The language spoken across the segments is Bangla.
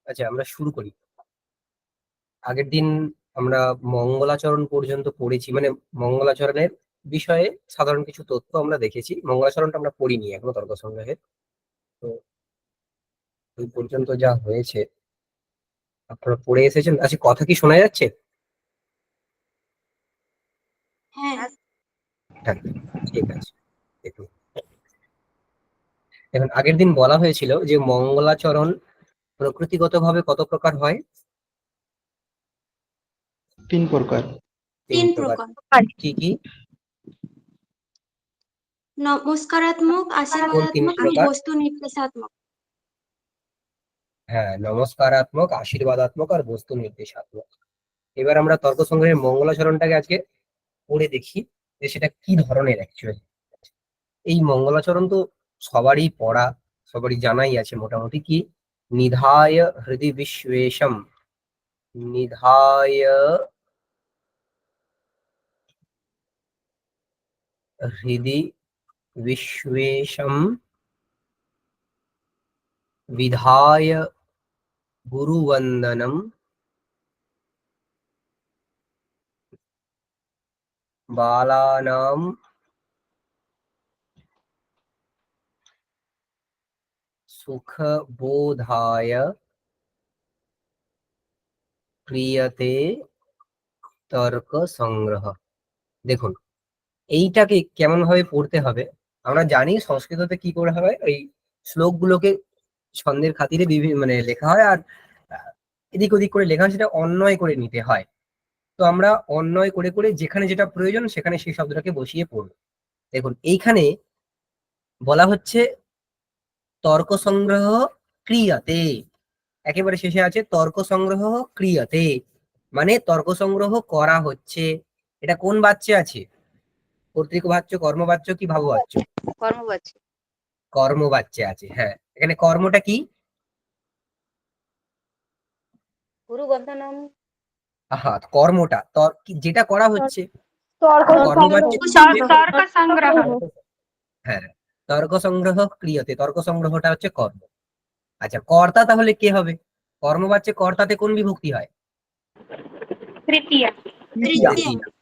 আচ্ছা, আমরা শুরু করি। আগের দিন আমরা মঙ্গলাচরণ পর্যন্ত পড়েছি, মানে মঙ্গলাচরণের বিষয়ে সাধারণ কিছু তথ্য আমরা দেখেছি। মঙ্গলাচরণটা আমরা পড়িনি এখনো তর্ক সংগ্রহে। তো এই পর্যন্ত যা হয়েছে আপনারা পড়ে এসেছেন। আচ্ছা, কথা কি শোনা যাচ্ছে? হ্যাঁ, হ্যাঁ, ঠিক আছে। দেখুন, এখন আগের দিন বলা হয়েছিল যে মঙ্গলাচরণ প্রকৃতিগতভাবে কত প্রকার হয়? 3 প্রকার। 3 প্রকার। প্রকার। কি কি? নমস্কারাত্মক, কোন 3 আশীর্বাদাত্মক আর প্রকার? বস্তু নির্দেশাত্মক। হ্যাঁ, নমস্কারাত্মক, আশীর্বাদাত্মক আর বস্তু নির্দেশাত্মক। এবার আমরা তর্ক সংগ্রহের মঙ্গলাচরণটাকে আজকে পড়ে দেখি যে সেটা কি ধরনের অ্যাকচুয়ালি। এই মঙ্গলাচরণ তো সবারই পড়া, সবারই জানাই আছে মোটামুটি। কি? নিধায় হৃদি বিশ্বেশম, নিধায় হৃদি বিশ্বেশম, विधाय गुरुवंदनम, बालानां सुखबोधाय क्रियते তর্ক সংগ্রহ। দেখুন, এইটাকে কেমন ভাবে পড়তে হবে। আমরা জানি সংস্কৃততে কি করে হবে, ওই শ্লোকগুলোকে ছন্দের খাতিরে বিভিন্ন মানে লেখা হয়, আর এদিক ওদিক করে লেখা হয়, সেটা অন্বয় করে নিতে হয়। তো আমরা অন্বয় করে করে যেখানে যেটা প্রয়োজন সেখানে সেই শব্দটাকে বসিয়ে পড়ব। দেখুন, এইখানে বলা হচ্ছে তর্ক সংগ্রহ ক্রিয়াতে, একেবারে শেষে আছে তর্ক সংগ্রহ ক্রিয়াতে, মানে তর্ক সংগ্রহ করা হচ্ছে। এটা কোন বাচ্চে আছে? কর্তৃকবাচ্য, কর্মবাচ্য কি ভাববাচ্য? কর্মবাচ্য। কর্মবাচ্যে আছে। হ্যাঁ, এখানে কর্মটা কি? গুরুবন্ধনম। কর্মটা যেটা করা হচ্ছে তর্ক কর্মবাচ্যে তর্ক সংগ্রহ। হ্যাঁ, তর্ক সংগ্রহ ক্রিয়াতে, তর্ক সংগ্রহটা হচ্ছে কর্ম। আচ্ছা, কর্তা তাহলে কে হবে? কর্মবাচ্যে কর্তাতে কোন বিভক্তি হয়? তৃতীয়া।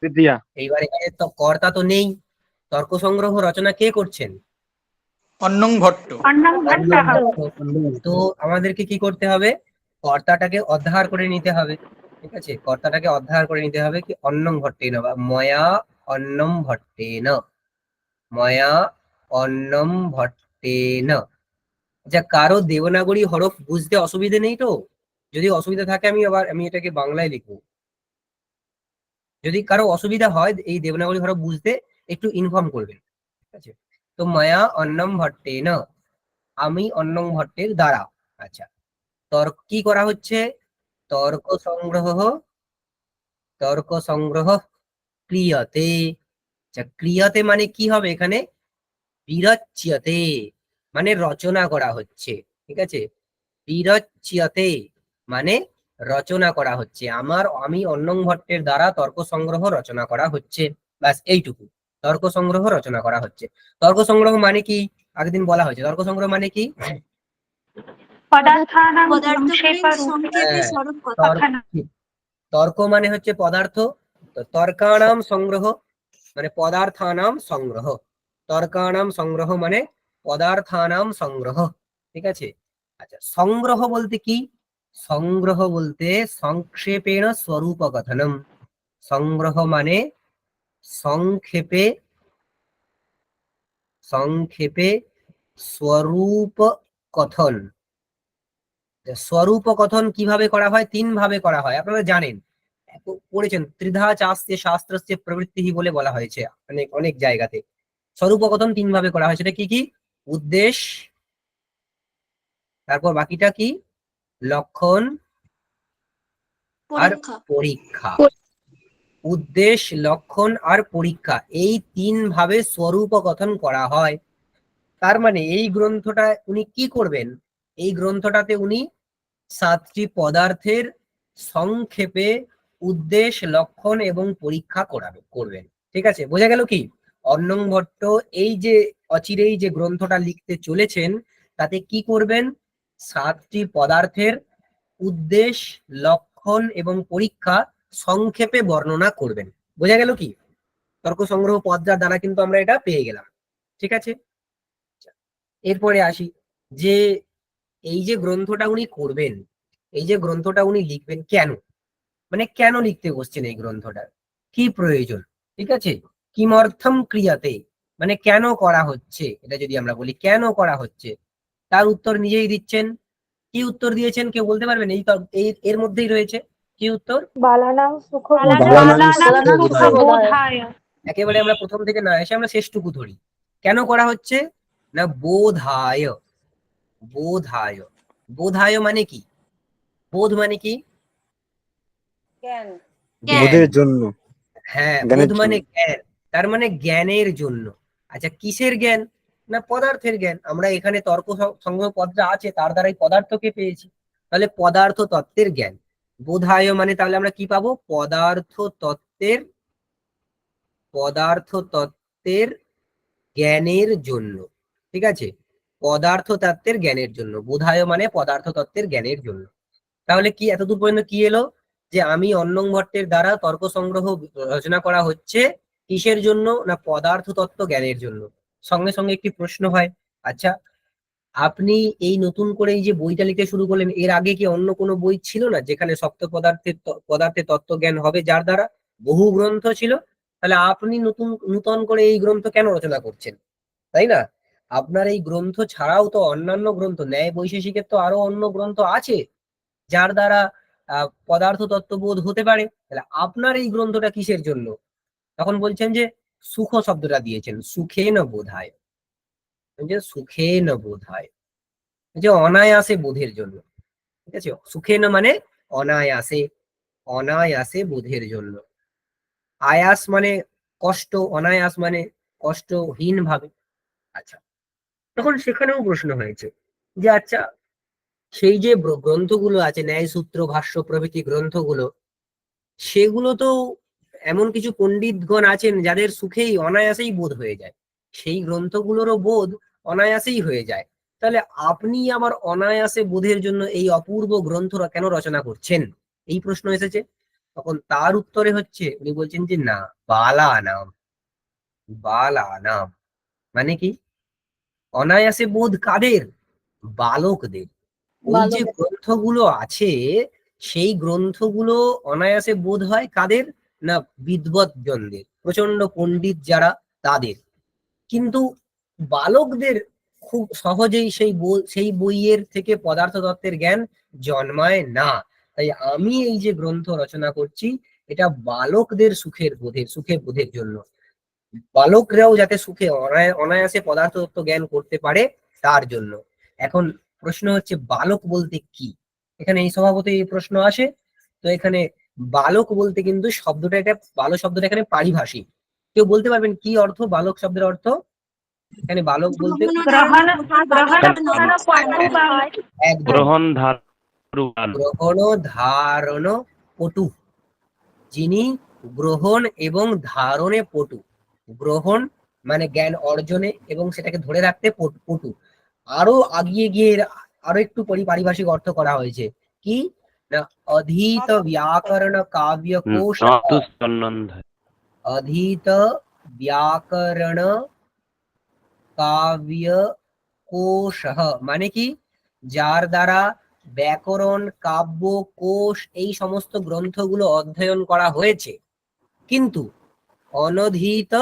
তৃতীয়া। এইবার এখানে তো কর্তা তো নেই। তর্ক সংগ্রহ রচনা কে করছেন? অন্নং ভট্ট। অন্নং ভট্টঃ। তো আমাদেরকে কি করতে হবে? কর্তাটাকে অধ্যাহার করে নিতে হবে। ঠিক আছে, কর্তাটাকে অধ্যাহার করে নিতে হবে। কি? অন্নং ভট্টেন বা ময়া অন্নম ভট্টেন, ময়া অন্নম ভট্টেন। আচ্ছা, কারো দেবনাগরী হরফ বুঝতে অসুবিধে নেই তো? যদি অসুবিধা থাকে আমি এটাকে বাংলায় লিখবো। যদি কারো অসুবিধা হয় এই দেবনাগরী হরফ বুঝতে, একটু ইনফর্ম করবেন। ঠিক আছে, তো মায়া অন্নম ভট্টেন, আমি অন্নম ভট্টের দ্বারা। আচ্ছা, তর্ক কি করা হচ্ছে? তর্ক সংগ্রহ, তর্ক সংগ্রহ ক্রিয়াতে। আচ্ছা, ক্রিয়াতে মানে কি হবে এখানে? বিরচ্যতে, মানে রচনা করা হচ্ছে। ঠিক আছে, বিরচ্যতে মানে রচনা করা হচ্ছে। আমি অন্নং ভট্টের দ্বারা তর্ক সংগ্রহ রচনা করা হচ্ছে। ব্যাস এইটুকু। তর্ক সংগ্রহ রচনা করা হচ্ছে। তর্ক সংগ্রহ মানে কি? আগের দিন বলা হয়েছে তর্ক সংগ্রহ মানে কি? সংক্ষেপে হ্যাঁ, স্বরূপ কথা। তর্ক মানে হচ্ছে পদার্থ। তো তর্কানাম সংগ্রহ মানে পদার্থানাম সংগ্রহ। তর্কানাম সংগ্রহ মানে পদার্থানাম সংগ্রহ। ঠিক আছে। আচ্ছা, সংগ্রহ বলতে কি? সংগ্রহ বলতে সংক্ষেপেণ স্বরূপ কথনম। সংগ্রহ মানে সংক্ষেপে, সংক্ষেপে স্বরূপ কথন। স্বরূপ কথন কিভাবে করা হয়? 3 ভাবে করা হয়, আপনারা জানেন, পড়েছেন। ত্রিধা চাস্তে শাস্ত্রস্য প্রবৃত্তি বলে বলা হয়েছে অনেক অনেক জায়গাতে। স্বরূপ কথন 3 ভাবে করা হয়, সেটা কি কি? উদ্দেশ্য, তারপর বাকিটা কি? লক্ষণ আর পরীক্ষা। উদ্দেশ্য, লক্ষণ আর পরীক্ষা, এই 3 ভাবে স্বরূপ কথন করা হয়। তার মানে এই গ্রন্থটা উনি কি করবেন? এই গ্রন্থটাতে উনি 7টি পদার্থের সংক্ষেপে উদ্দেশ্য, লক্ষণ এবং পরীক্ষা করবেন। ঠিক আছে, বোঝা গেল কি? অন্নং ভট্ট এই যে অচিরেই যে গ্রন্থটা লিখতে চলেছেন, তাতে কি করবেন? 7টি পদার্থের উদ্দেশ্য, লক্ষণ এবং পরীক্ষা সংক্ষেপে বর্ণনা করবেন। বোঝা গেল কি? তর্ক সংগ্রহ পদ্মার দ্বারা কিন্তু আমরা এটা পেয়ে গেলাম। ঠিক আছে, এরপরে আসি যে এই যে গ্রন্থটা উনি করবেন, এই যে গ্রন্থটা উনি লিখবেন, কেন, মানে কেন লিখতে বসছেন এই গ্রন্থটা, কি প্রয়োজন? ঠিক আছে, কিমর্থম ক্রিয়াতে, মানে কেন করা হচ্ছে, এটা যদি আমরা বলি কেন করা হচ্ছে, তার উত্তর নিজেই দিচ্ছেন। কি উত্তর দিয়েছেন কেউ বলতে পারবেন? এর মধ্যেই রয়েছে। কি উত্তর? বালানাং সুখ বালানাং সুখবোধায়। সুখবোধায়। একেবারে আমরা প্রথম থেকে না এসে আমরা শেষটুকু ধরি। কেন করা হচ্ছে না? বোধায়। বোধায়, বোধায় মানে কি? বোধ মানে কি? জ্ঞান। জ্ঞান। বোধের জন্য। হ্যাঁ, জ্ঞানের বোধ মানে জন্য। জ্ঞান, তার মানে জ্ঞানের জন্য। আচ্ছা, কিসের জ্ঞান? না পদার্থের জ্ঞান। আমরা এখানে তর্ক সংগ্রহ পদটা আছে, তার দ্বারাই পদার্থকে পেয়েছি, তাহলে পদার্থ তত্ত্বের জ্ঞান। বোধায় মানে তাহলে আমরা কি পাবো? পদার্থ তত্ত্বের জ্ঞানের জন্য। ঠিক আছে, পদার্থ তত্ত্বের জ্ঞানের জন্য। বোধায় মানে পদার্থ তত্ত্বের জ্ঞানের জন্য। তাহলে কি এতদূর পর্যন্ত কি এলো? যে আমি অন্নং ভট্টের দ্বারা তর্ক সংগ্রহ রচনা করা হচ্ছে কিসের জন্য? না পদার্থ তত্ত্ব জ্ঞানের জন্য। সঙ্গে সঙ্গে একটি প্রশ্ন হয়, আচ্ছা আপনি এই নতুন করে এই যে বইটা লিখতে শুরু করলেন, এর আগে কি অন্য কোনো বই ছিল না যেখানে সপ্ত পদার্থের তত্ত্ব জ্ঞান হবে যার দ্বারা? বহু গ্রন্থ ছিল। তাহলে আপনি নূতন করে এই গ্রন্থ কেন রচনা করছেন, তাই না? আপনার এই গ্রন্থ ছাড়াও তো অন্যান্য গ্রন্থ, ন্যায় বৈশেষিকের তো আরো অন্য গ্রন্থ আছে যার দ্বারা পদার্থ তত্ত্ববোধ হতে পারে। তাহলে আপনার এই গ্রন্থটা কিসের জন্য? তখন বলছেন যে সুখ শব্দটা দিয়েছেন, সুখে ন বোধায়, যে সুখে ন বোধায়, যে অনায়াসে বোধের জন্য। ঠিক আছে, সুখে ন মানে অনায়াসে, অনায়াসে বোধের জন্য। আয়াস মানে কষ্ট, অনায়াস মানে কষ্টহীন ভাবে। আচ্ছা, তখন সেখানেও প্রশ্ন হয়েছে যে আচ্ছা সেই যে গ্রন্থগুলো আছে, ন্যায় সূত্র, ভাষ্য প্রভৃতি গ্রন্থগুলো, সেগুলো তো এমন কিছু পণ্ডিতগণ আছেন যাদের সুখেই অনায়াসেই বোধ হয়ে যায়, সেই গ্রন্থগুলোরও বোধ অনায়াসেই হয়ে যায়। তাহলে আপনি আমার অনায়াসে বোধের জন্য এই অপূর্ব গ্রন্থরা কেন রচনা করছেন, এই প্রশ্ন এসেছে। তখন তার উত্তরে হচ্ছে উনি বলছেন যে না, বালা নাম, বালা নাম মানে কি? অনায়াসে বোধ কাদের? বালকদের। ওই যে গ্রন্থগুলো আছে, সেই গ্রন্থগুলো অনায়াসে বোধ হয় কাদের? না বিদ্বৎ জনদের, প্রচন্ড পণ্ডিত যারা, তাদের। কিন্তু বালকদের খুব সহজেই সেই বইয়ের থেকে পদার্থ তত্ত্বের জ্ঞান জন্মায় না। তাই আমি এই যে গ্রন্থ রচনা করছি, এটা বালকদের সুখের বোধের জন্য। বালকরাও যাতে সুখে অনায়াসে পদার্থ তত্ত্ব জ্ঞান করতে পারে, তার জন্য। এখন প্রশ্ন হচ্ছে বালক বলতে কি? এখানে এই স্বভাবতই এই প্রশ্ন আসে। তো এখানে বালক বলতে কিন্তু শব্দটা, এটা বালক শব্দটা এখানে পারিভাষিক। কেউ বলতে পারবেন কি অর্থ বালক শব্দের অর্থ? এখানে বালক বলতে গ্রহণ গ্রহণ পটুবালক। একদম, গ্রহণ ধারণ। গ্রহণ ধারণ পটু, যিনি গ্রহণ এবং ধারণে পটু। গ্রহণ মানে জ্ঞান অর্জনে এবং সেটাকে ধরে রাখতে পটু। আরো আগিয়ে গিয়ে আরো একটু পারিভাষিক অর্থ করা হয়েছে কি না, অধীত ব্যাকরণ কাব্য কোশ। অধীত ব্যাকরণ কাব্য কোশ মানে কি? যার দ্বারা ব্যাকরণ, কাব্য, কোশ এই সমস্ত গ্রন্থগুলো অধ্যয়ন করা হয়েছে, কিন্তু অনধীত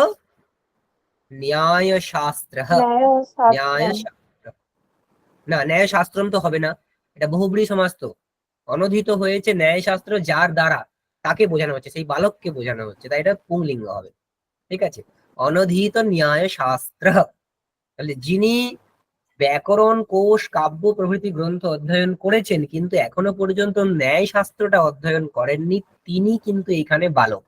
ন্যায়শাস্ত্র। ন্যায়শাস্ত্র না, ন্যায়শাস্ত্রম তো হবে না, এটা বহুব্রী সমাস। তো অনধীত হয়েছে ন্যায়শাস্ত্র যার দ্বারা, তাকে বোঝানো হচ্ছে, সেই বালককে বোঝানো হচ্ছে, তাই এটা পুংলিঙ্গ হবে। ঠিক আছে, অনধীত ন্যায়শাস্ত্র, তাহলে যিনি ব্যাকরণ, কোশ, কাব্য প্রভৃতি গ্রন্থ অধ্যয়ন করেছেন কিন্তু এখনো পর্যন্ত ন্যায় শাস্ত্রটা অধ্যয়ন করেননি, তিনি কিন্তু এখানে বালক।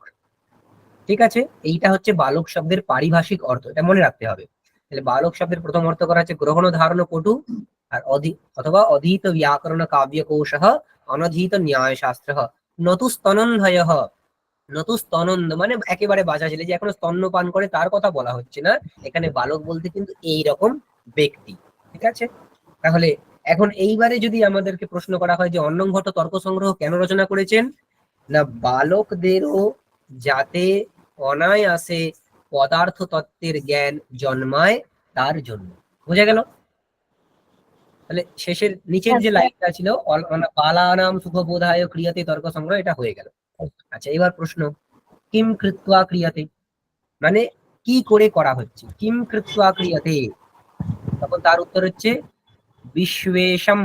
ঠিক আছে, এইটা হচ্ছে বালক শব্দের পারিভাষিক অর্থ, এটা মনে রাখতে হবে। তাহলে বালক শব্দের প্রথম অর্থ করা হচ্ছে গ্রহণ ধারণ পটু, আর অথবা অধীত ব্যাকরণ কাব্য কোশ, অনধীত ন্যায় শাস্ত্র, নতু স্তনন্ধয়। নতু স্তনন্দ মানে একেবারে বাঁচা ছেলে, যে এখনো স্তন্যপান করে তার কথা বলা হচ্ছে না, এখানে বালক বলতে কিন্তু এইরকম ব্যক্তি। ঠিক আছে, তাহলে এখন এইবারে যদি আমাদেরকে প্রশ্ন করা হয় যে অন্নং ভট্ট তর্ক সংগ্রহ কেন রচনা করেছেন, না বালকদেরও যাতে অনায়াসে পদার্থ তত্ত্বের জ্ঞান জন্মায় তার জন্য। বোঝা গেল? তাহলে শেষের নিচের যে লাইনটা ছিল মানে বালানাম সুখবোধায় ক্রিয়াতে তর্ক সংগ্রহ, এটা হয়ে গেল। আচ্ছা, এবার প্রশ্ন, কিম কৃত্বা ক্রিয়াতে, মানে কি করে করা হচ্ছে, কিম কৃত্বা ক্রিয়াতে, তখন তার উত্তর হচ্ছে বিশ্বেশম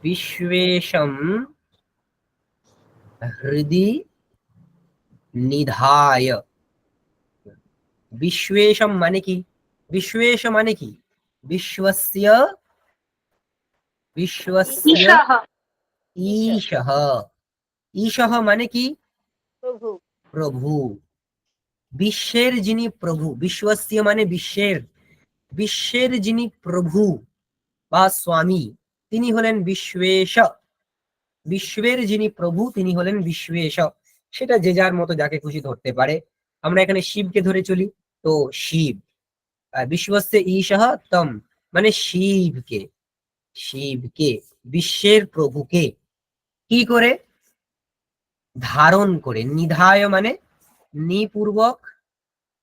বিশ্বেশম হৃদি নিধায়। বিশ্বেশম মানে কি, বিশ্বেশ মানে কি, বিশ্বস্য বিশ্বস্য ঈশः ঈশः। ঈশः মানে কি, প্রভু। প্রভু। বিশ্বের যিনি প্রভু, বিশ্বস্য মানে বিশ্বের, বিশ্বের যিনি প্রভু বা স্বামী তিনি হলেন বিশ্বেশ। বিশ্বের যিনি প্রভু তিনি হলেন বিশ্বেশ। সেটা যে যার মতো যাকে খুশি ধরতে পারে। আমরা এখানে শিবকে ধরে চলি, তো শিব। বিশ্বস্য ঈশः তম মানে শিবকে, শিবকে, বিশ্বের প্রভুকে কি করে, ধারণ করে। নিধায় মানে নিপূর্বক,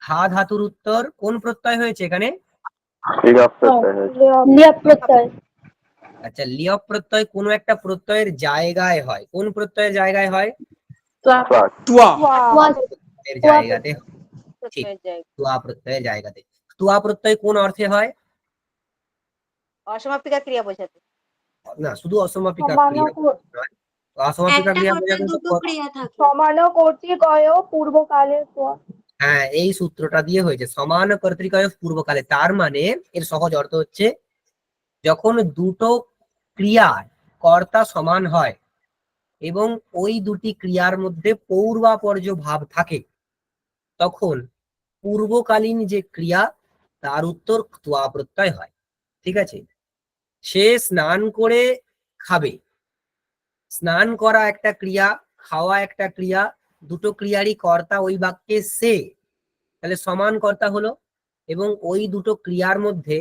হা ধাতুর উত্তর কোন প্রত্যয় হয়েছে এখানে, লিয়াপ প্রত্যয়। আচ্ছা, লিয়প প্রত্যয় কোন একটা প্রত্যয়ের জায়গায় হয়, কোন প্রত্যয়ের জায়গায় হয়, টুয়া এর জায়গাতে, ঠিক, তুয়া প্রত্যয়ের জায়গাতে। তুয়া প্রত্যয় কোন অর্থে হয়, অসমাপিকা ক্রিয়া বোঝাতে। না শুধু অসমাপিকা ক্রিয়া নয়, অসমাপিকা ক্রিয়া বোঝাতে সমান কর্তৃকয় পূর্বকালে হ্যাঁ, এই সূত্রটা দিয়ে হয়েছে সমান কর্তৃকয় পূর্বকালে। তার মানে এর সহজ অর্থ হচ্ছে যখন দুটো ক্রিয়ার কর্তা সমান হয় এবং ওই দুটি ক্রিয়ার মধ্যে পূর্বাপর্য ভাব থাকে, তখন পূর্বকালীন যে ক্রিয়া তার উত্তর তুয়া প্রত্যয় হয়। ঠিক আছে, সে স্নান করে খাবে, স্নান করা একটা ক্রিয়া, খাওয়া একটা ক্রিয়া, দুটো ক্রিয়ারই কর্তা ওই বাক্যে সে, তাহলে সমান কর্তা হলো। এবং ওই দুটো ক্রিয়ার মধ্যে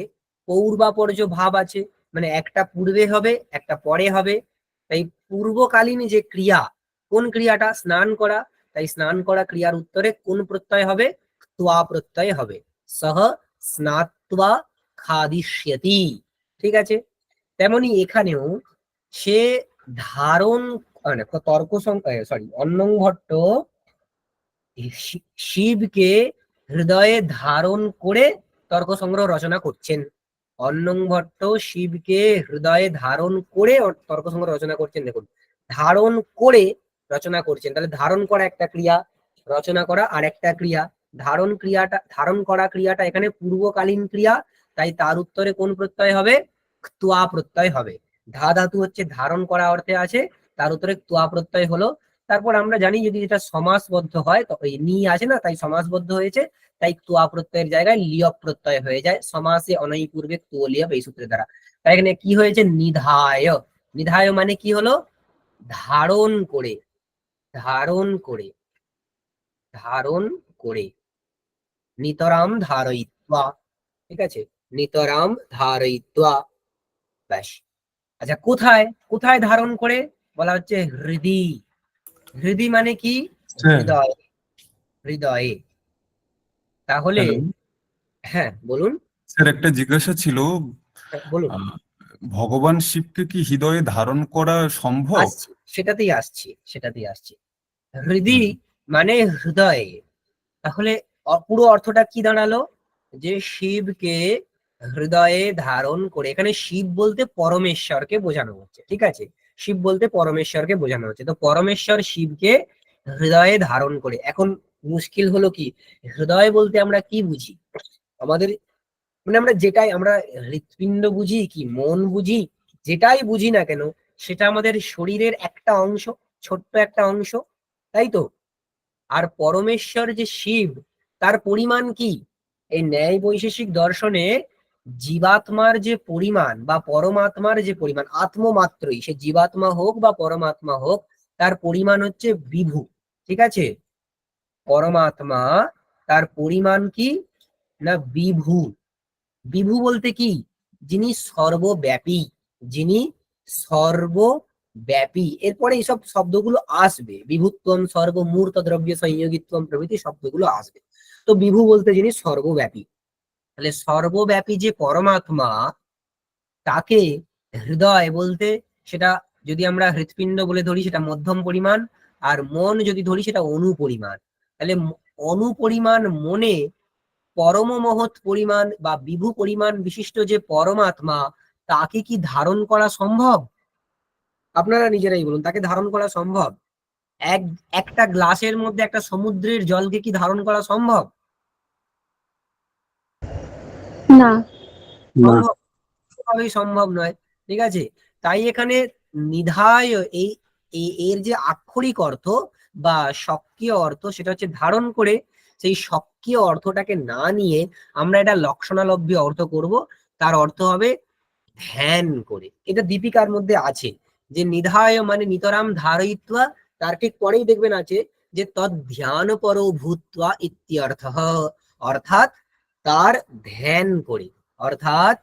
পূর্বাপর্য ভাব আছে, মানে একটা পূর্বে হবে একটা পরে হবে। তাই পূর্বকালীন যে ক্রিয়া, কোন ক্রিয়াটা, স্নান করা, তাই স্নান করা ক্রিয়ার উত্তরে কোন প্রত্যয় হবে, ত্বা প্রত্যয় হবে। সহ স্নাত্বা খাদিষ্যতি। ঠিক আছে, তেমনি এখানেও সে ধারণ, মানে তর্ক অন্নং ভট্ট শিবকে হৃদয়ে ধারণ করে তর্ক সংগ্রহ রচনা করছেন। অন্নং ভট্ট শিবকে হৃদয়ে ধারণ করে তর্ক সংগ্রহ রচনা করছেন। দেখুন, ধারণ করে রচনা করছেন, তাহলে ধারণ করা একটা ক্রিয়া, রচনা করা আর একটা ক্রিয়া। ধারণ করা ক্রিয়াটা এখানে পূর্বকালীন ক্রিয়া, তাই তার উত্তরে কোন প্রত্যয় হবে, ত্বা প্রত্যয় হবে। ধা ধাতু হচ্ছে ধারণ করা অর্থে আছে, তার উত্তরে ত্বা প্রত্যয় হলো। তারপর আমরা জানি যদি এটা সমাসবদ্ধ হয়, তো এই নি আছে না, তাই সমাসবদ্ধ হয়েছে, তাই ত্বা প্রত্যয়ের জায়গায় লিয়প প্রত্যয় হয়ে যায়। সমাসে অনয়ী পূর্বে ত্ব লিয়প এই সূত্রের দ্বারা। তাই এখানে কি হয়েছে, নিধায়। নিধায় মানে কি হলো, ধারণ করে, ধারণ করে, ধারণ করে, নিতরাম ধারয়িত্বা। ঠিক আছে, নিতরাম ধারয়িত্বা, ব্যাস। আচ্ছা, কোথায় কোথায় ধারণ করে, বলা হচ্ছে হৃদি। হৃদি মানে কি, হৃদয়, হৃদয়ে। তাহলে হ্যাঁ বলুন, স্যার একটা জিজ্ঞাসা ছিল, বলুন। আহ, ভগবান শিবকে কি হৃদয়ে ধারণ করা সম্ভব? আসছি, সেটাতেই আসছি। হৃদি মানে হৃদয়ে। তাহলে পুরো অর্থটা কি দাঁড়ালো, যে শিবকে হৃদয়ে ধারণ করে, এখানে শিব বলতে পরমেশ্বরকে বোঝানো হচ্ছে। ঠিক আছে, শিব বলতে পরমেশ্বরকে বোঝানো হচ্ছে, তো পরমেশ্বর শিবকে হৃদয়ে ধারণ করে। এখন মুশকিল হলো কি, হৃদয় বলতে আমরা কি বুঝি, আমাদের মানে আমরা যেটাই, আমরা হৃৎপিণ্ড বুঝি কি মন বুঝি, যেটাই বুঝি না কেন সেটা আমাদের শরীরের একটা অংশ, ছোট্ট একটা অংশ, তাই তো। আর পরমেশ্বর যে শিব, তার পরিমাণ কি, এই ন্যায় বৈশেষিক দর্শনে জীবাত্মার যে পরিমাণ বা পরমাত্মার যে পরিমাণ, আত্মমাত্রই, সে জীবাত্মা হোক বা পরমাত্মা হোক, তার পরিমাণ হচ্ছে বিভু। ঠিক আছে, পরমাত্মা তার পরিমাণ কি, না বিভু। বিভু বলতে কি, যিনি সর্বব্যাপী। যিনি সর্বব্যাপী। এরপরে এইসব শব্দগুলো আসবে, বিভুত্বম, সর্বমূর্ত দ্রব্য সংযোগিত্বম প্রভৃতি শব্দগুলো আসবে। তো বিভু বলতে যিনি সর্বব্যাপী, তাহলে সর্বব্যাপী যে পরমাত্মা, তাকে হৃদয় বলতে, সেটা যদি আমরা হৃৎপিণ্ড বলে ধরি সেটা মধ্যম পরিমাণ, আর মন যদি ধরি সেটা অণু পরিমাণ। তাহলে অণু পরিমাণ মনে পরম মহৎ পরিমাণ বা বিভু পরিমাণ বিশিষ্ট যে পরমাত্মা, তাকে কি ধারণ করা সম্ভব? আপনারা নিজেরাই বলুন, তাকে ধারণ করা সম্ভব? একটা গ্লাসের মধ্যে একটা সমুদ্রের জলকে কি ধারণ করা সম্ভব? না। সম্ভব? কোনোভাবেই সম্ভব নয়। ঠিক আছে, তাই এখানে নিধায় এর যে আক্ষরিক অর্থ বা স্বকীয় অর্থ, সেটা হচ্ছে ধারণ করে। সেই স্বকীয় অর্থটাকে না নিয়ে আমরা এটা লক্ষণালব্ধ অর্থ করব। তার অর্থ হবে ধ্যান করে। এটা দীপিকার মধ্যে আছে যে নিধায় মানে নিতরাম ধারয়িত্বা, তার ঠিক পরেই দেখবেন আছে যে তদ ধ্যান পরো ভূত্বা ইত্যর্থ, অর্থাৎ তার ধ্যান করে, অর্থাৎ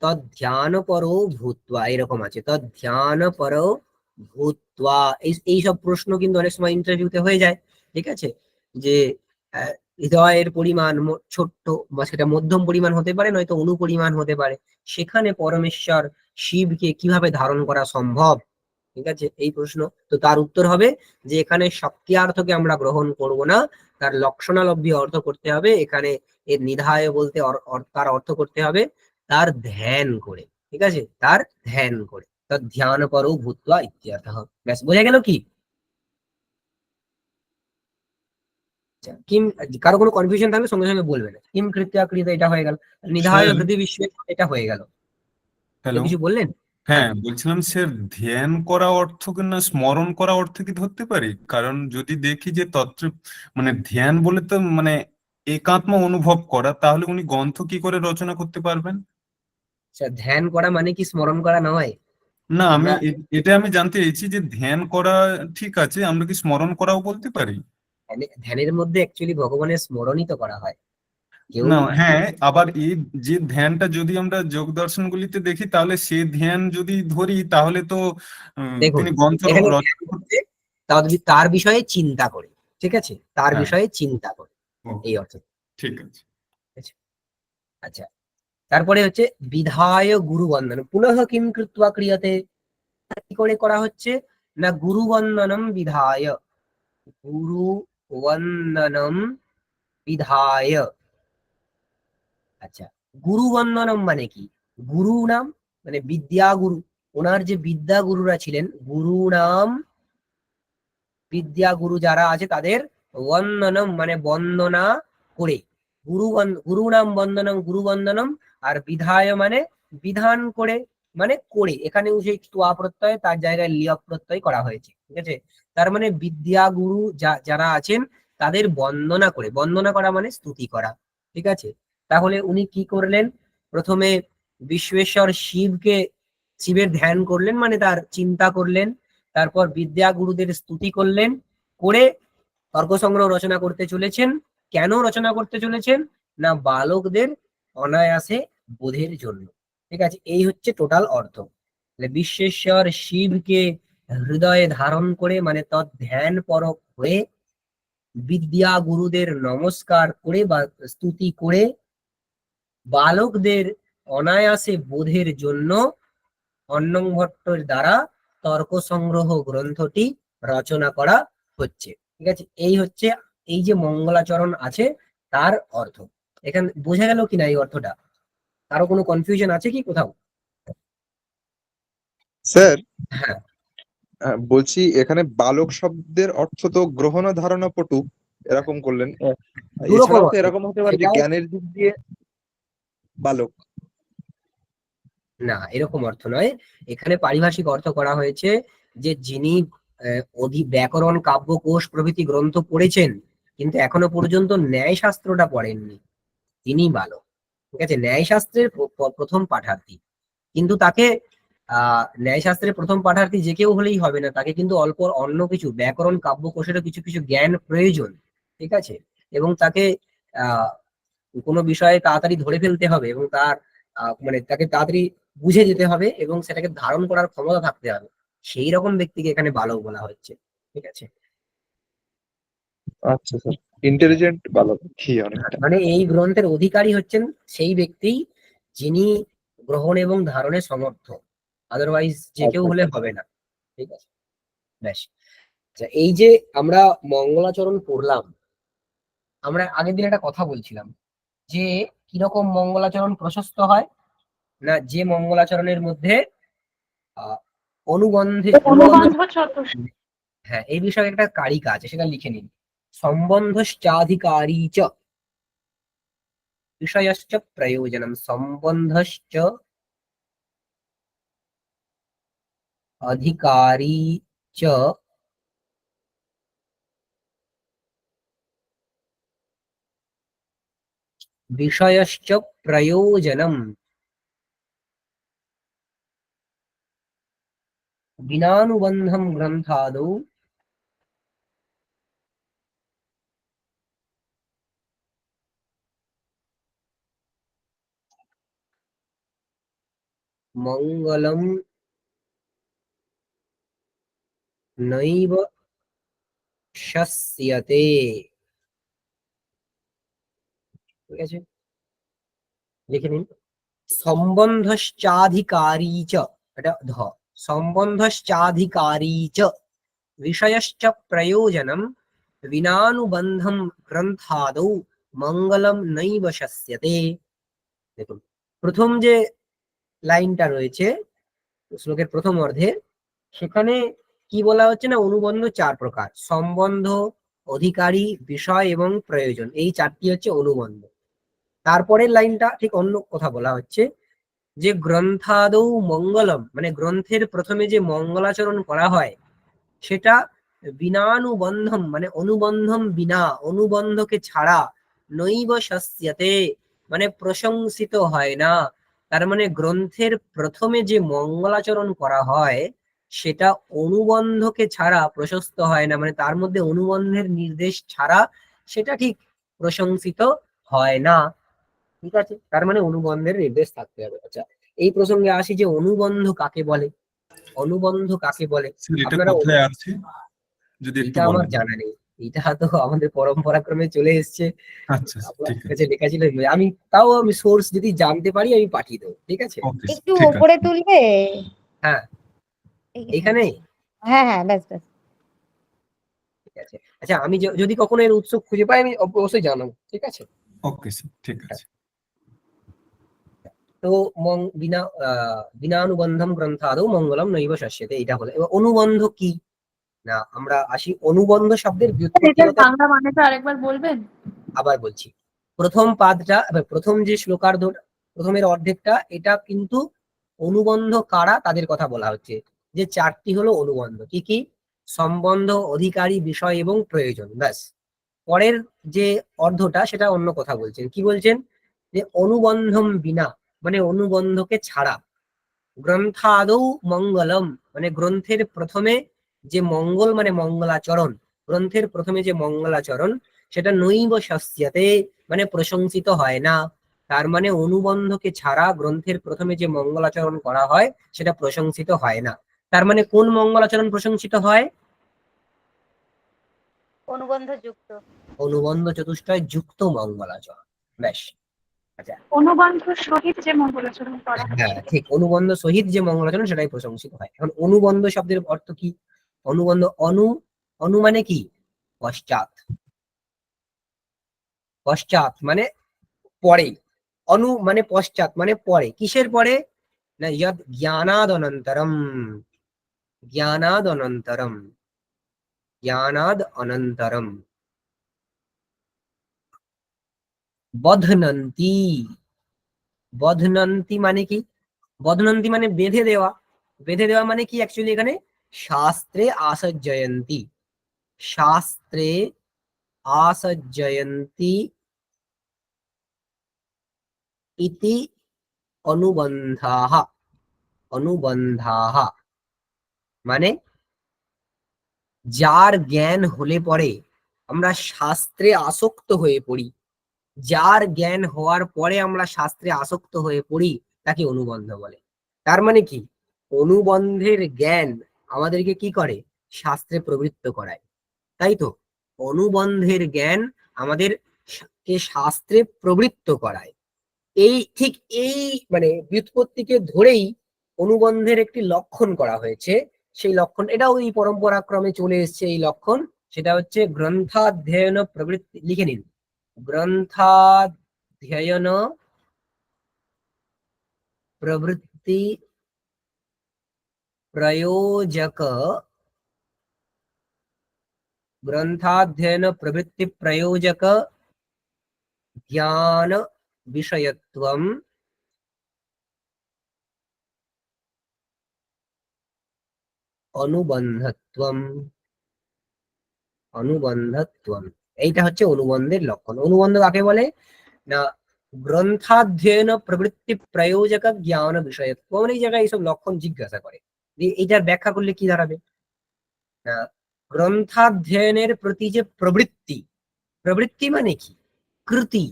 তদ্ধ্যান পরো ভূত্বা, এরকম আছে তদ্ধ্যান পরো ভূত্বা। এইসব প্রশ্ন কিন্তু অনেক সময় ইন্টারভিউতে হয়ে যায়। ঠিক আছে, যে হৃদয়ের পরিমাণ ছোট্ট, বা সেটা মধ্যম পরিমাণ হতে পারে, নয়তো অণু পরিমাণ হতে পারে, সেখানে পরমেশ্বর শিবকে কিভাবে ধারণ করা সম্ভব? ঠিক আছে, এই প্রশ্ন। তো তার উত্তর হবে যে এখানে শক্তিয়ার্থকে আমরা গ্রহণ করব না, তার লক্ষণালব্ধ অর্থ করতে হবে। এখানে এর নিধায় বলতে তার অর্থ করতে হবে তার ধ্যান করে। ঠিক আছে, তার ধ্যান করে, তার ধ্যান পরও ভূত্বা ইত্যর্থ। ব্যাস, বোঝা গেল কি? আচ্ছা, কিম, কারো কোনো কনফিউশন থাকলে সঙ্গে সঙ্গে বলবেন। কিম কৃত্য কৃত, এটা হয়ে গেল। নিধায় স্যার, হৃদয় বিশ্ব, এটা হয়ে গেল। হ্যালো। কিছু বললেন? হ্যাঁ, বলছিলাম স্যার, ধ্যান করা অর্থ কিনা স্মরণ করা অর্থ কি ধরতে পারি? কারণ যদি দেখি যে তত্ত্ব মানে ধ্যান বলে তো মানে একাত্ম অনুভব করা, তাহলে উনি গ্রন্থ কি করে রচনা করতে পারবেন? আচ্ছা, ধ্যান করা মানে কি স্মরণ করা নয়? না, আমি আমরা এটা আমি জানতে চাইছি যে ধ্যান করা ঠিক আছে, আমরা কি স্মরণ করাও বলতে পারি? ধ্যানের মধ্যে অ্যাকচুয়ালি ভগবানের স্মরণই তো করা হয়। কেউ, না, হ্যাঁ, আবার এই যে ধ্যানটা যদি আমরা যোগ দর্শনগুলিতে দেখি, তাহলে সে ধ্যান যদি ধরি তাহলে তো দেখুন, তিনি গ্রন্থ এখানে ধ্যান রচনা করতে তার বিষয়ে চিন্তা করে। ঠিক আছে, তার হ্যাঁ, বিষয়ে চিন্তা করে, ওকে, এই অর্থ। ঠিক আছে। ঠিক আছে? আচ্ছা, তারপরে হচ্ছে বিধায় গুরু বন্দন পুনঃ কিম কৃত্বা ক্রিয়তে, কি করে করা হচ্ছে না গুরু বন্দনম বিধায়, গুরু বন্দনম বিধায়। আচ্ছা, গুরু বন্দনম মানে কি? গুরু নাম মানে বিদ্যা গুরু, ওনার যে বিদ্যা গুরুরা ছিলেন, গুরু নাম বিদ্যা গুরু যারা আছে তাদের বন্দনম মানে বন্দনা করে। গুরু নাম বন্দনম, গুরু বন্দনম। আর বিধায় মানে বিধান করে, মানে করে। এখানে সেই ত্বা প্রত্যয়, তার জায়গায় লিয় প্রত্যয় করা হয়েছে। ঠিক আছে, তার মানে বিদ্যা গুরু যারা আছেন তাদের বন্দনা করে। বন্দনা করা মানে স্তুতি করা। ঠিক আছে, তাহলে উনি কি করলেন? প্রথমে বিশ্বেশ্বর শিবের ধ্যান করলেন, মানে তার চিন্তা করলেন। তারপর বিদ্যা গুরুদের স্তুতি করলেন, করে তর্ক সংগ্রহ রচনা করতে চলেছেন। কেন রচনা করতে চলেছেন? না বালকদের অনায়াসে বোধের জন্য। ঠিক আছে, এই হচ্ছে টোটাল অর্থ। বিশ্বেশ্বর শিবকে হৃদয়ে ধারণ করে, মানে তৎ ধ্যান পরক হয়ে বিদ্যা গুরুদের নমস্কার করে বা স্তুতি করে বালকদের অনায়াসে বোধের জন্য অন্নং ভট্টর দ্বারা তর্ক সংগ্রহ গ্রন্থটি রচনা করা হচ্ছে। ঠিক আছে, এই হচ্ছে এই যে মঙ্গলাচরণ আছে তার অর্থ। এখানে বোঝা গেল কিনা এই অর্থটা? কারো কোনো কনফিউশন আছে কি কোথাও? স্যার, হ্যাঁ, বলছি এখানে বালক শব্দের অর্থ তো গ্রহণ ও ধারণা পটু এরকম করলেন। দুরকম এছাড়াও তো অর্থ। এরকম হতে পারে যে সেটাও জ্ঞানের দিক দিয়ে বালক। না, এরকম অর্থ নয়। এখানে পারিভাষিক অর্থ করা হয়েছে যে যিনি ব্যাকরণ, কাব্যকোষ প্রভৃতি গ্রন্থ পড়েছেন কিন্তু এখনো পর্যন্ত ন্যায় শাস্ত্রটা পড়েননি, তিনি বালক। ঠিক আছে, ন্যায়শাস্ত্রের প্রথম পাঠার্থী। কিন্তু তাকে ন্যায়শাস্ত্রের প্রথম পাঠার্থী যে কেউ হলেই হবে না, তাকে কিন্তু অল্প অন্য কিছু ব্যাকরণ, কাব্যকোষেরও কিছু কিছু জ্ঞান প্রয়োজন। ঠিক আছে, এবং তাকে আহ কোনো বিষয়ে তাড়াতাড়ি ধরে ফেলতে হবে, এবং তার মানে তাকে তাড়াতাড়ি বুঝে যেতে হবে এবং সেটাকে ধারণ করার ক্ষমতা থাকতে হবে, সেই রকম ব্যক্তিকে এখানে বালক বলা হচ্ছে। ঠিক আছে, আচ্ছা স্যার, ইন্টেলিজেন্ট বালক কি অনেকটা। মানে এই গ্রন্থের অধিকারী হচ্ছেন সেই ব্যক্তি যিনি গ্রহণ এবং ধারণে সমর্থ, আদারওয়াইজ যে কেউ আচ্ছা হলে হবে না। ঠিক আছে, ব্যাস। আচ্ছা, এই যে আমরা মঙ্গলাচরণ পড়লাম, আমরা আগের দিন একটা কথা বলছিলাম যে কিরকম মঙ্গলাচরণ প্রশস্ত হয়, না যে মঙ্গলাচরণের মধ্যে আহ অনুবন্ধে অনুবন্ধ, অনুবন্ধ চতুষ্ট। হ্যাঁ এই বিষয়ে একটা কারিকা আছে, সেটা লিখে নিন। সম্বন্ধশ্চাধিকারী চ বিষয়শ্চ প্রয়োজনম, সম্বন্ধশ্চ अधिकारी च विषयश्च प्रयोजनम् विनानुबन्धं ग्रन्थादौ मङ्गलं नैव शस्यते। ঠিক আছে, লিখে নিন। সম্বন্ধশ্চাধিকারী চ, এটা ধ, সম্বন্ধশ্চাধিকারী চ বিষয়শ্চ প্রয়োজনম বিনানুবন্ধম গ্রন্থাদৌ মঙ্গলম নৈব শস্যতে। দেখুন, প্রথম যে লাইনটা রয়েছে শ্লোকের প্রথম অর্ধে, সেখানে কি বলা হচ্ছে না, অনুবন্ধ 4 প্রকার: সম্বন্ধ, অধিকারী, বিষয় এবং প্রয়োজন, এই 4টি হচ্ছে অনুবন্ধ। তারপরের লাইনটা ঠিক অন্য কথা বলা হচ্ছে, যে গ্রন্থাদৌ মঙ্গলম, মানে গ্রন্থের প্রথমে যে মঙ্গলাচরণ করা হয় সেটা বিনানুবন্ধম, মানে অনুবন্ধম বিনা, অনুবন্ধকে ছাড়া, নৈব শস্যতে, মানে প্রশংসিত হয় না। তার মানে গ্রন্থের প্রথমে যে মঙ্গলাচরণ করা হয় সেটা অনুবন্ধকে ছাড়া প্রশস্ত হয় না, মানে তার মধ্যে অনুবন্ধের নির্দেশ ছাড়া সেটা ঠিক প্রশংসিত হয় না। ঠিক আছে, তার মানে অনুবন্ধের নির্দেশ থাকতে হবে। আচ্ছা, এই প্রসঙ্গে আসি যে অনুবন্ধ কাকে বলে, অনুবন্ধ কাকে বলে। স্যার এটা আপনারা, কোথায় আছে যদি একটু এটা আমার বলেন? জানা নেই, এটা তো আমাদের পরম্পরা ক্রমে চলে এসছে, আচ্ছা আপনার ঠিক কাছে আছে, লেখা ছিল। আমি তাও আমি সোর্স যদি জানতে পারি আমি পাঠিয়ে দেবো। ঠিক আছে, ওকে একটু ঠিক উপরে আছে। তুলবে। হ্যাঁ হ্যাঁ এখানে, হ্যাঁ হ্যাঁ, ব্যাস ব্যাস। ঠিক আছে। আচ্ছা, আমি যদি কখনো এর উৎস খুঁজে পাই আমি অবশ্যই জানাবো। ঠিক আছে, ওকে স্যার ঠিক আছে। তো বিনা বিনানুবন্ধম গ্রন্থাদৌ মঙ্গলম নৈব শস্যতে, এটা হলো। এবার অনুবন্ধ কি, না আমরা আসি অনুবন্ধ শব্দের এটার ব্যুৎপত্তিগত। বাংলা মানেটা আরেকবার বলবেন? আবার বলছি, প্রথম পাদটা, প্রথম যে শ্লোকার্ধ, প্রথমের অর্ধেকটা, এটা কিন্তু অনুবন্ধ কারা তাদের কথা বলা হচ্ছে, যে 4টি হলো অনুবন্ধ। কি কি? সম্বন্ধ, অধিকারী, বিষয় এবং প্রয়োজন, ব্যাস। পরের যে অর্ধটা সেটা অন্য কথা বলছেন। কি বলছেন? যে অনুবন্ধম বিনা, মানে অনুবন্ধকে ছাড়া, গ্রন্থাদৌ মঙ্গলম, মানে গ্রন্থের প্রথমে যে মঙ্গল, মানে মঙ্গলাচরণ, গ্রন্থের প্রথমে যে মঙ্গলাচরণ সেটা নৈব শস্যতে, মানে প্রশংসিত হয় না। তার মানে অনুবন্ধকে ছাড়া গ্রন্থের প্রথমে যে মঙ্গলাচরণ করা হয় সেটা প্রশংসিত হয় না। তার মানে কোন মঙ্গলাচরণ প্রশংসিত হয়? অনুবন্ধ যুক্ত। অনুবন্ধ চতুষ্টয় যুক্ত মঙ্গলাচরণ, ব্যাস। আচ্ছা, অনুবন্ধ সহিত যে মঙ্গলাচরণ করা হয় হ্যাঁ সেটা। ঠিক, অনুবন্ধ সহিত যে মঙ্গলাচরণ সেটাই প্রশংসিত হয়। এখন অনুবন্ধ শব্দের অর্থ কি? অনুবন্ধ, অনু, অনু মানে কি? পশ্চাৎ, পশ্চাৎ মানে পরে, অনু মানে পশ্চাৎ মানে পরে। কিসের পরে? না যদ জ্ঞানাদ অনন্তরম, জ্ঞানাদ অনন্তরম, জ্ঞানাদ অনন্তরম বধ্নন্তি। বধ্নন্তি মানে কি? বধ্নন্তি মানে বেঁধে দেওয়া। বেঁধে দেওয়া মানে কি অ্যাকচুয়ালি এখানে? শাস্ত্রে আসজ্জয়ন্তি, শাস্ত্রে আসজ্জয়ন্তি ইতি অনুবন্ধাः, অনুবন্ধাः মানে যার জ্ঞান হলে পরে আমরা শাস্ত্রে আসক্ত হয়ে পড়ি, যার জ্ঞান হওয়ার পরে আমরা শাস্ত্রে আসক্ত হয়ে পড়ি তাকে অনুবন্ধ বলে। তার মানে কি, অনুবন্ধের জ্ঞান আমাদেরকে কি করে, শাস্ত্রে প্রবৃত্ত করায়, তাই তো? অনুবন্ধের জ্ঞান আমাদের কে শাস্ত্রে প্রবৃত্ত করায়। এই ঠিক এই মানে ব্যুৎপত্তিকে ধরেই অনুবন্ধের একটি লক্ষণ করা হয়েছে। সেই লক্ষণ, এটাও এই পরম্পরাক্রমে চলে এসেছে এই লক্ষণ, সেটা হচ্ছে গ্রন্থাধ্যয়ন প্রবৃত্তি। লিখে নিন, গ্রন্থাধ্যয়ন প্রবৃত্তি प्रयोजक, ग्रंथाध्ययन प्रवृत्ति प्रयोजक ज्ञान विषयत्वम অনুবন্ধত্বম। অনুবন্ধত্বম, এইটা হচ্ছে অনুবন্ধের লক্ষণ। অনুবন্ধ কাকে বলে না, গ্রন্থাধ্যয়ন প্রবৃত্তি প্রয়োজক জ্ঞান বিষয়ত্ব। এই জায়গায় এইসব লক্ষণ জিজ্ঞাসা করে, এইটার ব্যাখ্যা করলে কি দাঁড়াবে না, গ্রন্থাধ্যয়নের প্রতি যে প্রবৃত্তি, প্রবৃত্তি মানে কি, কৃতি,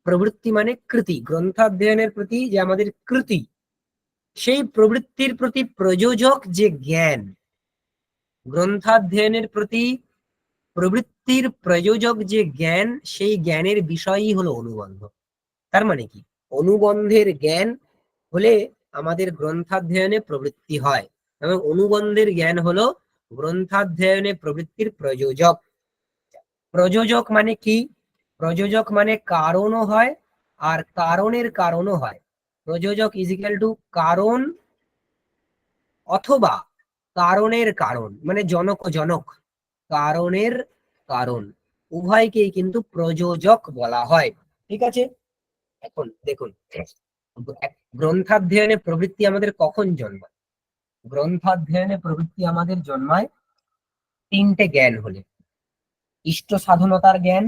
প্রবৃত্তি মানে কৃতি, গ্রন্থাধ্যয়নের প্রতি যে আমাদের কৃতি, সেই প্রবৃত্তির প্রতি প্রযোজক যে জ্ঞান, গ্রন্থাধ্যয়নের প্রতি প্রবৃত্তির প্রযোজক যে জ্ঞান, সেই জ্ঞানের বিষয়ই হলো অনুবন্ধ। তার মানে কি, অনুবন্ধের জ্ঞান হলে আমাদের গ্রন্থাধ্যয়নে প্রবৃত্তি হয়, এবং অনুবন্ধের জ্ঞান হলো গ্রন্থাধ্যয়নে প্রবৃত্তির প্রযোজক। প্রযোজক মানে কি, প্রযোজক মানে কারণও হয় আর কারণের কারণও হয়। প্রযোজক ইজ ইকুয়াল টু কারণ অথবা কারণের কারণ, মানে জনক ও জনক, কারণের কারণ, উভয়কেই কিন্তু প্রযোজক বলা হয়। ঠিক আছে, এখন দেখুন, গ্রন্থাধ্যয়নে প্রবৃত্তি আমাদের কখন জন্মায়? গ্রন্থাধ্যয়নে প্রবৃত্তি আমাদের জন্মায় তিনটে জ্ঞান হলে, ইষ্ট সাধনতার জ্ঞান,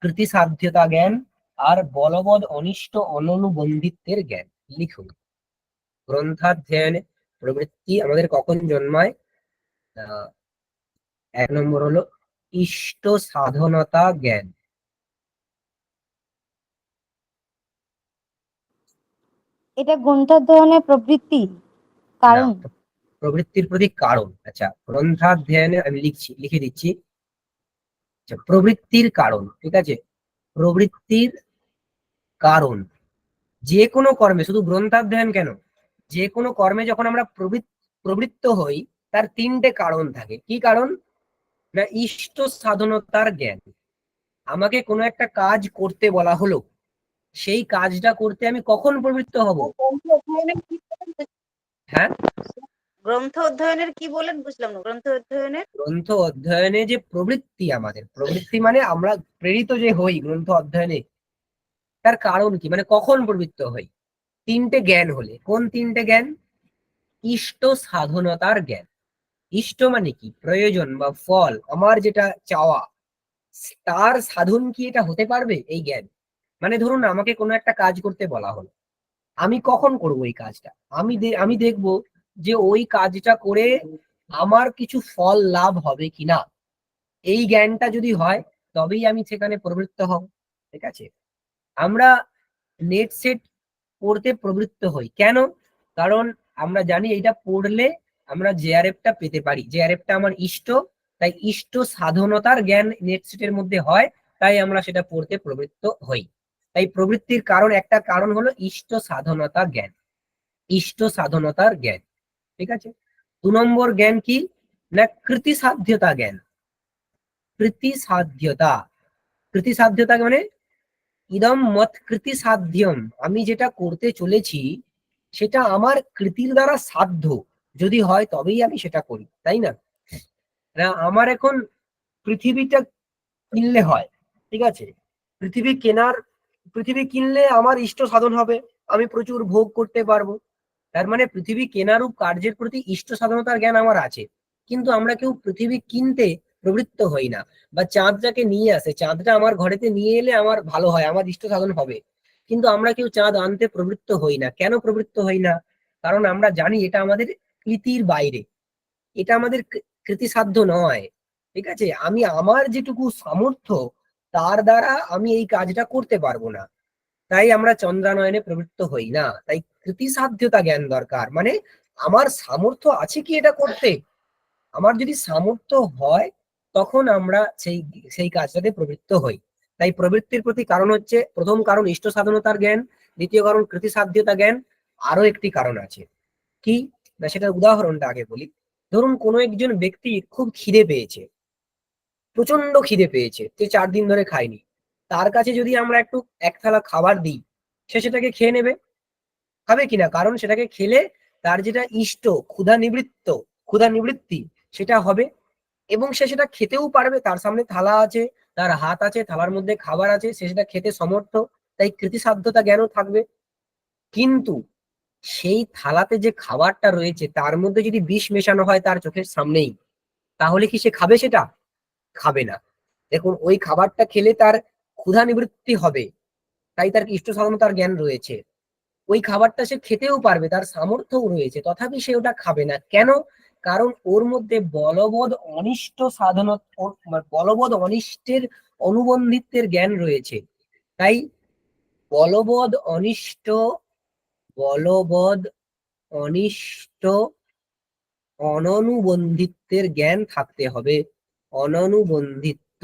কৃতি সাধ্যতা জ্ঞান, আর বলবৎ অনিষ্ট অননুবন্ধিত্বের জ্ঞান। লিখুন, গ্রন্থাধ্যয়নে প্রবৃত্তি আমাদের কখন জন্মায়? 1 নম্বর হলো ইষ্ট সাধনতা জ্ঞান। এটা গ্রন্থাধ্যয়নের প্রবৃত্তি কারণ। না, প্রবৃত্তির প্রতি কারণ। আচ্ছা, গ্রন্থাধ্যয়নে আমি লিখে দিচ্ছি, আচ্ছা, প্রবৃত্তির কারণ। ঠিক আছে, প্রবৃত্তির কারণ যে কোনো কর্মে, শুধু গ্রন্থাধ্যয়ন কেন, যে কোনো কর্মে যখন আমরা প্রবৃত্ত হই, তার তিনটে কারণ থাকে। কি কারণ না, ইষ্ট সাধনতার জ্ঞান। আমাকে কোনো একটা কাজ করতে বলা হলো, সেই কাজটা করতে আমি কখন প্রবৃত্ত হব? হ্যাঁ, গ্রন্থ অধ্যয়নের কি বলেন বুঝলাম না, গ্রন্থ অধ্যয়নের গ্রন্থ অধ্যয়নে যে প্রবৃত্তি, আমাদের প্রবৃত্তি মানে আমরা প্রেরিত যে হই গ্রন্থ অধ্যয়নে, তার কারণ কি, মানে কখন প্রবৃত্ত হই? তিনটে জ্ঞান হলে। কোন তিনটে জ্ঞান? ইষ্ট সাধনতার জ্ঞান। ইষ্ট মানে কি, প্রয়োজন বা ফল, আমার যেটা চাওয়া, তার সাধন কি এটা হতে পারবে, এই জ্ঞান। মানে ধরুন আমাকে কোনো একটা কাজ করতে বলা হলো, আমি কখন করব ওই কাজটা? আমি দেখব যে ওই কাজটা করে আমার কিছু ফল লাভ হবে কিনা। এই জ্ঞানটা যদি হয়, তবেই আমি সেখানে প্রবৃত্ত হব। ঠিক আছে, আমরা নেট সেট পড়তে প্রবৃত্ত হই কেন? কারণ আমরা জানি এটা পড়লে আমরা জেআরএফটা পেতে পারি, জেআরএফটা আমার ইষ্ট, তাই ইষ্ট সাধনতার জ্ঞান নেট সেটের মধ্যে হয়, তাই আমরা সেটা পড়তে প্রবৃত্ত হই। তাই প্রবৃত্তির কারণ, একটা কারণ হলো ইষ্ট সাধনতা জ্ঞান, ইষ্ট সাধনতার জ্ঞান। ঠিক আছে, 2 নম্বর জ্ঞান কি না, কৃতি সাধ্যতা জ্ঞান। কৃতি সাধ্যতা, কৃতি সাধ্যতা মানে ইদম মত কৃতি সাধ্যম, আমি যেটা করতে চলেছি সেটা আমার কৃতির দ্বারা সাধ্য যদি হয়, তবেই আমি সেটা করি, তাই না? আমার এখন পৃথিবীটা কিনলে হয়, ঠিক আছে, পৃথিবী কিনলে আমার ইষ্ট সাধন হবে, আমি প্রচুর ভোগ করতে পারবো। তার মানে পৃথিবী কেনারূপ কার্যের প্রতি ইষ্ট সাধনতার জ্ঞান আমার আছে, কিন্তু আমরা কেউ পৃথিবী কিনতে প্রবৃত্ত হই না। বা চাঁদটাকে নিয়ে আসে, চাঁদটা আমার ঘরেতে নিয়ে এলে আমার ভালো হয়, আমার ইষ্ট সাধন হবে, কিন্তু আমরা কেউ চাঁদ আনতে প্রবৃত্ত হই না। কেন প্রবৃত্ত হই না? কারণ আমরা জানি এটা আমাদের কৃতির বাইরে, এটা আমাদের কৃতিসাধ্য নয়। ঠিক আছে, আমি আমার যেটুকু সামর্থ্য, তার দ্বারা আমি এই কাজটা করতে পারবো না। তাই আমরা চন্দ্রানয়নে প্রবৃত্ত হই না। তাই কৃতিসাধ্যতা জ্ঞান দরকার, মানে আমার সামর্থ্য আছে কি এটা করতে। আমার যদি সামর্থ্য হয় তখন আমরা সেই সেই কাজটাতে প্রবৃত্ত হই। তাই প্রবৃত্তির প্রতি কারণ হচ্ছে, প্রথম কারণ ইষ্ট সাধনতার জ্ঞান, দ্বিতীয় কারণ কৃতিসাধ্যতা জ্ঞান, আরো একটি কারণ আছে। কি না, সেটার উদাহরণটা আগে বলি। ধরুন কোনো একজন ব্যক্তি খুব খিদে পেয়েছে, প্রচন্ড খিদে পেয়েছে, সে 4 দিন ধরে খায়নি। তার কাছে যদি আমরা একটু এক থালা খাবার দিই, সে সেটাকে খেয়ে নেবে, খাবে কিনা, কারণ সেটাকে খেলে তার যেটা ইষ্ট ক্ষুধা নিবৃত্তি সেটা হবে, এবং সে সেটা খেতেও পারবে। তার সামনে থালা আছে, তার হাত আছে, থালার মধ্যে খাবার আছে, সে সেটা খেতে সমর্থ, তাই কৃতিসাধ্যতা জ্ঞানও থাকবে। কিন্তু সেই থালাতে যে খাবারটা রয়েছে তার মধ্যে যদি বিষ মেশানো হয় তার চোখের সামনেই, তাহলে কি সে খাবে? সেটা খাবে না। দেখুন, ওই খাবারটা খেলে তার ক্ষুধা নিবৃত্তি হবে, তাই তার ইষ্ট সাধনতার জ্ঞান রয়েছে। ওই খাবারটা সে খেতেও পারবে, তার সামর্থ্যও রয়েছে, তথাপি সে ওটা খাবে না। কেন? কারণ ওর মধ্যে বলবৎ অনিষ্ট বলবৎ অনিষ্টের অনুবন্ধিত্বের জ্ঞান রয়েছে। তাই বলবৎ অনিষ্ট অননুবন্ধিত্বের জ্ঞান থাকতে হবে। অননুবন্ধিত্ব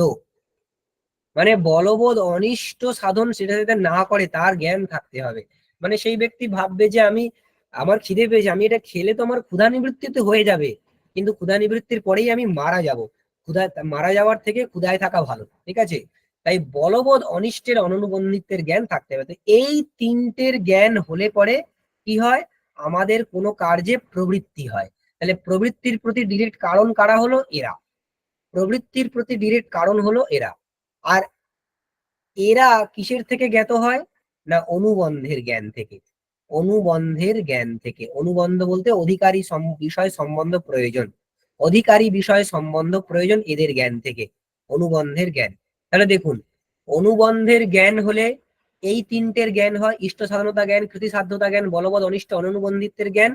মানে বলবৎ অনিষ্ট সাধন সেটা যাতে না করে তার জ্ঞান থাকতে হবে। মানে সেই ব্যক্তি ভাববে যে আমার খিদে পেয়েছে, আমি এটা খেলে তো আমার ক্ষুধা নিবৃত্তি তো হয়ে যাবে, কিন্তু ক্ষুধা নিবৃত্তির পরেই আমি মারা যাব। মারা যাওয়ার থেকে ক্ষুধায় থাকা ভালো, ঠিক আছে? তাই বলবৎ অনিষ্টের অননুবন্ধিত্বের জ্ঞান থাকতে হবে। তো এই তিনটের জ্ঞান হলে পরে কি হয়? আমাদের কোনো কার্যে প্রবৃত্তি হয়। তাহলে প্রবৃত্তির প্রতি ডিরেক্ট কারণ কারা হলো? এরা। প্রবৃত্তির প্রতি ডিরেক্ট কারণ হলো এরা। আর এরা কিসের থেকে জ্ঞাত হয়? না, অনুবন্ধের জ্ঞান থেকে। অনুবন্ধের জ্ঞান থেকে, অনুবন্ধ বলতে অধিকারী বিষয় সম্বন্ধ প্রয়োজন, অধিকারী বিষয় সম্বন্ধ প্রয়োজন এদের জ্ঞান থেকে, অনুবন্ধের জ্ঞান। তাহলে দেখুন, অনুবন্ধের জ্ঞান হলে এই তিনটের জ্ঞান হয়: ইষ্ট সাধনতা জ্ঞান, কৃতিসাধ্যতা জ্ঞান, বলবৎ অনিষ্ট অনুবন্ধিত্বের জ্ঞান।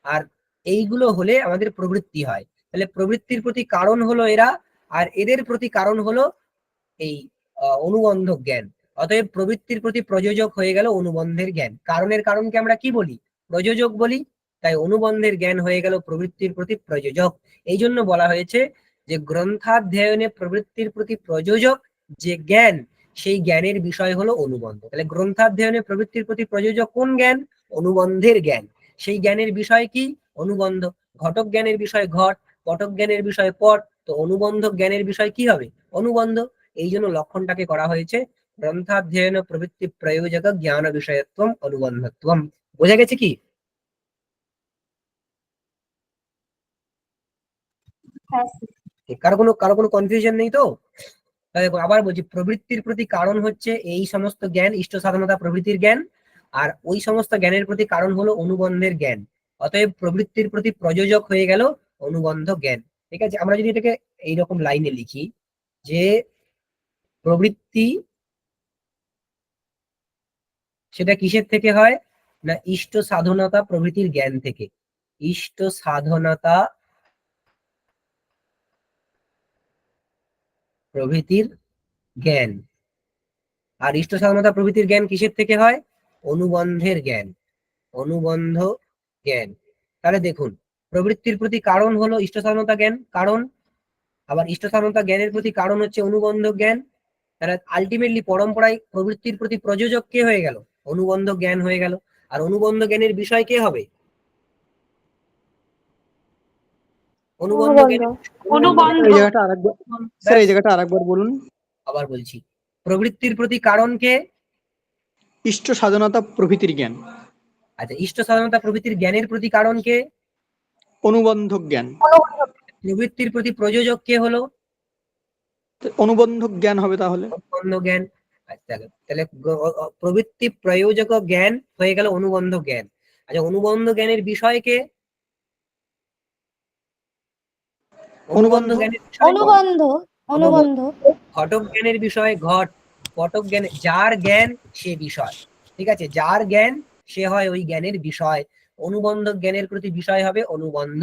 আর এইগুলো হলে আমাদের প্রবৃত্তি হয়। তাহলে প্রবৃত্তির প্রতি কারণ হলো এরা, আর এদের প্রতি কারণ হলো এই অনুবন্ধক জ্ঞান। অতএব প্রবৃত্তির প্রতি প্রযোজক হয়ে গেল অনুবন্ধের জ্ঞান। কারণের কারণকে আমরা কি বলি? প্রযোজক বলি। তাই অনুবন্ধের জ্ঞান হয়ে গেল প্রবৃত্তির প্রতি প্রযোজক। এই জন্য বলা হয়েছে যে গ্রন্থাধ্যয়নে প্রবৃত্তির প্রতি প্রযোজক যে জ্ঞান, সেই জ্ঞানের বিষয় হলো অনুবন্ধ। তাহলে গ্রন্থাধ্যয়নে প্রবৃত্তির প্রতি প্রযোজক কোন জ্ঞান? অনুবন্ধের জ্ঞান। সেই জ্ঞানের বিষয় কি? অনুবন্ধ। ঘটক জ্ঞানের বিষয় ঘট, পটক জ্ঞানের বিষয় পট, তো অনুবন্ধক জ্ঞানের বিষয় কি হবে? অনুবন্ধ। এই জন্য লক্ষণটাকে করা হয়েছে গ্রন্থাধ্যয়ন প্রবৃত্তি প্রয়োজক জ্ঞান বিষয়ত্বম অনুবন্ধত্বম। বোঝা গেছে কি? কারো কোনো কনফিউশন নেই তো? তাহলে আবার বলছি, প্রবৃত্তির প্রতি কারণ হচ্ছে এই সমস্ত জ্ঞান, ইষ্ট সাধনতা প্রভৃতির জ্ঞান, আর ওই সমস্ত জ্ঞানের প্রতি কারণ হলো অনুবন্ধের জ্ঞান। অতএব প্রবৃত্তির প্রতি প্রযোজক হয়ে গেল অনুবন্ধ জ্ঞান। ঠিক আছে? আমরা যদি এটাকে এইরকম লাইনে লিখি যে প্রবৃত্তি সেটা কিসের থেকে হয়? না, ইষ্ট সাধনতা প্রভৃতির জ্ঞান থেকে। ইষ্ট সাধনতা প্রভৃতির জ্ঞান। আর ইষ্ট সাধনতা প্রভৃতির জ্ঞান কিসের থেকে হয়? অনুবন্ধের জ্ঞান। অনুবন্ধ জ্ঞান। তাহলে দেখুন, প্রবৃত্তির প্রতি কারণ হলো ইষ্ট সাধনতা জ্ঞান, কারণ। আবার ইষ্ট সাধনতা জ্ঞানের প্রতি কারণ হচ্ছে অনুবন্ধ জ্ঞান। তাহলে আলটিমেটলি পরম্পরায় প্রবৃত্তির প্রতি প্রযোজক কে হয়ে গেল? অনুবন্ধ জ্ঞান হয়ে গেল। আর অনুবন্ধ জ্ঞানের বিষয় কে হবে? অনুবন্ধ জ্ঞানের অনুবন্ধ। এই জায়গাটা আরেকবার স্যার, এই জায়গাটা আরেকবার বলুন। আবার বলছি, প্রবৃত্তির প্রতি কারণ কে? ইষ্ট সাধনতা প্রভৃতির জ্ঞান। আচ্ছা, ইষ্ট সাধনতা প্রভৃতির জ্ঞানের প্রতি কারণ কে? অনুবন্ধক জ্ঞান। প্রবৃত্তির প্রতি প্রযোজক কে হলো? অনুবন্ধক জ্ঞান হবে তাহলে। অনুবন্ধ জ্ঞান। আচ্ছা, তাহলে প্রবৃত্তি প্রয়োজক জ্ঞান হয়ে গেল অনুবন্ধ জ্ঞান। আচ্ছা, অনুবন্ধ জ্ঞানের বিষয় কে? অনুবন্ধ জ্ঞানের বিষয় অনুবন্ধ অনুবন্ধ ঘটক জ্ঞানের বিষয় ঘট, পটক জ্ঞান যার জ্ঞান সে বিষয়। ঠিক আছে? যার জ্ঞান সে হয় ওই জ্ঞানের বিষয়। অনুবন্ধ জ্ঞানের প্রতি বিষয় হবে অনুবন্ধ।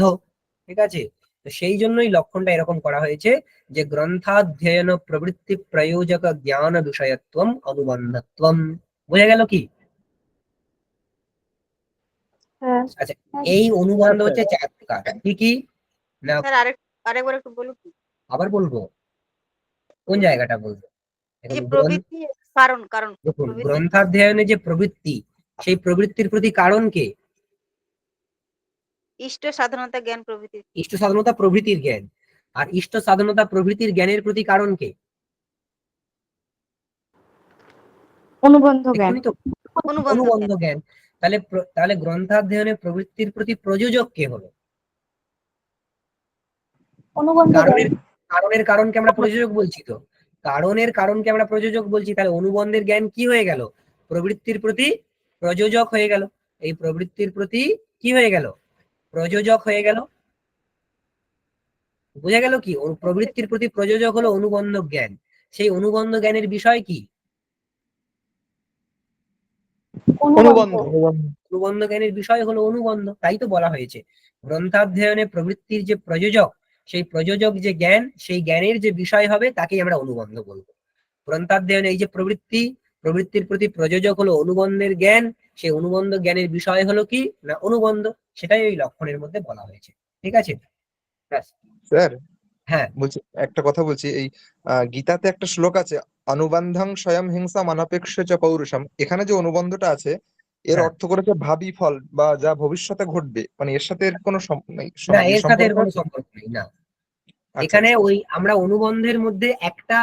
ঠিক আছে? তো সেই জন্যই লক্ষণটা এরকম করা হয়েছে যে গ্রন্থাধ্যয়ন প্রবৃত্তি প্রয়োজক জ্ঞান বিষয়ত্বম অনুবন্ধত্বম। বোঝা গেল কি? হ্যাঁ। আচ্ছা, এই অনুবন্ধ হ্যাঁ, হচ্ছে 4 প্রকার। কি কি? না স্যার আরেকবার একটু বলুন। আবার বলবো, কোন জায়গাটা বলবো? এই যে দেখুন প্রবৃত্তি, কারণ দেখুন প্রবৃত্তি গ্রন্থাধ্যয়নে যে প্রবৃত্তি, সেই প্রবৃত্তির প্রতি কারণ কে? ইষ্ট সাধারণতা জ্ঞান প্রভৃতি। ইষ্ট সাধনতা প্রভৃতির জ্ঞান। আর ইষ্ট সাধনতা প্রভৃতির জ্ঞানের প্রতি কারণ কে? অনুবন্ধ জ্ঞান। এখনই তো অনুবন্ধ অনুবন্ধ জ্ঞান। জ্ঞান। তাহলে গ্রন্থাধ্যয়নে প্রবৃত্তির প্রতি প্রযোজক কে হলো? অনুবন্ধ জ্ঞান। কারণের কারণকে আমরা প্রযোজক বলছি তো। কারণের কারণকে আমরা প্রযোজক বলছি, তাহলে অনুবন্ধের জ্ঞান কি হয়ে গেল? প্রবৃত্তির প্রতি প্রযোজক হয়ে গেল। এই প্রবৃত্তির প্রতি কি হয়ে গেল? প্রযোজক হয়ে গেল। বোঝা গেল কি? প্রবৃত্তির প্রতি প্রযোজক হলো অনুবন্ধ জ্ঞান। সেই অনুবন্ধ জ্ঞানের বিষয় কি? অনুবন্ধ। অনুবন্ধ জ্ঞানের বিষয় হলো অনুবন্ধ। তাই তো বলা হয়েছে গ্রন্থাধ্যয়নে প্রবৃত্তির যে প্রযোজক, সেই প্রযোজক যে জ্ঞান, সেই জ্ঞানের যে বিষয় হবে তাকেই আমরা অনুবন্ধ বলবো। গ্রন্থাধ্যয়নে এই যে প্রবৃত্তির প্রতি প্রযোজক হলো অনুবন্ধের জ্ঞান, সেই অনুবন্ধ জ্ঞানের বিষয় হলো কি না অনুবন্ধ। সেটাই ওই লক্ষণের মধ্যে বলা হয়েছে। ঠিক আছে? ব্যাস। স্যার হ্যাঁ বলছি, একটা কথা বলছি, এই গীতাতে একটা শ্লোক আছে, অনুবন্ধং স্বয়ং হিংসা অনপেক্ষ চ পৌরুষম। এখানে যে অনুবন্ধটা আছে, এর হ্যাঁ। অর্থ করেছে ভাবি ফল বা যা ভবিষ্যতে ঘটবে, মানে এর সাথে এর কোনো না, এর সাথে এর সম্পর্ক কোনো আছে? সম্পর্ক নেই না। আচ্ছা এখানে আচ্ছা ওই আমরা অনুবন্ধের মধ্যে একটা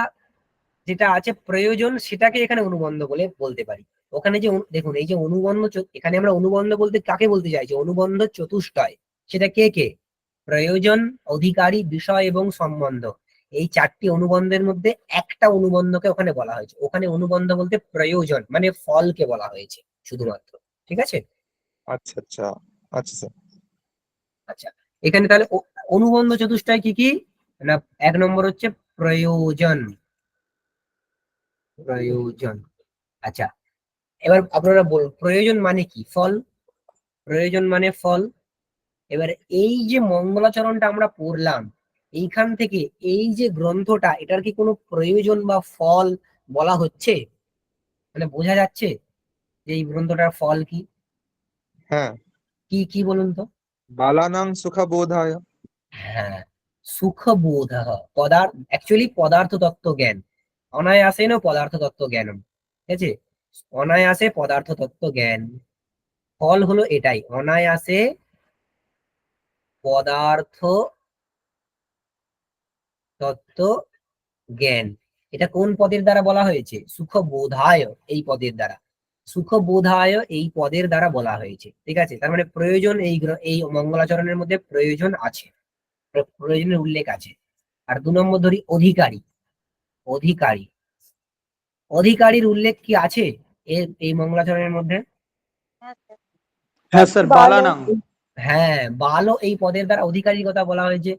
যেটা আছে প্রয়োজন, সেটাকে এখানে অনুবন্ধ বলে বলতে পারি। ওখানে যে দেখুন এই যে অনুবন্ধ এখানে আমরা অনুবন্ধ বলতে কাকে বলতে চাইছি? অনুবন্ধ চতুষ্টয়। সেটা কে কে? প্রয়োজন, অধিকারী, বিষয় এবং সম্বন্ধ। এই 4টি অনুবন্ধের মধ্যে একটা অনুবন্ধকে ওখানে বলা হয়েছে। ওখানে অনুবন্ধ বলতে প্রয়োজন মানে ফলকে বলা হয়েছে শুধুমাত্র। ঠিক আছে? আচ্ছা আচ্ছা আচ্ছা স্যার। আচ্ছা, এখানে তাহলে অনুবন্ধ চতুষ্টয় কি কি? না, 1 নম্বর হচ্ছে প্রয়োজন। প্রয়োজন। আচ্ছা, এবার আপনারা বলুন প্রয়োজন মানে কি? ফল। প্রয়োজন মানে ফল। এবার এই যে মঙ্গলাচরণটা আমরা পড়লাম, এইখান থেকে এই যে গ্রন্থটা, এটার কি কোনো প্রয়োজন বা ফল বলা হচ্ছে? মানে বোঝা যাচ্ছে যে এই গ্রন্থটার ফল কি? হ্যাঁ, কি কি বলুন তো? বালানাং সুখবোধায়। হ্যাঁ, সুখবোধ। অ্যাকচুয়ালি পদার্থ তত্ত্ব জ্ঞান। অনায়াসেন পদার্থ তত্ত্ব জ্ঞান। ঠিক আছে? অনায়াসে পদার্থ তত্ত্ব জ্ঞান। ফল হলো এটাই, অনায়াসে পদার্থ তত্ত্ব জ্ঞান। এটা কোন পদের দ্বারা বলা হয়েছে? সুখবোধায় এই পদের দ্বারা। সুখবোধায় এই পদের দ্বারা বলা হয়েছে। ঠিক আছে? তার মানে প্রয়োজন এই মঙ্গলাচরণের মধ্যে প্রয়োজন আছে, প্রয়োজনের উল্লেখ আছে। আর 2 নম্বর ধরি অধিকারী। অধিকারী, অধিকারীর উল্লেখ কি আছে এই মঙ্গলাচরণের মধ্যে? হ্যাঁ স্যার। হ্যাঁ স্যার, বালানাং। হ্যাঁ, বালও এই পদের দ্বারা অধিকারীর কথা বলা হয়েছে।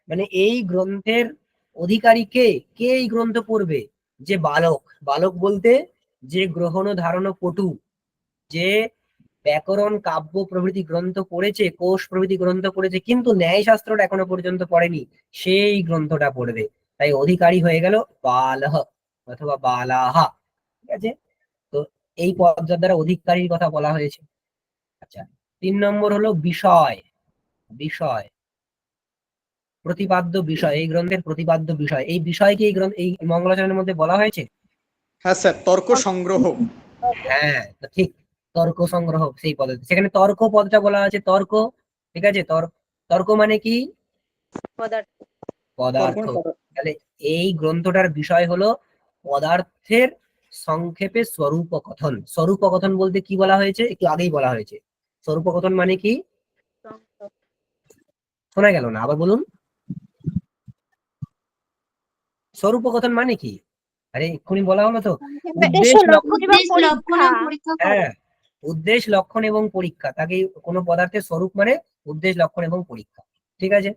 মানে এই গ্রন্থের অধিকারী কে? কে এই গ্রন্থ পড়বে? যে বালক। বালক বলতে যে গ্রহণ ও ধারণ পটু, যে ব্যাকরণ, কাব্য প্রভৃতি গ্রন্থ পড়েছে, কোষ প্রভৃতি গ্রন্থ পড়েছে, কিন্তু ন্যায় শাস্ত্রটা এখনো পর্যন্ত পড়েনি, সেই গ্রন্থটা পড়বে। তাই অধিকারী হয়ে গেল বালহ অথবা বালাহা। ঠিক আছে? তো এই পদের দ্বারা অধিকারীর কথা বলা হয়েছে। আচ্ছা, 3 নম্বর হলো বিষয়। বিষয়, প্রতিপাদ্য বিষয়, এই গ্রন্থের প্রতিপাদ্য বিষয়। এই বিষয়কে এই মঙ্গলাচরণের মধ্যে বলা হয়েছে। হ্যাঁ স্যার, তর্ক সংগ্রহ। হ্যাঁ, তো ঠিক, তর্ক সংগ্রহ সেই পদ্ধতি। সেখানে তর্ক পদটা বলা আছে, তর্ক। ঠিক আছে? তর্ক মানে কি? পদার্থ। পদার্থ। তাহলে এই গ্রন্থটার বিষয় হলো পদার্থের সংক্ষেপে স্বরূপ কথন। স্বরূপ কথন বলতে কি বলা হয়েছে? একটু আগেই বলা হয়েছে। স্বরূপ কথন মানে কি? শোনা গেল না, আবার বলুন। স্বরূপ কথন মানে কি? আরে এক্ষুনি বলা হলো তো, উদ্দেশ্য, লক্ষণ। হ্যাঁ, উদ্দেশ্য, লক্ষণ এবং পরীক্ষা। তাকে কোনো পদার্থের স্বরূপ মানে উদ্দেশ্য, লক্ষণ এবং পরীক্ষা। ঠিক আছে?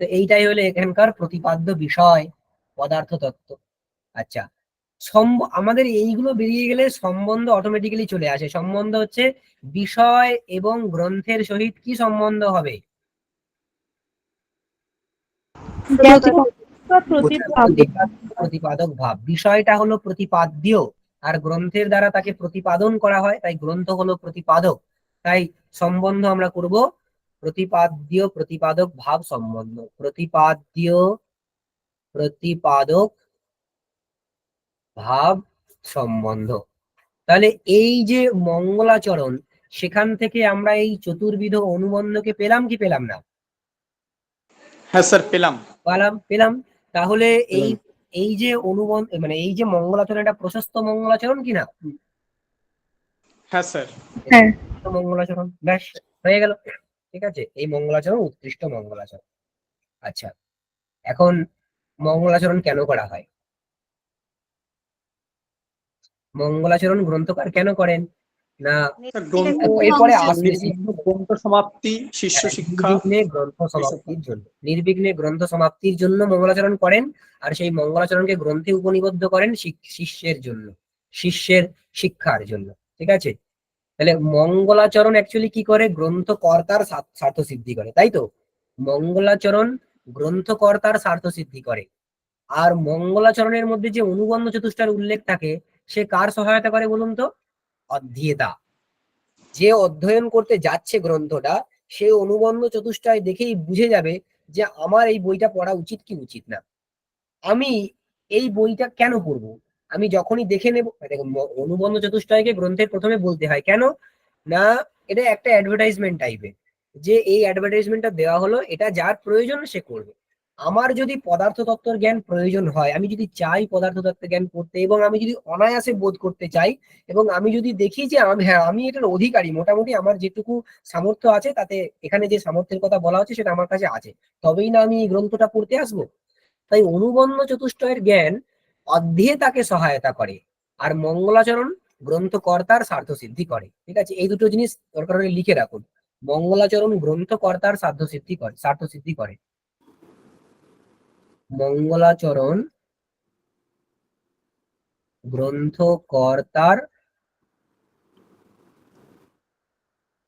তো এইটাই হলো এখানকার প্রতিপাদ্য বিষয়, পদার্থ তত্ত্ব। আচ্ছা, আমাদের এইগুলো বেরিয়ে গেলে সম্বন্ধ অটোমেটিক্যালি চলে আসে। সম্বন্ধ হচ্ছে বিষয় এবং গ্রন্থের সহিত কি সম্বন্ধ হবে? প্রতিপাদক ভাব। বিষয়টা হলো প্রতিপাদ্য, আর গ্রন্থের দ্বারা তাকে প্রতিপাদন করা হয়, তাই গ্রন্থ হলো প্রতিপাদক। তাই সম্বন্ধ আমরা করব প্রতিপাদ্য প্রতিপাদক ভাব সম্বন্ধ, প্রতিপাদ্য প্রতিপাদক ভাব সম্বন্ধ। তাহলে এই যে মঙ্গলাচরণ, সেখান থেকে আমরা এই চতুর্বিধ অনুবন্ধকে পেলাম কি পেলাম না? হ্যাঁ স্যার পেলাম। পেলাম। তাহলে এই এই যে অনুবন্ধ মানে এই যে মঙ্গলাচরণ, এটা প্রশস্ত মঙ্গলাচরণ কিনা? হ্যাঁ স্যার। হ্যাঁ। মঙ্গলাচরণ, ব্যাস হয়ে গেল। ঠিক আছে, এই মঙ্গলাচরণ উৎকৃষ্ট মঙ্গলাচরণ। আচ্ছা, এখন মঙ্গলাচরণ কেন করা হয়? মঙ্গলাচরণ গ্রন্থকার কেন করেন না? স্যার, গ্রন্থ এরপরে আসবে নির্বিঘ্ন গ্রন্থ সমাপ্তি, শিষ্য শিক্ষা, নির্বিঘ্নে গ্রন্থ সমাপ্তির জন্য, নির্বিঘ্নে গ্রন্থ সমাপ্তির জন্য মঙ্গলাচরণ করেন। আর সেই মঙ্গলাচরণকে গ্রন্থে উপনিবদ্ধ করেন শিষ্যের জন্য, শিষ্যের শিক্ষার জন্য। ঠিক আছে, তাহলে মঙ্গলাচরণ অ্যাকচুয়ালি কি করে? গ্রন্থকর্তার স্বার্থ সিদ্ধি করে, তাই তো? মঙ্গলাচরণ গ্রন্থকর্তার স্বার্থ সিদ্ধি করে। আর মঙ্গলাচরণের মধ্যে যে অনুবন্ধ চতুষ্টার উল্লেখ থাকে, সে কার সহায়তা করে বলুন তো? অধ্যেতা। যে অধ্যয়ন করতে যাচ্ছে গ্রন্থটা, সে অনুবন্ধ চতুষ্টায় দেখেই বুঝে যাবে যে আমার এই বইটা পড়া উচিত কি উচিত না, আমি এই বইটা কেন পড়বো। আমি যখনই দেখে নেব, দেখুন অনুবন্ধ চতুষ্টয়কে গ্রন্থের প্রথমে বলতে হয় কেন না, এটা একটা অ্যাডভার্টাইজমেন্ট টাইপের, যে এই অ্যাডভার্টাইজমেন্টটা দেওয়া হলো, এটা যার প্রয়োজন সে করবে। আমার যদি পদার্থ তত্ত্বের জ্ঞান প্রয়োজন হয়, আমি যদি চাই পদার্থ তত্ত্বের জ্ঞান করতে, এবং আমি যদি অনায়াসে বোধ করতে চাই, এবং আমি যদি দেখি যে আমি এটার অধিকারী, মোটামুটি আমার যেটুকু সামর্থ্য আছে, তাতে এখানে যে সামর্থ্যের কথা বলা হচ্ছে সেটা আমার কাছে আছে, তবেই না আমি এই গ্রন্থটা পড়তে আসবো। তাই অনুবন্ধ চতুষ্টয়ের জ্ঞান অধ্যেতাকে সহায়তা করে, আর মঙ্গলাচরণ গ্রন্থকর্তার স্বার্থ সিদ্ধি করে। ঠিক আছে, এই দুটো জিনিস দরকার হলে লিখে রাখুন। মঙ্গলাচরণ গ্রন্থকর্তার স্বার্থ সিদ্ধি করে। মঙ্গলাচরণ গ্রন্থকর্তার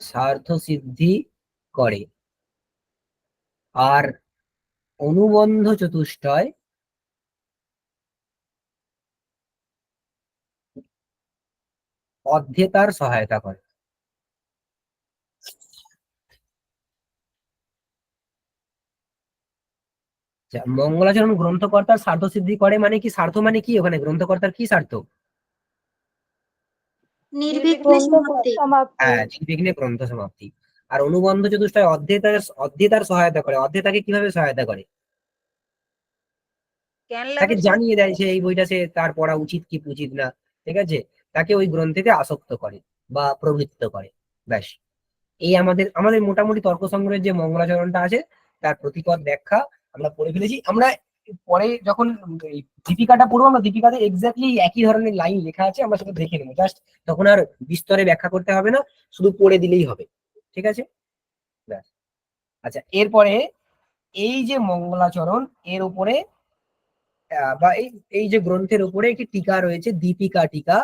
স্বার্থ সিদ্ধি করে, আর অনুবন্ধ চতুষ্টয় অধ্যেতার সহায়তা করে। মঙ্গলাচরণ গ্রন্থকর্তার স্বার্থ সিদ্ধি করে মানে কি? স্বার্থ মানে কি? ওখানে গ্রন্থকর্তার কি স্বার্থ? নির্বিঘ্নে সমাপ্তি। হ্যাঁ, নির্বিঘ্নে গ্রন্থ সমাপ্তি। আর অনুবন্ধ চতুষ্টয় অধ্যেতার সহায়তা করে। অধ্যেতাকে কিভাবে সহায়তা করে? জ্ঞান তাকে লাভের জানিয়ে দেয় যে এই বইটা সে তার পড়া উচিত কি উচিত না। ঠিক আছে, তাকে ওই গ্রন্থেতে আসক্ত করে বা প্রবৃত্ত করে। ব্যাস, এই আমাদের আমাদের মোটামুটি তর্ক সংগ্রহের যে মঙ্গলাচরণটা আছে, তার প্রতিপদ ব্যাখ্যা আমরা পড়ে ফেলেছি। আমরা পরে যখন এই দীপিকাটা পড়বো, আমরা দীপিকাতে এক্স্যাক্টলি একই ধরনের লাইন লেখা আছে, আমরা সেটা দেখে নেবো। জাস্ট তখন আর বিস্তরে ব্যাখ্যা করতে হবে না, শুধু পড়ে দিলেই হবে। ঠিক আছে, ব্যাস। আচ্ছা, এরপরে এই যে মঙ্গলাচরণ, এর উপরে বা এই যে গ্রন্থের উপরে একটি টিকা রয়েছে, দীপিকা টিকা,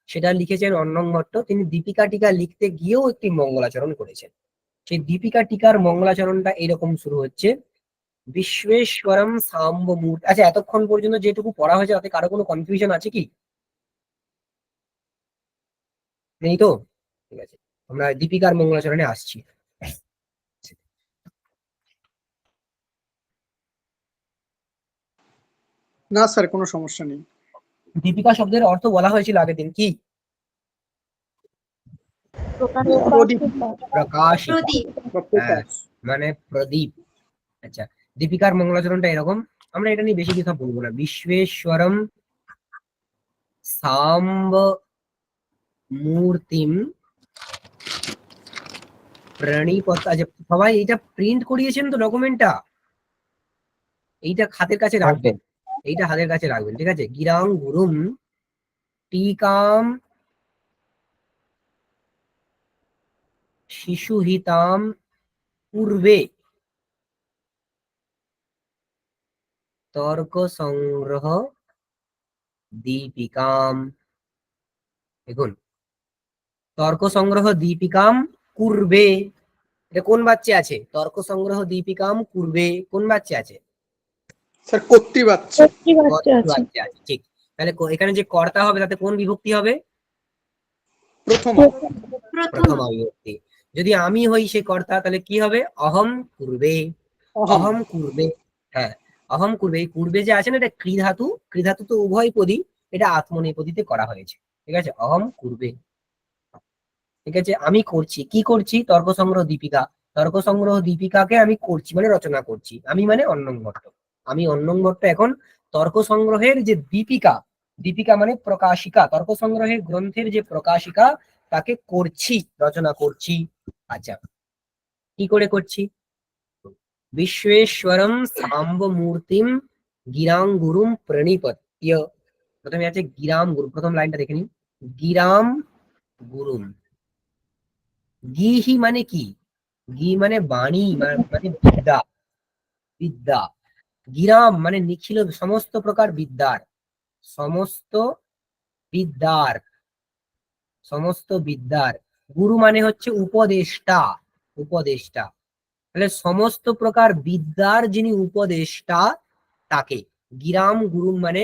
সেটা লিখেছেন অন্নং ভট্ট। তিনি দীপিকা টিকা লিখতে গিয়েও একটি মঙ্গলাচরণ করেছেন। সেই দীপিকা টিকার মঙ্গলাচরণটা এরকম শুরু হচ্ছে, বিশ্বেশ্বরম সাম্ব মূর্তি। আচ্ছা, এতক্ষণ পর্যন্ত যেটুকু পড়া হয়েছে তাতে কারো কোনো কনফিউশন আছে কি? নেই তো? ঠিক আছে, আমরা দীপিকার মঙ্গলাচরণে আসছি। না স্যার, কোনো সমস্যা নেই। দীপিকা শব্দের অর্থ বলা হয়েছিল আগের দিন, কি? প্রকাশ, মানে প্রদীপ। আচ্ছা, দীপিকার মঙ্গলাচরণটা এরকম। আমরা এটা নিয়ে বেশি কথা বলবো না। বিশ্বেশ্বরম সাম্ব মূর্তিম প্রণিপত। আচ্ছা, সবাই এইটা প্রিন্ট করিয়েছেন তো ডকুমেন্টটা? এইটা হাতের কাছে রাখবেন, এইটা হাতের কাছে রাখবেন। ঠিক আছে, গিরাং গুরুম টিকাম শিশুহিতাম পূর্বে তর্ক সংগ্রহ দীপিকাম। দেখুন, তর্ক সংগ্রহ দীপিকাম পূর্বে, এটা কোন বাচ্চা আছে? তর্ক সংগ্রহ দীপিকাম পূর্বে কোন বাচ্চা আছে? স্যার কর্তৃ বাচ্চা। বাচ্চা আছে, ঠিক। তাহলে এখানে যে কর্তা হবে তাতে কোন বিভক্তি হবে? প্রথমা। প্রথমা বিভক্তি। যদি আমি হই সেই কর্তা তাহলে কি হবে? অহম কুর্বে। অহম। অহম কুর্বে, হ্যাঁ অহম কুর্বে। এই কুর্বে যে আছে না, এটা ক্রিধাতু, ক্রিধাতু তো উভয় পদী, এটা আত্মনেপদীতে করা হয়েছে, ঠিক আছে? অহম কুর্বে, ঠিক আছে? আমি করছি, কি করছি? তর্ক সংগ্রহ দীপিকা। তর্ক সংগ্রহ দীপিকাকে আমি করছি মানে রচনা করছি, আমি মানে অন্নং ভট্ট। আমি অন্নং ভট্ট এখন তর্ক সংগ্রহের যে দীপিকা, দীপিকা মানে প্রকাশিকা, তর্ক সংগ্রহের গ্রন্থের যে প্রকাশিকা তাকে করছি, রচনা করছি। আচ্ছা, কি করে করছি? বিশ্বেশ্বরম সাম্ব মূর্তিম গিরাং গুরুম প্রণিপত্য। প্রথমে আছে গিরাম গুরু, প্রথম লাইনটা দেখে নিন। গিরাম গুরুম, গিহি মানে কি? গি মানে বাণী, মানে বিদ্যা, বিদ্যা। গিরাম মানে নিখিল, সমস্ত প্রকার বিদ্যার, সমস্ত বিদ্যার, সমস্ত বিদ্যার। গুরু মানে হচ্ছে উপদেষ্টা, উপদেষ্টা। তাহলে সমস্ত প্রকার বিদ্যার যিনি উপদেষ্টা তাকে গিরাম গুরু মানে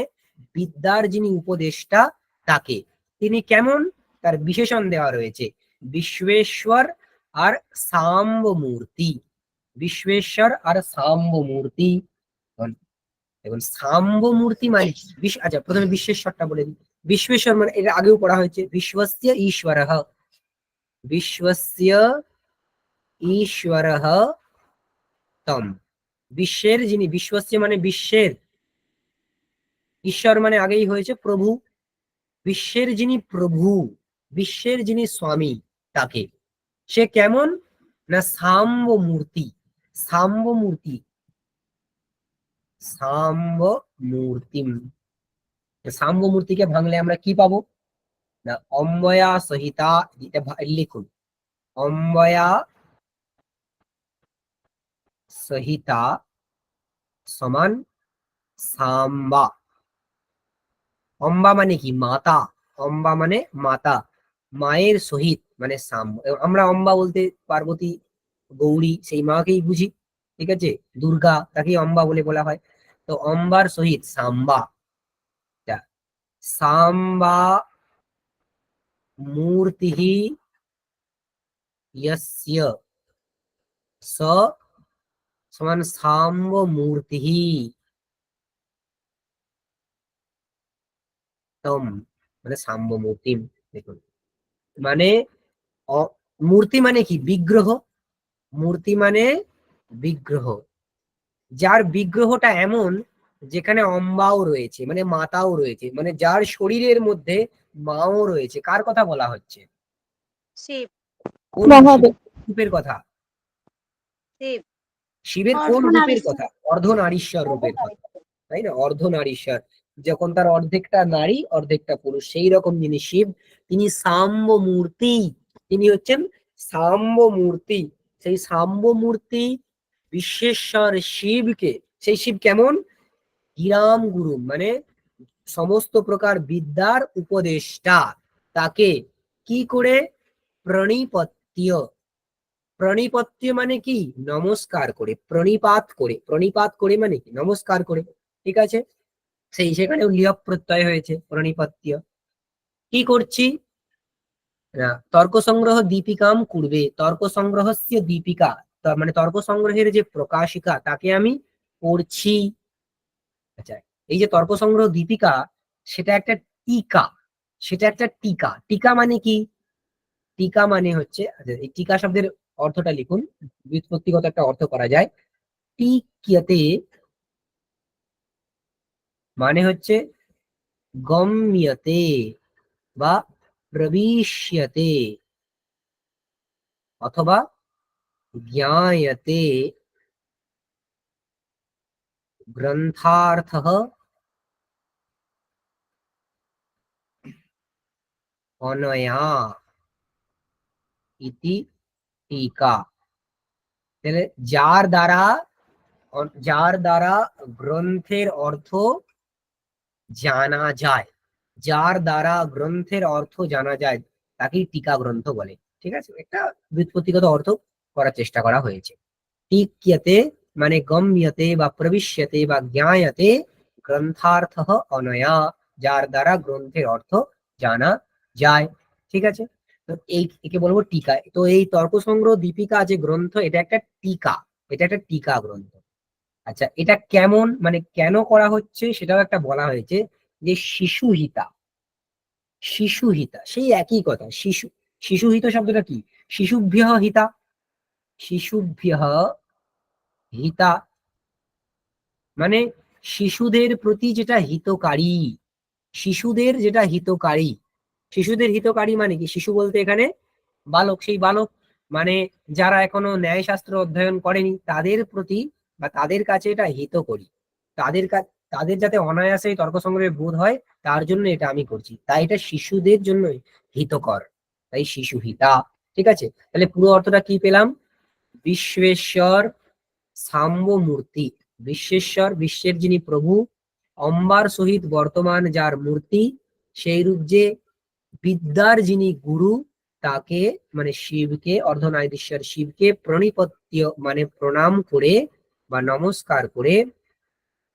বিদ্যার যিনি উপদেষ্টা তাকে। তিনি কেমন? তার বিশেষণ দেওয়া রয়েছে বিশ্বেশ্বর আর সাম্ব মূর্তি। বিশ্বেশ্বর আর সাম্ব মূর্তি। এখন সাম্ব মূর্তি মানে কি? আচ্ছা প্রথমে বিশ্বেশ্বরটা বলে দিই। বিশ্বেশ্বর মানে এটা আগেও পড়া হয়েছে, বিশ্বস্য ঈশ্বরঃ, বিশ্বস্য ঈশ্বরঃ তম। বিশ্বের যিনি, বিশ্বস্য মানে বিশ্বের, ঈশ্বর মানে আগেই হয়েছে প্রভু। বিশ্বের যিনি প্রভু, বিশ্বের যিনি স্বামী তাকে। সে কেমন? না সাম্ব মূর্তি। সাম্ব মূর্তি, সাম্ব মূর্তিম। সাম্ব মূর্তিকে ভাঙলে আমরা কি পাবো? না অম্বয়া সহিতা, এটা লিখুন, অম্বয়া সহিতা সমান সাম্বা। অম্বা মানে কি? মাতা। অম্বা মানে মাতা, মায়ের সহিত মানে সাম্ব। আমরা অম্বা বলতে পার্বতী, গৌরী সেই মাকেই বুঝি, ঠিক আছে? দুর্গা, তাকে অম্বা বলে বলা হয়। তো অম্বার সহিত সাম্বা, সাম্বা মূর্তি ইয়স্য স সমান সাম্ব মূর্তি তম, মানে সাম্ব মূর্তি। দেখুন মানে মূর্তি মানে কি? বিগ্রহ। মূর্তি মানে বিগ্রহ, যার বিগ্রহটা এমন যেখানে অম্বাও রয়েছে মানে মাতাও রয়েছে, মানে যার শরীরের মধ্যে মাও রয়েছে। কার কথা বলা হচ্ছে? শিব। কোন মহাদেব। রূপের কথা? শিব। শিবের কোন রূপের কথা? অর্ধনারীশ্বর রূপের কথা, তাই না? অর্ধনারীশ্বর, যখন তার অর্ধেকটা নারী অর্ধেকটা পুরুষ, সেই রকম যিনি শিব তিনি সাম্ব মূর্তি, তিনি হচ্ছেন সাম্ব মূর্তি। সেই সাম্ব মূর্তি বিশ্বেশ্বর শিবকে, সেই শিব কেমন? গিরাম গুরু মানে সমস্ত প্রকার বিদ্যার উপদেষ্টা, তাকে কি করে? প্রণিপত্য। প্রণিপত্য মানে কি? নমস্কার করে, প্রণিপাত করে। প্রণিপাত করে মানে কি? নমস্কার করে, ঠিক আছে? সেই সেখানেও লিয়প প্রত্যয় হয়েছে, প্রণিপত্য। কি করছি? না তর্ক সংগ্রহ দীপিকাম করবে, তর্ক সংগ্রহস্য দীপিকা, তার মানে তর্ক সংগ্রহের যে প্রকাশিকা তাকে আমি পড়ছি। আচ্ছা, এই যে তর্ক সংগ্রহ দীপিকা, সেটা একটা টিকা, সেটা একটা টিকা। টিকা মানে কি? টিকা মানে হচ্ছে, আচ্ছা, এই টিকা শব্দের অর্থটা লিখুন, ব্যুৎপত্তিগত একটা অর্থ করা যায়। টিক্যতে মানে হচ্ছে গম্যতে বা প্রবিশ্যতে অথবা জ্ঞায়তে গ্রন্থার্থঃ অনয়া ইতি টিকা। তাহলে যার দ্বারা গ্রন্থের অর্থ জানা যায়, যার দ্বারা গ্রন্থের অর্থ জানা যায় তাকেই টিকা গ্রন্থ বলে, ঠিক আছে? একটা ব্যুৎপত্তিগত অর্থ করার চেষ্টা করা হয়েছে। টিক্যতে মানে গম্যতে বা প্রবিশ্যতে বা জ্ঞায়তে গ্রন্থার্থঃ অনয়া যার দ্বারা গ্রন্থের অর্থ জানা যায়। ঠিক আছে, তো একে বলবো টিকা। তো এই তর্ক সংগ্রহ দীপিকা যে গ্রন্থ, এটা একটা টিকা, এটা একটা টিকা গ্রন্থ। আচ্ছা, এটা কেমন, মানে কেন করা হচ্ছে সেটাও একটা বলা হয়েছে, যে শিশুহিতা। শিশুহিতা সেই একই কথা, শিশুহিত শব্দটা কি? শিশুভ্য হিতা, শিশুভ্য হিতা মানে শিশুদের প্রতি যেটা হিতকারী, শিশুদের যেটা হিতকারী। শিশুদের হিতকারী মানে কি? শিশু বলতে এখানে বালক, সেই বালক মানে যারা এখনো ন্যায়শাস্ত্র অধ্যয়ন করেনি তাদের প্রতি বা তাদের কাছে এটা হিতকরী, তাদের যাতে অনায়াসে তর্ক সংগ্রহে বোধ হয়, তার জন্য এটা আমি করছি, তাই এটা শিশুদের জন্য হিতকর, তাই শিশু হিতা। ঠিক আছে, তাহলে পুরো অর্থটা কি পেলাম? বিশ্বেশ্বর সাম্য মূর্তি, বিশ্বেশ্বর বিশ্বের যিনি প্রভু, অম্বার সহিত বর্তমান যার মূর্তি, সেই রূপ যে বিদ্যার যিনি গুরু, তাকে মানে শিবকে, অর্ধনারীশ্বর শিবকে প্রণিপত্য মানে প্রণাম করে বা নমস্কার করে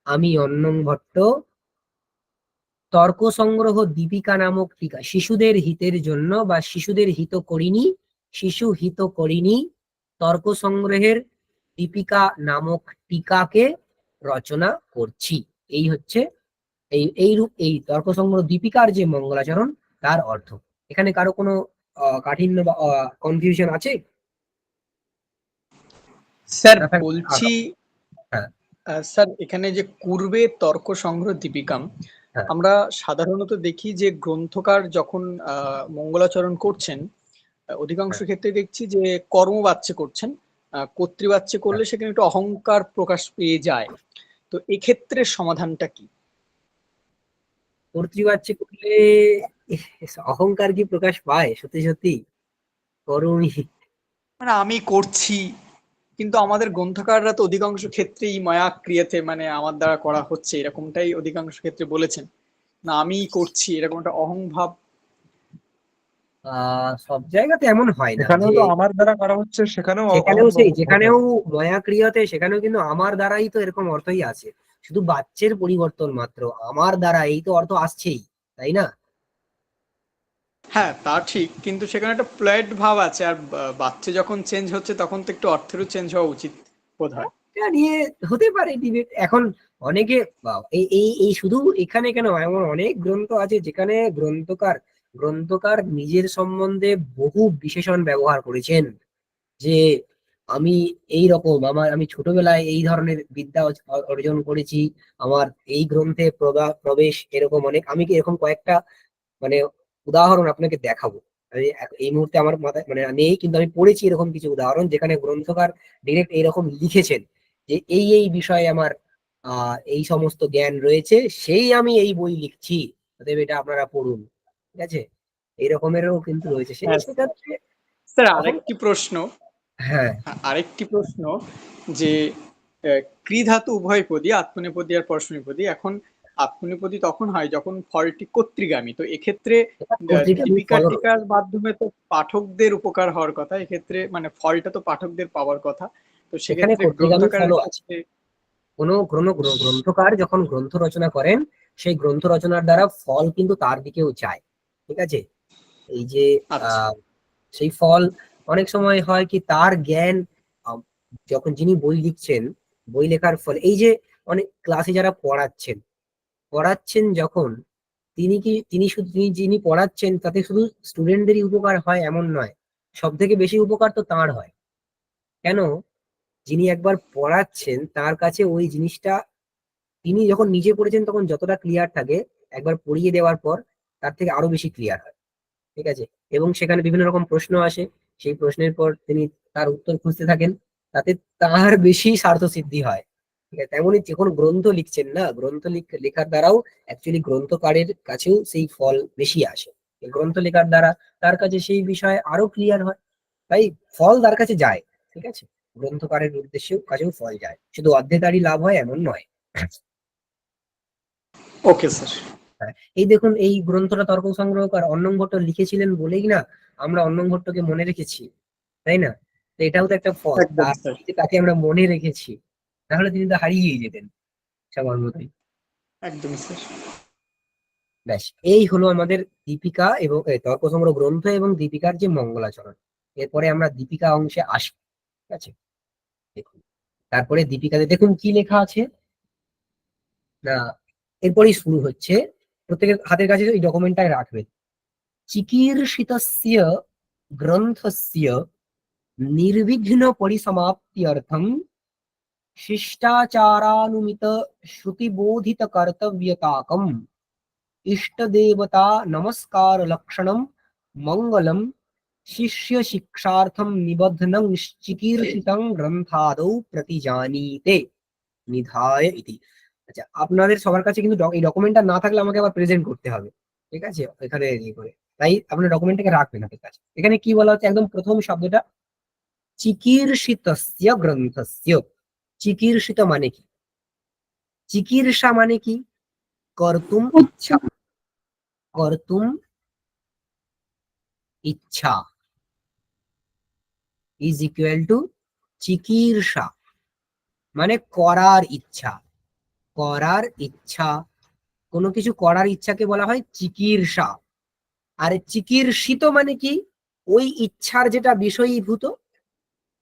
আমি অন্নং ভট্ট তর্ক সংগ্রহ দীপিকা নামক টিকা, শিশুদের হিতের জন্য বা শিশুদের হিত করিনি, শিশু হিত করিনি তর্ক সংগ্রহের দীপিকা নামক টিকাকে রচনা করছি। এই হচ্ছে এই তর্ক সংগ্রহ দীপিকার যে মঙ্গলাচরণ তার অর্থ। এখানে কারো কোনো কাঠিন্য বা কনফিউশন আছে? স্যার না থাকলে বলছি, হ্যাঁ স্যার এখানে যে পূর্বে তর্ক সংগ্রহ দীপিকাম, হ্যাঁ আমরা সাধারণত দেখি যে গ্রন্থকার যখন মঙ্গলাচরণ করছেন, অধিকাংশ হ্যাঁ ক্ষেত্রে দেখছি যে কর্মবাচ্যে করছেন। কর্তৃবাচ্যে করলে সেখানে একটু অহংকার প্রকাশ পেয়ে যায়। তো এক্ষেত্রে সমাধানটা কি? কর্তৃবাচ্য করলে অহংকার কি প্রকাশ পায় সত্যি সত্যি? করুণী। মানে আমি করছি, কিন্তু আমাদের গ্রন্থকাররা তো অধিকাংশ ক্ষেত্রেই মায়া ক্রিয়াতে মানে আমার দ্বারা করা হচ্ছে এরকমটাই অধিকাংশ ক্ষেত্রে বলেছেন, না আমি করছি, এরকম একটা অহংভাব। সব জায়গাতে এমন হয় না এখানেও যে, তো আমার দ্বারা করা হচ্ছে, সেখানেও যেখানেও ময়া ক্রিয়াতে সেখানেও কিন্তু আমার দ্বারাই তো এরকম অর্থই আছে, শুধু বাচ্চের পরিবর্তন মাত্র, আমার দ্বারা এই তো অর্থ আসছেই, তাই না? হ্যাঁ তা ঠিক, কিন্তু সেখানে একটা প্লয়েড ভাব আছে, আর বাচ্চা যখন চেঞ্জ হচ্ছে তখন তো একটু অর্থেরও চেঞ্জ হওয়া উচিত বোধ হয়। এটা নিয়ে হতে পারে ডিবেট এখন। অনেকে এই এই এই শুধু এখানে কেন, এমন অনেক গ্রন্থ আছে যেখানে গ্রন্থকার নিজের সম্বন্ধে বহু বিশেষণ ব্যবহার করেছেন, যে আমি এই রকম, আমি ছোটবেলায় এই ধরনের বিদ্যা অর্জন করেছি, আমার এই গ্রন্থে প্রবেশ এরকম অনেক, আমি কি এরকম কয়েকটা মানে উদাহরণ আপনাকে দেখাবো। আমি এই মুহূর্তে আমার মাথায় মানে নেই, কিন্তু আমি পড়েছি এরকম কিছু উদাহরণ যেখানে গ্রন্থকার ডিরেক্ট এইরকম লিখেছেন, যে এই বিষয়ে আমার এই সমস্ত জ্ঞান রয়েছে, সেই আমি এই বই লিখছি, অতএব এটা আপনারা পড়ুন। ঠিক আছে, এইরকমেরও কিন্তু রয়েছে, হ্যাঁ সেক্ষেত্রে স্যার, তখন আরেকটি প্রশ্ন, হ্যাঁ আরেকটি প্রশ্ন যে কৃধাতু উভয়পদী, আত্মনেপদী আর পরস্মনেপদী, এখন আত্মনেপদী তখন হয় যখন ফলটি কর্তৃগামী, তো এক্ষেত্রে পত্রিকা দীপিকা টিকার মাধ্যমে তো পাঠকদের উপকার হওয়ার কথা, এক্ষেত্রে মানে ফলটা তো পাঠকদের পাওয়ার কথা, তো এখানে সেক্ষেত্রে কর্তৃগামী গ্রন্থকারের ফলও আছে। কাছে। কোনো গ্রন্থকার যখন গ্রন্থ রচনা করেন, সেই গ্রন্থ রচনার দ্বারা ফল কিন্তু তার দিকেও যায়। ঠিক আছে, এই যে আচ্ছা, আহ সেই ফল অনেক সময় হয় কি, তার জ্ঞান আহ, যখন যিনি বই লিখছেন, বই লেখার ফলে এই যে অনেক ক্লাসে যারা পড়াচ্ছেন যখন, তিনি যিনি পড়াচ্ছেন তাতে শুধু স্টুডেন্টদেরই উপকার হয় এমন নয়, সব থেকে বেশি উপকার তো তাঁর হয়। কেন? যিনি একবার পড়াচ্ছেন তার কাছে ওই জিনিসটা, তিনি যখন নিজে পড়েছেন তখন যতটা ক্লিয়ার থাকে, একবার পড়িয়ে দেওয়ার পর তার থেকে আরো বেশি ক্লিয়ার হয়। ঠিক আছে, এবং সেখানে বিভিন্ন রকম প্রশ্ন আসে, সেই প্রশ্নের পর তিনি তার উত্তর খুঁজতে থাকেন, তাতে তার বেশি স্বার্থ সিদ্ধি হয়। ঠিক আছে, তেমনই যখন গ্রন্থ লিখছেন না, লেখার দ্বারাও অ্যাকচুয়ালি গ্রন্থকারের কাছেও সেই ফল বেশি আসে, এই গ্রন্থ লেখার দ্বারা তার কাছে সেই বিষয় আরো ক্লিয়ার হয়, তাই ফল তার কাছে যায়। ঠিক আছে, গ্রন্থকারের উদ্দেশ্যেও কাছেও ফল যায়, শুধু অর্ধেকারই লাভ হয় এমন নয়। Okay sir. হ্যাঁ, এই দেখুন, এই গ্রন্থটা তর্ক সংগ্রহকার অন্নং ভট্ট লিখেছিলেন বলেই না আমরা অন্নং ভট্টকে মনে রেখেছি, তাই না? তো এটাও তো একটা ফল, একদম স্যার। তাকে আমরা মনে রেখেছি, তাহলে তিনি তো হারিয়েই যেতেন সবার মতোই। একদমই স্যার। ব্যাস, এই হলো আমাদের দীপিকা এবং তর্ক সংগ্রহ গ্রন্থ এবং দীপিকার যে মঙ্গলাচরণ। এরপরে আমরা দীপিকা অংশে আসি, ঠিক আছে? দেখুন, তারপরে দীপিকাতে দেখুন কি লেখা আছে না, এরপরেই শুরু হচ্ছে। প্রত্যেকের হাতের কাছে এই ডকুমেন্টটাই রাখবে। চিকীর্ষিতস্য গ্রন্থস্য নির্বিঘ্ন পরিসমাপ্ত্যর্থম শিষ্টাচারানুমিত শ্রুতিবোধিত কর্তব্যতাকম ইষ্টদেবতা নমস্কার লক্ষণম মঙ্গলম শিষ্য শিক্ষার্থম নিবদ্ধনং চিকীর্ষিতং গ্রন্থাদৌ প্রতিজানীতে নিধায় ইতি। আচ্ছা, আপনাদের সবার কাছে কিন্তু এই ডকুমেন্টটা না থাকলে আমাকে আবার প্রেজেন্ট করতে হবে, ঠিক আছে? এখানে ইয়ে করে, তাই আপনার ডকুমেন্টটাকে রাখবেন হাতের কাছে। এখানে কি বলা হচ্ছে, একদম প্রথম শব্দটা চিকীর্ষিতস্য গ্রন্থস্য। চিকীর্ষিত মানে কি? চিকিৎসা মানে কি? কর্তুম ইচ্ছা, কর্তুম ইচ্ছা ইজ ইকুয়াল টু চিকিৎসা, মানে করার ইচ্ছা। করার ইচ্ছা, কোনো কিছু করার ইচ্ছাকে বলা হয় চিকিৎসা। আর চিকিৎসিত মানে কি? ওই ইচ্ছার যেটা বিষয়ীভূত।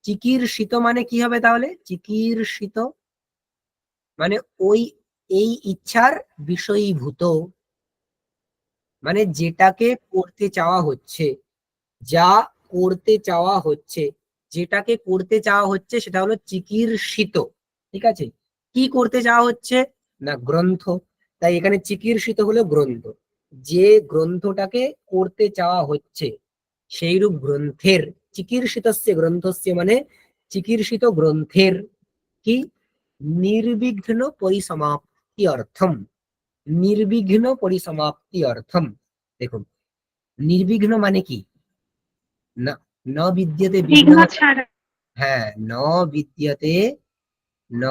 চিকিৎসিত মানে কি হবে তাহলে? চিকিৎসিত মানে ওই এই ইচ্ছার বিষয়ীভূত, মানে যেটাকে করতে চাওয়া হচ্ছে, যা করতে চাওয়া হচ্ছে, যেটাকে করতে চাওয়া হচ্ছে সেটা হলো চিকীর্ষিত, ঠিক আছে? কি করতে চাওয়া হচ্ছে না? গ্রন্থ। তাই এখানে চিকীর্ষিত হলো গ্রন্থ, যে গ্রন্থটাকে করতে চাওয়া হচ্ছে সেইরূপ গ্রন্থের। চিকীর্ষিতস্য গ্রন্থস্য মানে চিকীর্ষিত গ্রন্থের কি? নির্বিঘ্ন পরিসমাপ্তি অর্থম। নির্বিঘ্ন পরিসমাপ্তি অর্থম। দেখুন, নির্বিঘ্ন মানে কি? না, ন বিদ্যতে বিঘ্ন। বিঘ্ন ছাড়া। হ্যাঁ, ন বিদ্যতে, ন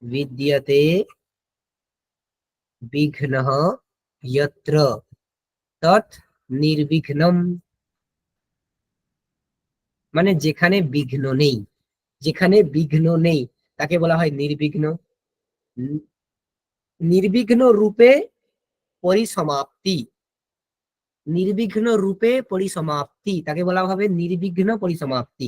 বিদ্যতে বিঘ্নঃ যত্র তৎ নির্বিঘ্নম। মানে যেখানে বিঘ্ন নেই, যেখানে বিঘ্ন নেই তাকে বলা হয় নির্বিঘ্ন। নির্বিঘ্ন রূপে পরিসমাপ্তি, নির্বিঘ্ন রূপে পরিসমাপ্তি তাকে বলা হবে নির্বিঘ্ন পরিসমাপ্তি।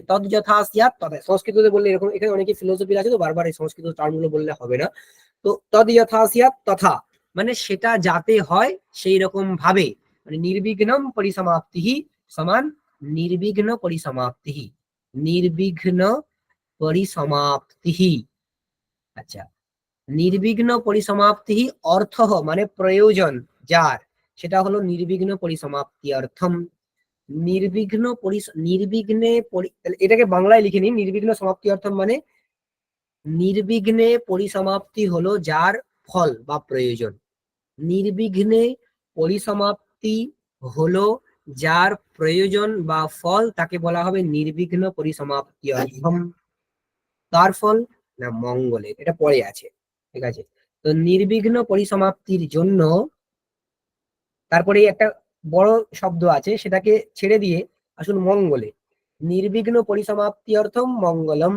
তদ যথা স্যাৎ তথা। সংস্কৃততে বললে এরকম, এখানে অনেকে ফিলোসফি আছে তো বারবার এই সংস্কৃত টার্মগুলো বললে হবে না। তো তদ যথা স্যাৎ তথা মানে সেটা যাতে হয় সেই রকম ভাবে, মানে নির্বিঘ্নম পরিসমাপ্তি সমান নির্বিঘ্ন পরিসমাপ্তি। নির্বিঘ্ন পরিসমাপ্তি। আচ্ছা, নির্বিঘ্ন পরিসমাপ্তি অর্থ মানে প্রয়োজন যার, সেটা হলো নির্বিঘ্ন পরিসমাপ্তি অর্থম। নির্বিঘ্ন নির্বিঘ্নে এটাকে বাংলায় লিখে নিন। নির্বিঘ্ন সমাপ্তি অর্থম মানে নির্বিঘ্নে পরিসমাপ্তি হলো যার ফল বা প্রয়োজন। নির্বিঘ্নে পরিসমাপ্তি হলো যার প্রয়োজন বা ফল, তাকে বলা হবে নির্বিঘ্ন পরিসমাপ্তি অর্থম। তার ফল না মঙ্গলের, এটা পরে আছে, ঠিক আছে? তো নির্বিঘ্ন পরিসমাপ্তির জন্য তারপরে একটা বড় শব্দ আছে, সেটাকে ছেড়ে দিয়ে আসুন মঙ্গলে। নির্বিঘ্ন পরিসমাপ্তি অর্থম মঙ্গলম,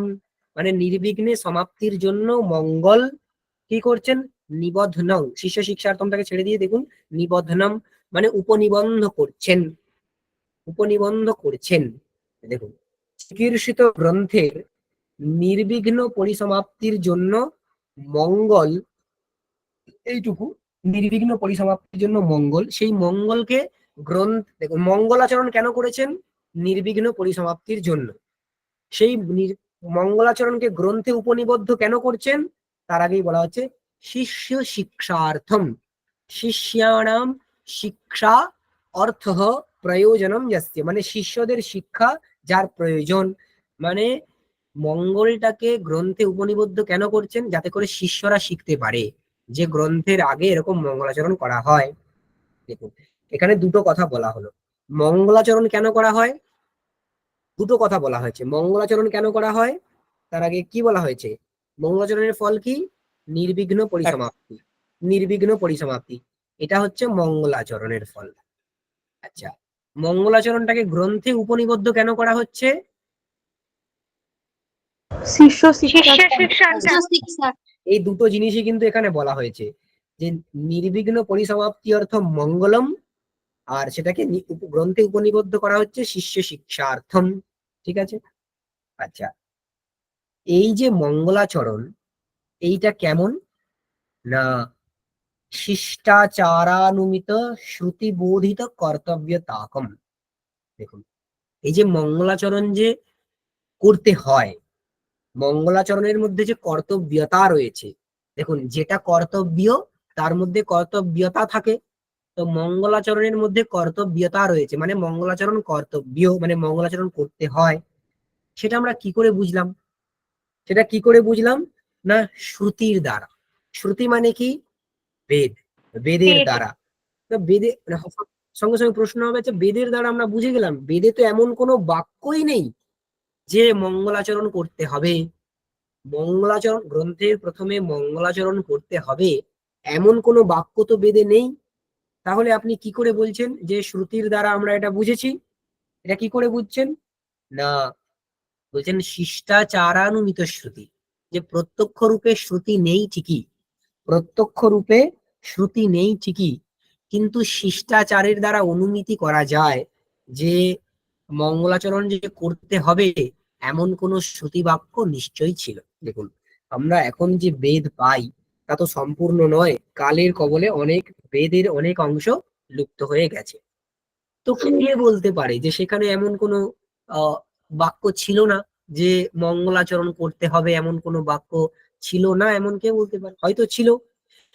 মানে নির্বিঘ্নে সমাপ্তির জন্য মঙ্গল কি করছেন? নিবদ্ধনং। শিষ্য শিক্ষার্থমটাকে ছেড়ে দিয়ে দেখুন নিবদ্ধনম মানে উপনিবন্ধ করছেন, উপনিবন্ধ করছেন। দেখুন, চিকীর্ষিত গ্রন্থের নির্বিঘ্ন পরিসমাপ্তির জন্য মঙ্গল, এইটুকু নির্বিঘ্ন পরিসমাপ্তির জন্য মঙ্গল, সেই মঙ্গলকে গ্রন্থ, দেখুন মঙ্গলাচরণ কেন করেছেন? নির্বিঘ্ন পরিসমাপ্তির জন্য। সেই মঙ্গলাচরণকে গ্রন্থে উপনিবদ্ধ কেন করছেন? তার আগেই বলা হচ্ছে শিষ্য শিক্ষার্থম। শিষ্যানাম শিক্ষা অর্থ প্রয়োজনম যস্য, মানে শিষ্যদের শিক্ষা যার প্রয়োজন। মানে মঙ্গলটাকে গ্রন্থে উপনিবদ্ধ কেন করছেন? যাতে করে শিষ্যরা শিখতে পারে, যে গ্রন্থের আগে এরকম মঙ্গলাচরণ করা হয়। দেখুন, এখানে দুটো কথা বলা হলো। মঙ্গলাচরণ কেন করা হয়? দুটো কথা বলা হয়েছে। মঙ্গলাচরণ কেন করা হয় তার আগে কি বলা হয়েছে? মঙ্গলাচরণের ফল কি? নির্বিঘ্ন পরিসমাপ্তি। নির্বিঘ্ন পরিসমাপ্তি, এটা হচ্ছে মঙ্গলাচরণের ফল। আচ্ছা, মঙ্গলাচরণটাকে গ্রন্থে উপনিবদ্ধ কেন করা হচ্ছে? শিষ্য শিক্ষা। শিক্ষা শিক্ষা। এই এই দুটো জিনিসই কিন্তু এখানে বলা হয়েছে। যে নির্বিঘ্ন পরিসমাপ্তি অর্থ মঙ্গলম, আর সেটাকে গ্রন্থে উপনিবদ্ধ করা হচ্ছে শিষ্য শিক্ষার্থম। ঠিক আছে। আচ্ছা, এই যে মঙ্গলাচরণ, এইটা কেমন না শিষ্টাচারানুমিত শ্রুতিবোধিত কর্তব্যতাকম। দেখুন, এই যে মঙ্গলাচরণ যে করতে হয়, মঙ্গলাচরণের মধ্যে যে কর্তব্যতা রয়েছে, দেখুন যেটা কর্তব্য তার মধ্যে কর্তব্যতা থাকে। তো মঙ্গলাচরণের মধ্যে কর্তব্যতা রয়েছে, মানে মঙ্গলাচরণ কর্তব্য, মানে মঙ্গলাচরণ করতে হয়। সেটা আমরা কি করে বুঝলাম? সেটা কি করে বুঝলাম না শ্রুতির দ্বারা। শ্রুতি মানে কি? বেদ, বেদের বেদ। দ্বারা। তো বেদে মানে সঙ্গে সঙ্গে প্রশ্ন হবে যে বেদের দ্বারা আমরা বুঝে গেলাম, বেদে তো এমন কোনো বাক্যই নেই যে মঙ্গলাচরণ করতে হবে। মঙ্গলাচরণ গ্রন্থের প্রথমে মঙ্গলাচরণ করতে হবে এমন কোনো বাক্য তো বেদে নেই। তাহলে আপনি কি করে বলছেন যে শ্রুতির দ্বারা আমরা এটা বুঝেছি? এটা কি করে বুঝছেন না বলছেন শিষ্টাচারানুমিত শ্রুতি, যে প্রত্যক্ষ রূপে শ্রুতি নেই ঠিকই, প্রত্যক্ষ রূপে শ্রুতি নেই ঠিকই, কিন্তু শিষ্টাচারের দ্বারা অনুমিতি করা যায় যে মঙ্গলাচরণ যে করতে হবে এমন কোন শ্রুতি বাক্য নিশ্চয়ই ছিল। দেখুন, আমরা এখন যে বেদ পাই তা তো সম্পূর্ণ নয়, কালের কবলে অনেক বেদের অনেক অংশ লুপ্ত হয়ে গেছে। তো কে বলতে পারে যে সেখানে এমন কোনো বাক্য ছিল না যে মঙ্গলাচরণ করতে হবে, এমন কোনো বাক্য ছিল না, এমন কে বলতে পারে? হয়তো ছিল।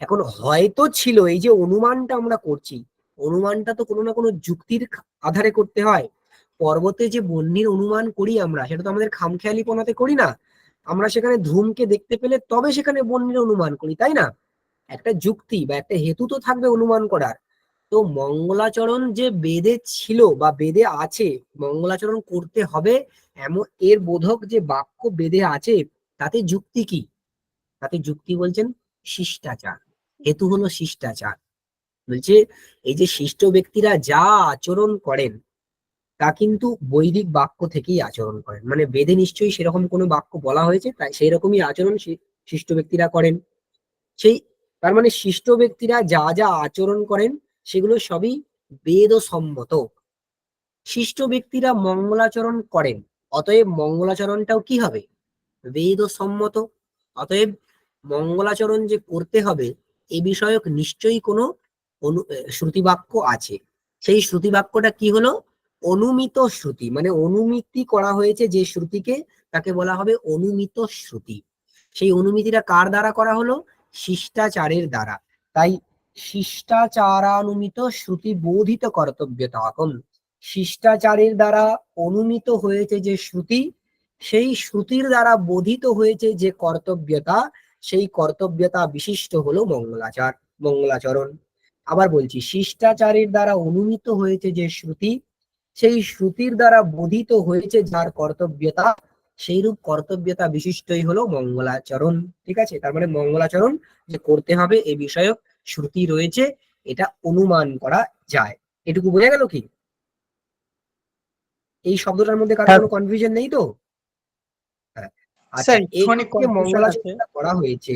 এখন হয়তো ছিল, এই যে অনুমানটা আমরা করছি, অনুমানটা তো কোনো না কোনো যুক্তির আধারে করতে হয়। পর্বতে যে বন্যির অনুমান করি আমরা, সেটা তো আমাদের খামখেয়ালিপনাতে করি না। আমরা সেখানে ধূমকে দেখতে পেলে তবে সেখানে বন্যির অনুমান করি, তাই না? একটা যুক্তি বা একটা হেতু তো থাকবে অনুমান করার। তো মঙ্গলাচরণ যে বেদে ছিল বা বেদে আছে, মঙ্গলাচরণ করতে হবে এমন এর বোধক যে বাক্য বেদে আছে, তাতে যুক্তি কি? তাতে যুক্তি বলছেন শিষ্টাচার, হেতু হলো শিষ্টাচার। বলছে এই যে শিষ্ট ব্যক্তিরা যা আচরণ করেন তা কিন্তু বৈদিক বাক্য থেকেই আচরণ করেন, মানে বেদে নিশ্চয়ই সেরকম কোনো বাক্য বলা হয়েছে, তাই সেই রকমই আচরণ শিষ্ট ব্যক্তিরা করেন। সেই তার মানে শিষ্ট ব্যক্তিরা যা যা আচরণ করেন সেগুলো সবই বেদ সম্মত। শিষ্ট ব্যক্তিরা মঙ্গলাচরণ করেন, অতএব মঙ্গলাচরণটাও কি হবে? বেদ সম্মত। অতএব মঙ্গলাচরণ যে করতে হবে এ বিষয়ক নিশ্চয়ই কোনো শ্রুতিবাক্য আছে। সেই শ্রুতিবাক্যটা কি হলো? অনুমিত শ্রুতি, মানে অনুমিতি করা হয়েছে যে শ্রুতিকে, তাকে বলা হবে অনুমিত শ্রুতি। সেই অনুমিতিটা কার দ্বারা করা হলো? শিষ্টাচারের দ্বারা। তাই শিষ্টাচারানুমিত শ্রুতি বোধিত কর্তব্যতাকম, শিষ্টাচারের দ্বারা অনুমিত হয়েছে যে শ্রুতি, সেই শ্রুতির দ্বারা বোধিত হয়েছে যে কর্তব্যতা, সেই কর্তব্যতা বিশিষ্ট হলো মঙ্গলাচার, মঙ্গলাচরণ। আবার বলছি, শিষ্টাচারের দ্বারা অনুমিত হয়েছে যে শ্রুতি, সেই শ্রুতির দ্বারা বোধিত হয়েছে যার কর্তব্যতা, সেইরূপ কর্তব্যতা বিশিষ্টই হলো মঙ্গলাচরণ। ঠিক আছে, তার মানে মঙ্গলাচরণ যে করতে হবে এ বিষয়ক শ্রুতি রয়েছে, এটা অনুমান করা যায়। এটুকু বোঝা গেল কি? এই শব্দটার মধ্যে কারো কোনো কনফিউশন নেই তো? হ্যাঁ। আচ্ছা, স্যার এই একটুখানি যে confusion আছে। মঙ্গলাচরণটা করা হয়েছে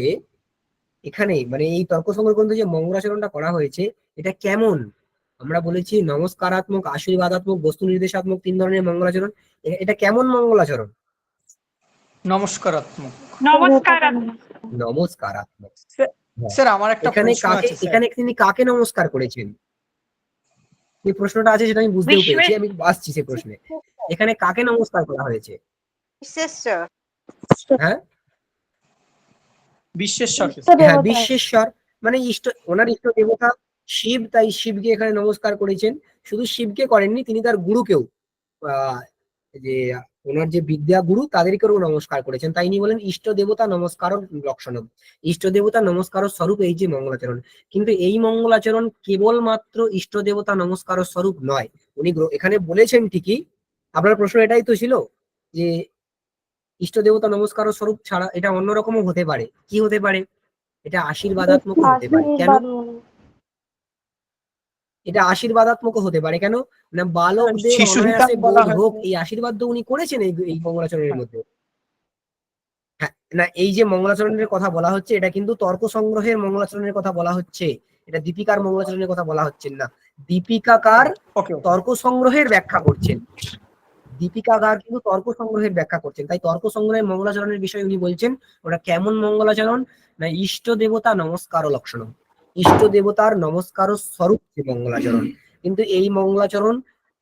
এখানে, মানে এই তর্ক সংগ্রহ গ্রন্থে যে মঙ্গলাচরণটা করা হয়েছে এটা কেমন? আমরা বলেছি নমস্কারাত্মক, আশীর্বাদাত্মক, বস্তু নির্দেশাত্মক, 3 ধরনের মঙ্গলাচরণ। এটা কেমন মঙ্গলাচরণ? নমস্কারাত্মক। নমস্কারাত্মক। হ্যাঁ। স্যার আমার একটা এখানে প্রশ্ন কাকে, আছে স্যার। এখানে তিনি কাকে নমস্কার করেছেন? যে প্রশ্নটা আছে সেটা আমি বুঝতেও পেরেছি, আমি আসছি সে প্রশ্নে। এখানে কাকে নমস্কার করা হয়েছে? বিশ্বেশ্বর। হ্যাঁ বিশ্বেশ্বর। হ্যাঁ, বিশ্বেশ্বর, মানে ওনার ইষ্ট দেবতা শিব, তাই শিবকে এখানে নমস্কার করেছেন। শুধু শিবকে করেননি, তিনি তার গুরুকেও, যে ওনার যে বিদ্যা গুরু তাদেরকেও নমস্কার করেছেন। তাই নিয়ে বলেন ইষ্ট দেবতা নমস্কার লক্ষণম, ইষ্ট দেবতা নমস্কার স্বরূপ এই যে মঙ্গলাচরণ। কিন্তু এই মঙ্গলাচরণ কেবলমাত্র ইষ্ট দেবতা নমস্কার স্বরূপ নয়। উনি এখানে বলেছেন ঠিকই, আপনার প্রশ্ন এটাই তো ছিল যে ইষ্ট দেবতা নমস্কার স্বরূপ ছাড়া এটা অন্যরকমও হতে পারে। কি হতে পারে? এটা আশীর্বাদাত্মক হতে পারে। কেন? এটা আশীর্বাদাত্মক হতে পারে কেন না বালকদের শিশু অনায়াসে হিসাবে বলা বোধ হয়। হোক, এই আশীর্বাদ তো উনি করেছেন এই মঙ্গলাচরণের মধ্যে। হ্যাঁ, না, এই যে মঙ্গলাচরণের কথা বলা হচ্ছে এটা কিন্তু তর্ক সংগ্রহের মঙ্গলাচরণের কথা বলা হচ্ছে, এটা দীপিকার মঙ্গলাচরণের কথা বলা হচ্ছে না। দীপিকাকার ওকে ওকে তর্ক সংগ্রহের ব্যাখ্যা করছেন, দীপিকাকার কিন্তু তর্ক সংগ্রহের ব্যাখ্যা করছেন, তাই তর্ক সংগ্রহের মঙ্গলাচরণের বিষয়ে উনি বলছেন ওটা কেমন মঙ্গলাচরণ না ইষ্ট দেবতা নমস্কার লক্ষণম, ইষ্ট দেবতার নমস্কার স্বরূপ যে মঙ্গলাচরণ। কিন্তু এই মঙ্গলাচরণ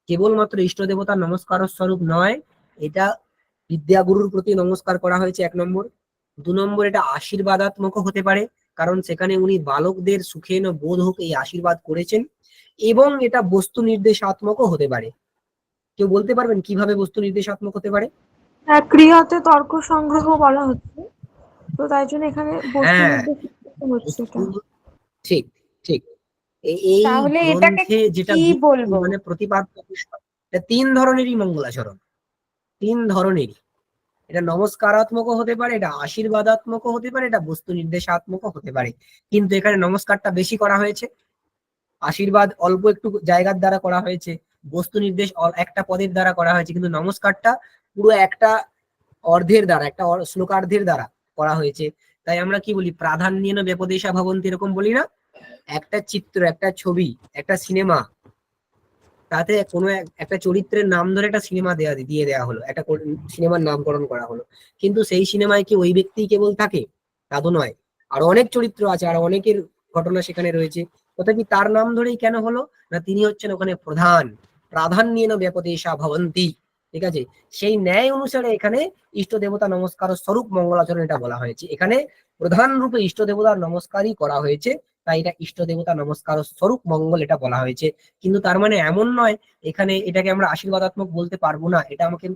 কেবলমাত্র ইষ্ট দেবতার নমস্কার স্বরূপ নয়, এটা বিদ্যাগুরুর প্রতি নমস্কার করা হয়েছে 1 নম্বর। 2 নম্বর এটা আশীর্বাদাত্মক হতে পারে, কারণ সেখানে উনি বালকদের সুখেন বোধ হোক এই আশীর্বাদ করেছেন। এবং এটা বস্তু নির্দেশাত্মকও হতে পারে। কেউ বলতে পারবেন কিভাবে বস্তু নির্দেশাত্মক হতে পারে? হ্যাঁ, ক্রিয়াতে তর্ক সংগ্রহ বলা হচ্ছে, তো তাই জন্য এখানে বস্তু হ্যাঁ, নির্দেশ হচ্ছে এটা। ঠিক ঠিক। এই তাহলে এটাকে গ্রন্থে যেটা কি বলবো? মানে প্রতিপাদ্য বিষয়, এটা 3 ধরনেরই মঙ্গলাচরণ, 3 ধরনেরই। এটা নমস্কারাত্মকও হতে পারে, এটা আশীর্বাদাত্মকও হতে পারে, এটা বস্তু নির্দেশাত্মকও হতে পারে। কিন্তু এখানে নমস্কারটা বেশি করা হয়েছে, আশীর্বাদ অল্প একটু জায়গার দ্বারা করা হয়েছে, বস্তু নির্দেশ একটা পদের দ্বারা করা হয়েছে, কিন্তু নমস্কারটা পুরো একটা অর্ধের দ্বারা, একটা শ্লোকার্ধের দ্বারা করা হয়েছে। তাই আমরা কি বলি, প্রাধান্যেন ব্যপদেশা ভবন্তি, এরকম বলি না? একটা চিত্র, একটা ছবি, একটা সিনেমা, তাতে কোনো একটা চরিত্রের নাম ধরে একটা সিনেমা দিয়ে দেওয়া হলো, একটা সিনেমার নামকরণ করা হলো, কিন্তু সেই সিনেমায় কি ওই ব্যক্তি কেবল থাকে? তা তো নয়, আরো অনেক চরিত্র আছে, আর অনেকের ঘটনা সেখানে রয়েছে। তথাপি তার নাম ধরেই কেন হলো না, তিনি হচ্ছেন ওখানে প্রধান, প্রাধান্যেন ব্যপদেশা ভবন্তি। ঠিক আছে, সেই ন্যায় অনুসারে এখানে ইষ্ট দেবতা নমস্কার স্বরূপ মঙ্গলাচরণ এটা বলা হয়েছে। এখানে প্রধান রূপে ইষ্ট দেবতার নমস্কারই করা হয়েছে, তাই এটা ইষ্ট দেবতা নমস্কার স্বরূপ মঙ্গল এটা বলা হয়েছে। কিন্তু তার মানে এমন নয় এখানে এটাকে আমরা আশীর্বাদাত্মক বলতে পারবো না,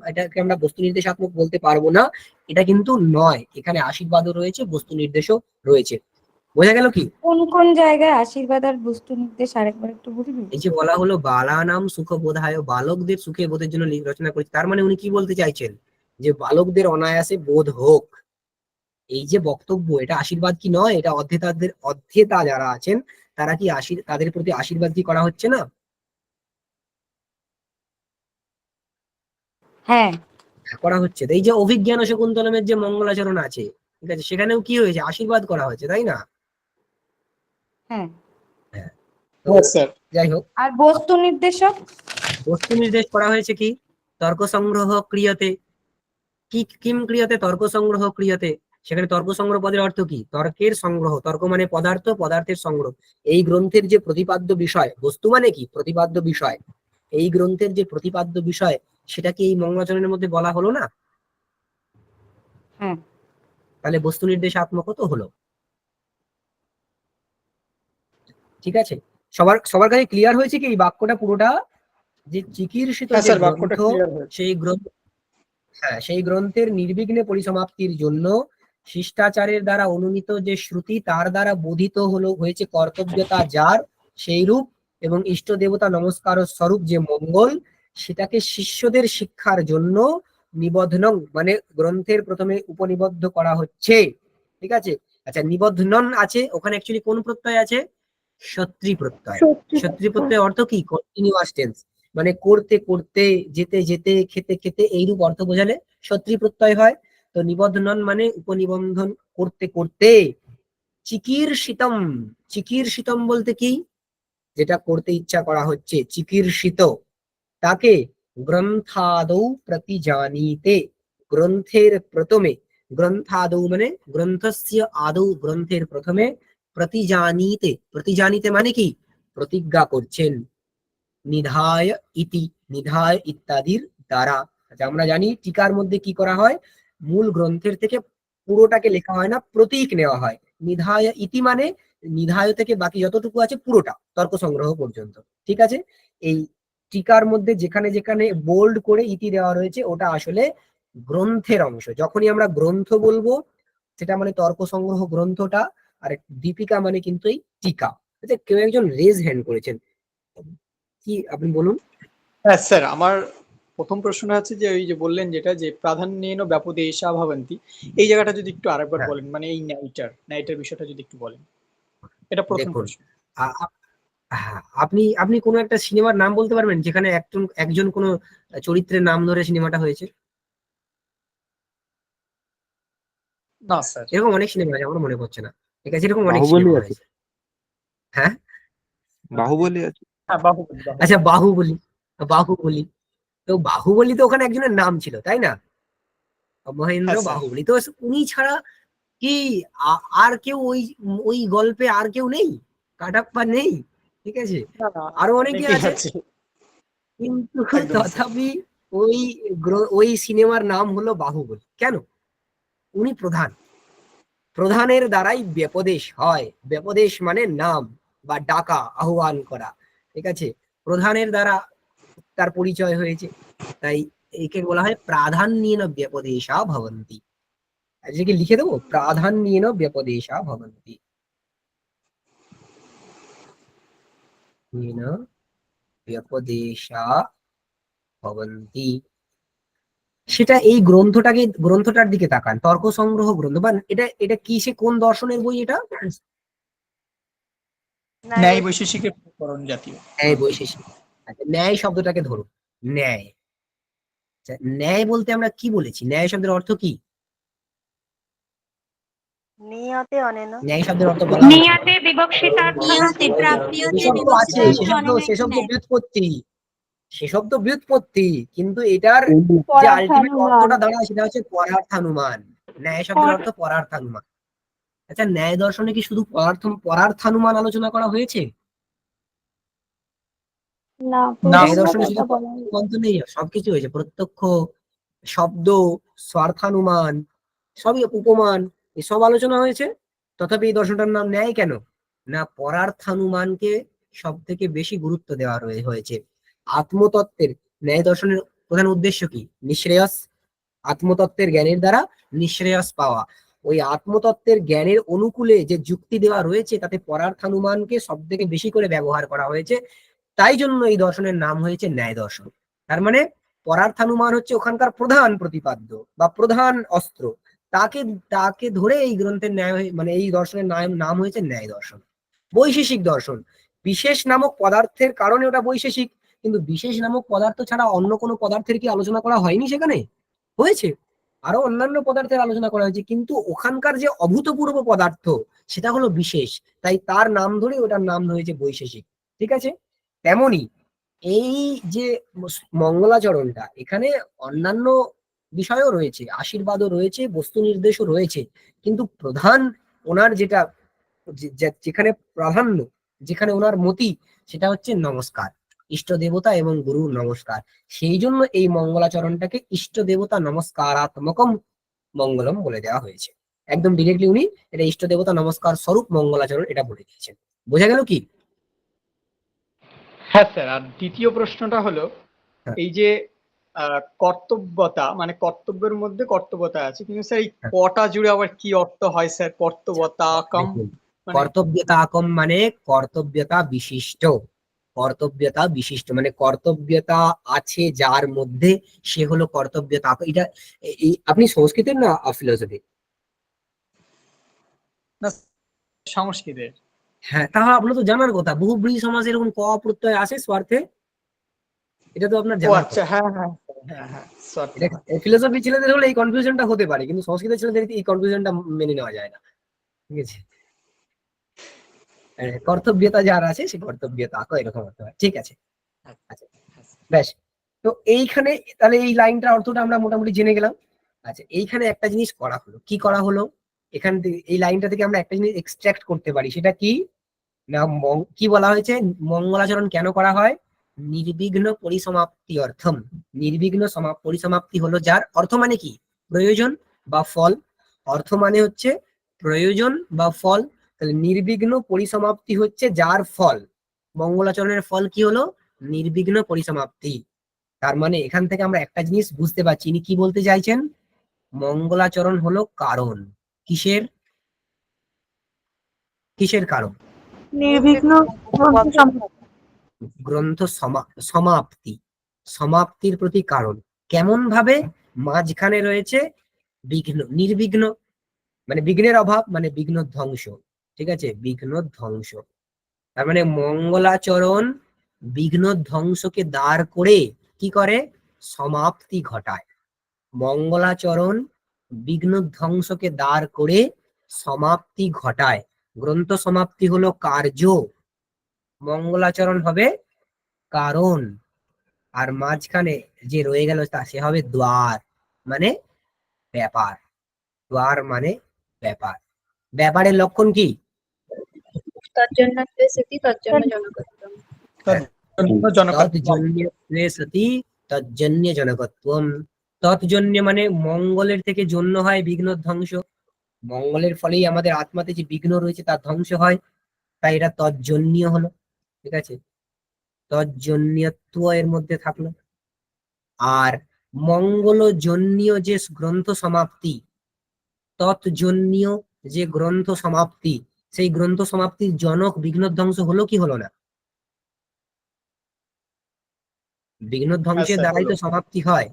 এটাকে আমরা বস্তু নির্দেশাত্মক বলতে পারবো না, এটা কিন্তু নয়। এখানে আশীর্বাদও রয়েছে, বস্তু নির্দেশও রয়েছে। বোঝা গেল কি? কোন কোন জায়গায় আশীর্বাদ আর বস্তু নির্দেশ আরেকবার একটু বলবি? এই যে বলা হলো বালানাম সুখ বোধায়, বালকদের সুখে বোধের জন্য রচনা করেছে, তার মানে উনি কি বলতে চাইছেন যে বালকদের অনায়াসে বোধ হোক, এই যে বক্তব্য, এটা আশীর্বাদ কি নয়? এটা অধ্যেতা যারা আছেন তারা কি তাদের প্রতি আশীর্বাদ কি করা হচ্ছে না? হ্যাঁ করা হচ্ছে। তো এই যে অভিজ্ঞান শকুন্তলমের যে মঙ্গলাচরণ আছে, ঠিক আছে, সেখানেও কি হয়েছে, আশীর্বাদ করা হয়েছে, তাই না? হ্যাঁ। হ্যাঁ। তো হ্যাঁ স্যার যাই হোক, আর বস্তু নির্দেশক? বস্তু নির্দেশ করা হয়েছে কি, তর্ক সংগ্রহ ক্রিয়াতে, কি কিম ক্রিয়াতে, তর্ক সংগ্রহ ক্রিয়াতে। সেখানে তর্ক সংগ্রহ পদের অর্থ কি, তর্কের সংগ্রহ, তর্ক মানে পদার্থ, পদার্থের সংগ্রহ। এই গ্রন্থের যে প্রতিপাদ্য বিষয়, বস্তু মানে কি প্রতিপাদ্য বিষয়, এই গ্রন্থের যে প্রতিপাদ্য বিষয় সেটা কি এই মঙ্গলাচরণের মধ্যে বলা হলো না? হ্যাঁ। তাহলে বস্তু নির্দেশাত্মক তো হলো। ঠিক আছে, সবার কাছে ক্লিয়ার হয়েছে কি এই বাক্যটা পুরোটা, যে চিকিৎসিত হ্যাঁ যে স্যার বাক্যটা গ্রন্থ, ক্লিয়ার হয়েছে। সেই গ্রন্থ, হ্যাঁ, সেই গ্রন্থের নির্বিঘ্নে পরিসমাপ্তির জন্য শিষ্টাচারের দ্বারা অনুনীত যে শ্রুতি, তার দ্বারা বোধিত হয়েছে কর্তব্যতা যার সেই রূপ, এবং ইষ্ট দেবতা নমস্কার স্বরূপ যে মঙ্গল, সেটাকে শিষ্যদের শিক্ষার জন্য নিবদ্ধন, মানে গ্রন্থের প্রথমে উপনিবদ্ধ করা হচ্ছে। ঠিক আছে, আচ্ছা, নিবদ্ধন আছে ওখানে, অ্যাকচুয়ালি কোন প্রত্যয় আছে? সত্রী প্রত্যয়। সত্রী প্রত্যয় অর্থ কি, কন্টিনিউয়াস টেন্স, মানে করতে করতে, যেতে যেতে, খেতে খেতে, এইরূপ অর্থ বোঝালে সত্রী প্রত্যয় হয়। তো নিবন্ধন মানে উপনিবন্ধন করতে করতে। চিকির্ষিতম, চিকির্ষিতম বলতে কি, যেটা করতে ইচ্ছা করা হচ্ছে, চিকির্ষিত, তাকে গ্রন্থাদৌ প্রতিজানীতে, গ্রন্থের প্রথমে, গ্রন্থাদৌ মানে গ্রন্থস্য আদৌ, গ্রন্থের প্রথমে, প্রতিজানীতে, প্রতিজানীতে মানে কি, প্রতিজ্ঞা করছেন, নিধায় ইতি, নিধায় ইত্যাদির দ্বারা। আচ্ছা, আমরা জানি টিকার মধ্যে কি করা হয়, মূল গ্রন্থের থেকে পুরোটাকে লেখা হয় না, প্রতীক নেওয়া হয়। নিধায় ইতি মানে নিধায় থেকে বাকি যতটুকু আছে পুরোটা, তর্ক সংগ্রহ পর্যন্ত। ঠিক আছে, এই টিকার মধ্যে যেখানে যেখানে বোল্ড করে ইতি দেওয়া রয়েছে ওটা আসলে গ্রন্থের অংশ। যখনই আমরা গ্রন্থ বলবো সেটা মানে তর্ক সংগ্রহ গ্রন্থটা, আর দীপিকা মানে কিন্তু এই টিকা। আচ্ছা, কেউ একজন রেজ হ্যান্ড করেছেন, কি আপনি বলুন। হ্যাঁ স্যার আমার প্রথম প্রশ্ন আছে যে ওই যে বললেন যেটা যে প্রাধান্যেন ব্যপদেশা ভবন্তি, এই জায়গাটা যদি একটু আরেকবার হ্যাঁ, বলেন, মানে এই ন্যায়টার বিষয়টা যদি একটু বলেন, এটা প্রথম দেখুন, প্রশ্ন। আ- আ- হ্যাঁ, আপনি আপনি কোনো একটা সিনেমার নাম বলতে পারবেন যেখানে একজন একজন কোনো চরিত্রের নাম ধরে সিনেমাটা হয়েছে? না স্যার। এরকম অনেক সিনেমা আছে, আমার মনে পড়ছে না। ঠিক আছে, এরকম অনেক বাহুবলী সিনেমা আছে। হয়েছে। হ্যাঁ, বাহুবলী আছে। হ্যাঁ, বাহুবলী, বাহুবলী। আচ্ছা বাহুবলী, বাহুবলী, তো বাহুবলী তো ওখানে একজনের নাম ছিল তাই না, মহেন্দ্র হ্যাঁ স্যার। বাহুবলী। তো উনি ছাড়া কি আর কেউ ওই ওই গল্পে আর কেউ নেই, কাটাপ্পা নেই, ঠিক আছে, না না, আরো অনেকে অনেকেই আছে, আছে। কিন্তু একদম স্যার। তথাপি ওই ওই সিনেমার নাম হলো বাহুবলী। কেন? উনি প্রধান, প্রধানের দ্বারাই ব্যপদেশ হয়। ব্যপদেশ মানে নাম বা ডাকা, আহ্বান করা, ঠিক আছে, প্রধানের দ্বারা তার পরিচয় হয়েছে, তাই একে বলা হয় প্রাধান্যেন ব্যপদেশা ভবন্তি। আজকে লিখে দেবো, প্রাধান্যেন ব্যপদেশা ভবন্তি, येन ব্যপদেশা ভবন্তি। সেটা এই গ্রন্থটার দিকে তাকান, তর্ক সংগ্রহ গ্রন্থ, বা এটা এটা কিসে, কোন দর্শনের বই এটা? ন্যায় বৈশেষিকের প্রকরণ জাতীয়। ন্যায় বৈশেষিক। আচ্ছা, ন্যায় শব্দটাকে ধরুন, ন্যায়। আচ্ছা, ন্যায় বলতে আমরা কি বলেছি, ন্যায় শব্দের অর্থ কি? নিয়তে অনেন। ন্যায় শব্দের অর্থ বলা হয়েছে। নিয়াতে বিবক্ষিতার্থনা নিয়তে প্রাপ্যতে সেসব তো আছে, বিবক্ষিতার্থ সেসব তো ব্যুৎপত্তি, সেসব তো ব্যুৎপত্তি, কিন্তু এটার যে আলটিমেট পরার্থানুমান। অর্থটা দাঁড়ায় সেটা হচ্ছে পরার্থানুমান। ন্যায় শব্দের অর্থ পরার্থানুমান। আচ্ছা, ন্যায় দর্শনে কি শুধু পরার্থানুমান আলোচনা করা হয়েছে? না, না ন্যায় স্যার। দর্শনে প্রসঙ্গগত শুধু বলা হয়েছে। গ্রন্থ নেই, সবকিছু হয়েছে, প্রত্যক্ষ, শব্দ, স্বার্থানুমান, সবই, উপমান, এসব আলোচনা হয়েছে। তথাপি এই দর্শনটার নাম ন্যায় কেন? না, পরার্থানুমানকে সব থেকে বেশি গুরুত্ব দেওয়া হয়েছে। আত্মতত্ত্বের ন্যায় দর্শনের প্রধান উদ্দেশ্য কি? নিঃশ্রেয়স। আত্মতত্ত্বের জ্ঞানের দ্বারা নিঃশ্রেয়স পাওয়া। ওই আত্মতত্ত্বের জ্ঞানের অনুকূলে যে যুক্তি দেওয়া রয়েছে তাতে পরার্থানুমানকে সব থেকে বেশি করে ব্যবহার করা হয়েছে। তাই জন্য এই দর্শনের নাম হয়েছে ন্যায় দর্শন। তার মানে পরার্থানুমান হচ্ছে ওখানকার প্রধান প্রতিপাদ্য বা প্রধান অস্ত্র, তাকে তাকে ধরে এই গ্রন্থের মানে এই দর্শনের নাম হয়েছে ন্যায় দর্শন। বৈশেষিক দর্শন, বিশেষ নামক পদার্থের কারণে ওটা বৈশেষিক, কিন্তু বিশেষ নামক পদার্থ ছাড়া অন্য কোনো পদার্থের কি আলোচনা করা হয়নি? সেখানে হয়েছে, আরো অন্যান্য পদার্থের আলোচনা করা হয়েছে, কিন্তু ওখানকার যে অভূতপূর্ব পদার্থ সেটা হলো বিশেষ, তাই তার নাম ধরে ওটার নাম হয়েছে বৈশেষিক। ঠিক আছে, তেমনি এই যে মঙ্গলাচরণটা, এখানে অন্যান্য বিষয়ও রয়েছে, আশীর্বাদও রয়েছে, বস্তু নির্দেশও রয়েছে, কিন্তু প্রধান ওনার যেটা যেখানে প্রাধান্য, যেখানে ওনার মতি, সেটা হচ্ছে নমস্কার, ইষ্ট দেবতা এবং গুরুর নমস্কার। সেই জন্য এই মঙ্গলাচরণটাকে ইষ্ট দেবতা নমস্কারাত্মকম মঙ্গলম বলে দেওয়া হয়েছে। একদম ডিরেক্টলি উনি এটা ইষ্ট দেবতা নমস্কার স্বরূপ মঙ্গলাচরণ এটা বলে দিয়েছেন। বোঝা গেল কি? হ্যাঁ স্যার। আর দ্বিতীয় প্রশ্নটা হলো, হ্যাঁ, এই যে কর্তব্যতা, মানে কর্তব্যের মধ্যে কর্তব্যতা আছে, কিন্তু স্যার এই হ্যাঁ। কটা জুড়ে আবার কি অর্থ হয় স্যার? কর্তব্যতা কম দেখুন, মানে কর্তব্যতা কম মানে কর্তব্যতা বিশিষ্ট। কর্তব্যতা বিশিষ্ট মানে কর্তব্যতা আছে যার মধ্যে, সে হলো কর্তব্যতা। এটা আপনি সংস্কৃতের না ফিলোসফি? না, সংস্কৃতের। হ্যাঁ, তাহলে আপনার তো জানার কথা, বহুব্রীহি সমাসে এরকম ক প্রত্যয় আসে স্বার্থে, এটা তো আপনার ও জানার আচ্ছা, কথা। হ্যাঁ হ্যাঁ হ্যাঁ হ্যাঁ সরি। এটা ফিলোসফি ছেলেদের হলে এই কনফিউশনটা হতে পারে, কিন্তু সংস্কৃতের ছেলেদের এই কনফিউশনটা মেনে নেওয়া যায় না। ঠিক আছে, কর্তব্যতা যার আছে সে কর্তব্যতা এরকম হতে হয়। ঠিক আছে, আচ্ছা, বেশ। তো এইখানে তাহলে এই লাইনটার অর্থটা আমরা মোটামুটি জেনে গেলাম। আচ্ছা, এইখানে একটা জিনিস করা হলো, কি করা হলো, এখান থেকে এই লাইনটা থেকে আমরা একটা জিনিস এক্সট্রাক্ট করতে পারি, সেটা কি না, কি বলা হয়েছে, মঙ্গলাচরণ কেন করা হয়? নির্বিঘ্ন পরিসমাপ্তি অর্থম। নির্বিঘ্ন পরিসমাপ্তি হলো যার, অর্থ মানে কি? প্রয়োজন বা ফল। অর্থ মানে হচ্ছে প্রয়োজন বা ফল। তাহলে নির্বিঘ্ন পরিসমাপ্তি হচ্ছে যার ফল। মঙ্গলাচরণের ফল কি হলো? নির্বিঘ্ন পরিসমাপ্তি। তার মানে এখান থেকে আমরা একটা জিনিস বুঝতে পারছি, ইনি কি বলতে চাইছেন, মঙ্গলাচরণ হলো কারণ। কিসের? কিসের কারণ? নির্বিঘ্ন গ্রন্থ গ্রন্থ সমাপ্তি, সমাপ্তির প্রতি কারণ। কেমন ভাবে? মাঝখানে রয়েছে বিঘ্ন, নির্বিঘ্ন মানে বিঘ্নের অভাব, মানে বিঘ্ন ধ্বংস। ঠিক আছে, বিঘ্ন ধ্বংস। তার মানে মঙ্গলাচরণ বিঘ্ন ধ্বংসকে দাঁড় করে কি করে? সমাপ্তি ঘটায়। মঙ্গলাচরণ বিঘ্ন ধ্বংসকে দাঁড় করে সমাপ্তি ঘটায়। গ্রন্থ সমাপ্তি হলো কার্য, মঙ্গলাচরণ হবে কারণ, আর মাঝখানে যে রয়ে গেল তা সে হবে দ্বার, মানে ব্যাপার। দ্বার মানে ব্যাপার। ব্যাপারের লক্ষণ কি? তজ্জন্যত্বে সতি তজ্জন্য জনকত্বম। জনকত্বম। তৎজন্যে সতি তজ্জন্য জনকত্বম। তৎজন্য মানে মঙ্গলের থেকে জন্য হয় বিঘ্ন ধ্বংস, মঙ্গলের ফলেই আমাদের আত্মাতে যে বিঘ্ন রয়েছে তার ধ্বংস হয়, তাই এটা তৎজন্যীয় হলো। ঠিক আছে, তৎজন্যত্ব এর মধ্যে থাকলো। আর মঙ্গলজন্যীয় যে গ্রন্থ সমাপ্তি, তৎজন্যীয় যে গ্রন্থ সমাপ্তি, সেই গ্রন্থ সমাপ্তির জনক বিঘ্ন ধ্বংস হলো কি হলো না? বিঘ্ন ধ্বংসের স্যার, দ্বারাই হলো। তো সমাপ্তি হয়,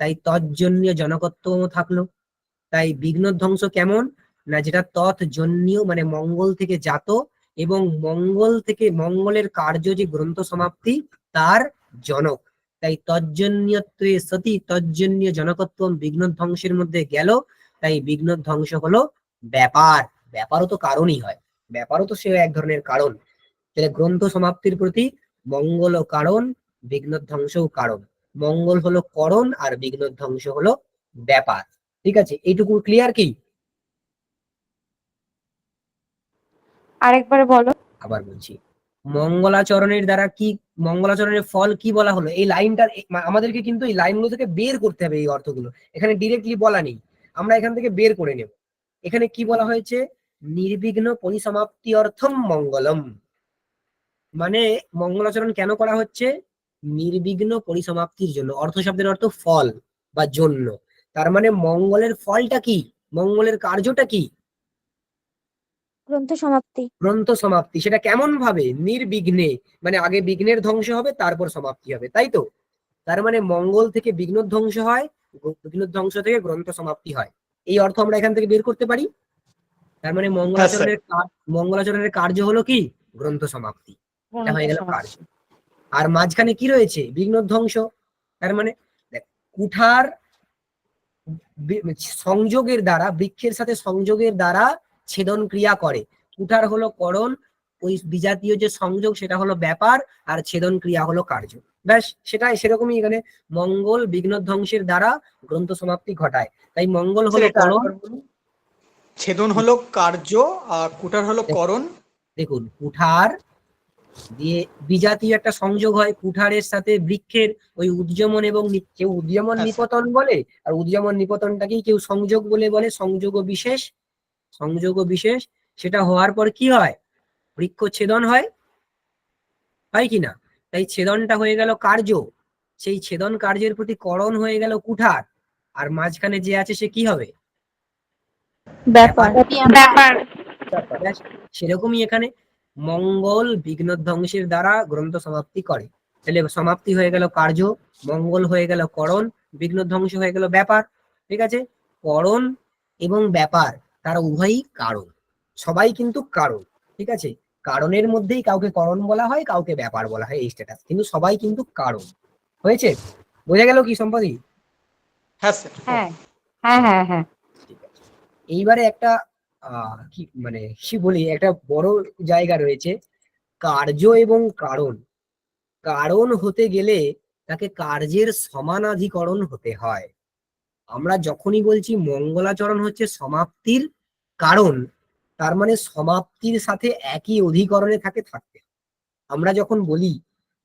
তাই তৎজন্যীয় জনকত্ব থাকলো। তাই বিঘ্ন ধ্বংস কেমন না, যেটা তৎজন্যীয় মানে মঙ্গল থেকে জাত এবং মঙ্গল থেকে মঙ্গলের কার্য যে গ্রন্থ সমাপ্তি তার জনক, তাই তৎজন্যত্বে সতি তৎজন্য জনকত্ব বিঘ্ন ধ্বংসের মধ্যে গেল। তাই বিঘ্ন ধ্বংস হলো ব্যাপার। ব্যাপারও তো কারণই হয়, ব্যাপারও তো সে এক ধরনের কারণ। তাহলে গ্রন্থ সমাপ্তির প্রতি মঙ্গল ও কারণ, বিঘ্ন ধ্বংসও কারণ। মঙ্গল হলো করণ আর বিঘ্ন ধ্বংস হলো ব্যাপার। ঠিক আছে, এইটুকু ক্লিয়ার কি? আরেকবার বলো। আবার বলছি, মঙ্গলাচরণের দ্বারা কি, মঙ্গলাচরণের ফল কি বলা হলো, এই লাইনটা আমাদেরকে কিন্তু এই লাইনগুলো থেকে বের করতে হবে, এই অর্থগুলো এখানে ডিরেক্টলি বলা নেই, আমরা এখান থেকে বের করে নেব। এখানে কি বলা হয়েছে? নির্বিঘ্ন পরিসমাপ্তি অর্থম মঙ্গলম, মানে মঙ্গলাচরণ কেন করা হচ্ছে? নির্বিঘ্ন পরিসমাপ্তির জন্য। অর্থ শব্দের অর্থ ফল বা জন্য, তার মানে মঙ্গলের ফলটা কি, মঙ্গলের কার্যটা কি? গ্রন্থ সমাপ্তি। গ্রন্থ সমাপ্তি। সেটা কেমন ভাবে? নির্বিঘ্নে, মানে আগে বিঘ্নের ধ্বংস হবে তারপর সমাপ্তি হবে, তাই তো? তার মানে মঙ্গল থেকে বিঘ্ন ধ্বংস হয়, বিঘ্ন ধ্বংস থেকে গ্রন্থ সমাপ্তি হয়, এই অর্থ আমরা এখান থেকে বের করতে পারি। তার মানে হ্যাঁ স্যার। মঙ্গলাচরণের কার্য হলো কি? গ্রন্থ সমাপ্তি, এটা হয়ে গেল গ্রন্থ কার্য। আর মাঝখানে কি রয়েছে? বিঘ্ন ধ্বংস। তার মানে দেখ, কুঠার সংযোগের দ্বারা, বৃক্ষের সাথে সংযোগের দ্বারা ছেদন ক্রিয়া করে। কুঠার হলো করণ, ওই বিজাতীয় যে সংযোগ সেটা হলো ব্যাপার, আর ছেদন ক্রিয়া হলো কার্য। ব্যাস সেটাই, সেরকমই এখানে মঙ্গল বিঘ্ন ধ্বংসের দ্বারা গ্রন্থ সমাপ্তি ঘটায়, তাই মঙ্গল স্যার, হলো এটা করণ। আরেকবার বলুন। ছেদন হলো কার্য আর কুটার হলো করণ। দেখুন, কুঠার দিয়ে বিজাতীয় একটা সংযোগ হয়, কুঠারের সাথে বৃক্ষের ওই উদ্যমন এবং কেউ উদ্যমন আচ্ছা। নিপতন বলে, আর উদ্যমন নিপতনটাকেই কেউ সংযোগ বলে সংযোগ ও বিশেষ, সংযোগ ও বিশেষ। সেটা হওয়ার পর কি হয়? বৃক্ষ ছেদন হয়, হয় কিনা? তাই ছেদনটা হয়ে গেল কার্য, সেই ছেদন কার্যের প্রতি করণ হয়ে গেল কুঠার, আর মাঝখানে যে আছে সে কি হবে? ব্যাপার। ব্যাপার। ব্যাস সেরকমই এখানে মঙ্গল বিঘ্ন ধ্বংসের দ্বারা গ্রন্থ সমাপ্তি করে। তাহলে সমাপ্তি হয়ে গেল কার্য, মঙ্গল হয়ে গেল করণ, বিঘ্ন ধ্বংস হয়ে গেল ব্যাপার। ঠিক আছে, করণ এবং ব্যাপার তারা উভয়ই কারণ, সবাই কিন্তু কারণ। ঠিক আছে, কারণের মধ্যেই কাউকে করণ বলা হয়, কাউকে ব্যাপার বলা হয়, এই স্ট্যাটাস, কিন্তু সবাই কিন্তু কারণ। হয়েছে? বোঝা গেল কি সম্পাদি? হ্যাঁ স্যার। হ্যাঁ হ্যাঁ হ্যাঁ হ্যাঁ। ঠিক আছে, এইবারে একটা কি মানে কি বলি, একটা বড় জায়গা রয়েছে, কার্য এবং কারণ। কারণ হতে গেলে তাকে কার্যের সমানাধিকরণ হতে হয়। আমরা যখনই বলছি মঙ্গলাচরণ হচ্ছে সমাপ্তির কারণ, তার মানে সমাপ্তির সাথে একই অধিকরণে থাকে থাকতে। আমরা যখন বলি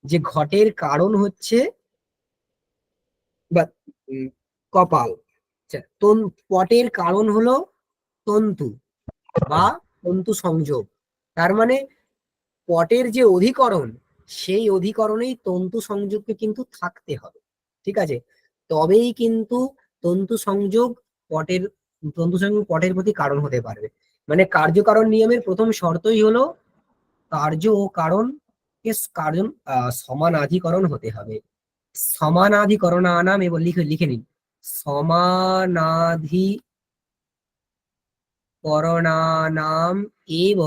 যে ঘটের কারণ হচ্ছে বা কপাল, পটের কারণ হলো তন্তু বা তন্তু সংযোগ, তার মানে পটের যে অধিকরণ, সেই অধিকরণেই তন্তু সংযোগকে কিন্তু থাকতে হবে। ঠিক আছে, তবেই কিন্তু তন্তু সংযোগ পটের, তন্তু সংযোগ পটের প্রতি কারণ হতে পারবে। মানে কার্যকারণ নিয়মের প্রথম শর্তই হলো কার্য ও কারণ কারণ সমানাধিকরণ হতে হবে। সমানাধিকরণানাম, এবং লিখে লিখে নিন, সমানাধিকরণানাম এব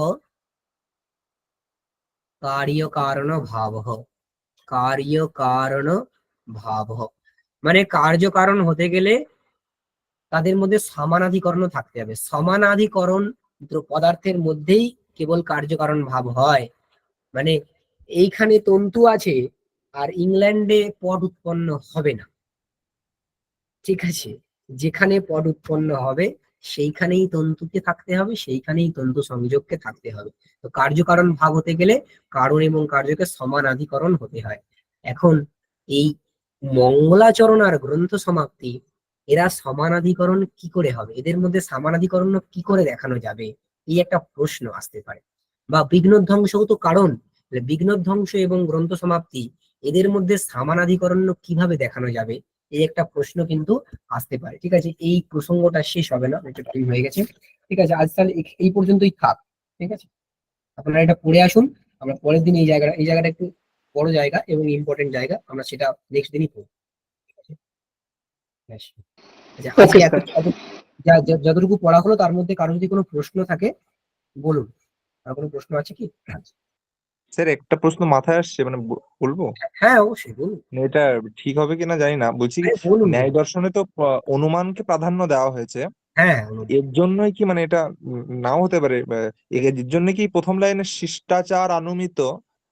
কার্যকারণ ভাবঃ, কার্যকারণ ভাবঃ, মানে কার্যকারণ হতে গেলে তাদের মধ্যে সমানাধিকরণ থাকতে হবে। সমানাধিকরণ পদার্থের মধ্যেই কেবল কার্যকারণ ভাব হয়। মানে এইখানে তন্তু আছে আর ইংল্যান্ডে পদ উৎপন্ন হবে না, ঠিক আছে? যেখানে পদ উৎপন্ন হবে সেইখানেই তন্তুকে থাকতে হবে, সেইখানেই তন্তু সংযোগকে থাকতে হবে। তো কার্যকারণ ভাব হতে গেলে কারণ এবং কার্যকে সমানাধিকরণ হতে হয়। এখন এই মঙ্গলাচরণ আর গ্রন্থ সমাপ্তি এরা সমানাধিকরণ কি করে হবে? এদের মধ্যে সমানাধিকরণ কি করে দেখানো যাবে? এই একটা প্রশ্ন আসতে পারে। বা বিঘ্নধ্বংসও তো কারণ, তাহলে বিঘ্নধ্বংস এবং গ্রন্থ সমাপ্তি এদের মধ্যে সমানাধিকরণ কিভাবে দেখানো যাবে? এই একটা প্রশ্ন কিন্তু আসতে পারে, ঠিক আছে? এই প্রসঙ্গটা শেষ হবে না, একটু টাইম হয়ে গেছে, ঠিক আছে? আজ তাহলে এই পর্যন্তই থাক, ঠিক আছে? আপনারা এটা পড়ে আসুন, আমরা পরের দিন এই জায়গাটা একটু বড় জায়গা এবং ইম্পর্টেন্ট জায়গা, আমরা সেটা নেক্সট দিনই পড়বো, ঠিক আছে? ব্যাস। আচ্ছা, আজকে ওকে এত স্যার। যতটুকু পড়া হলো তার মধ্যে কারো যদি কোনো প্রশ্ন থাকে বলুন। আর কোনো প্রশ্ন আছে কি? স্যার একটা প্রশ্ন মাথায় আসছে, মানে বলবো? হ্যাঁ, অবশ্যই বলুন। মানে এটা ঠিক হবে কিনা জানি না, বলছি কি আরে বলুন ন্যায় বলুন। দর্শনে তো অনুমানকে প্রাধান্য দেওয়া হয়েছে। হ্যাঁ, বলুন। এর জন্যই কি, মানে এটা নাও হতে পারে, এর জন্য কি প্রথম লাইনে শিষ্টাচার অনুমিত,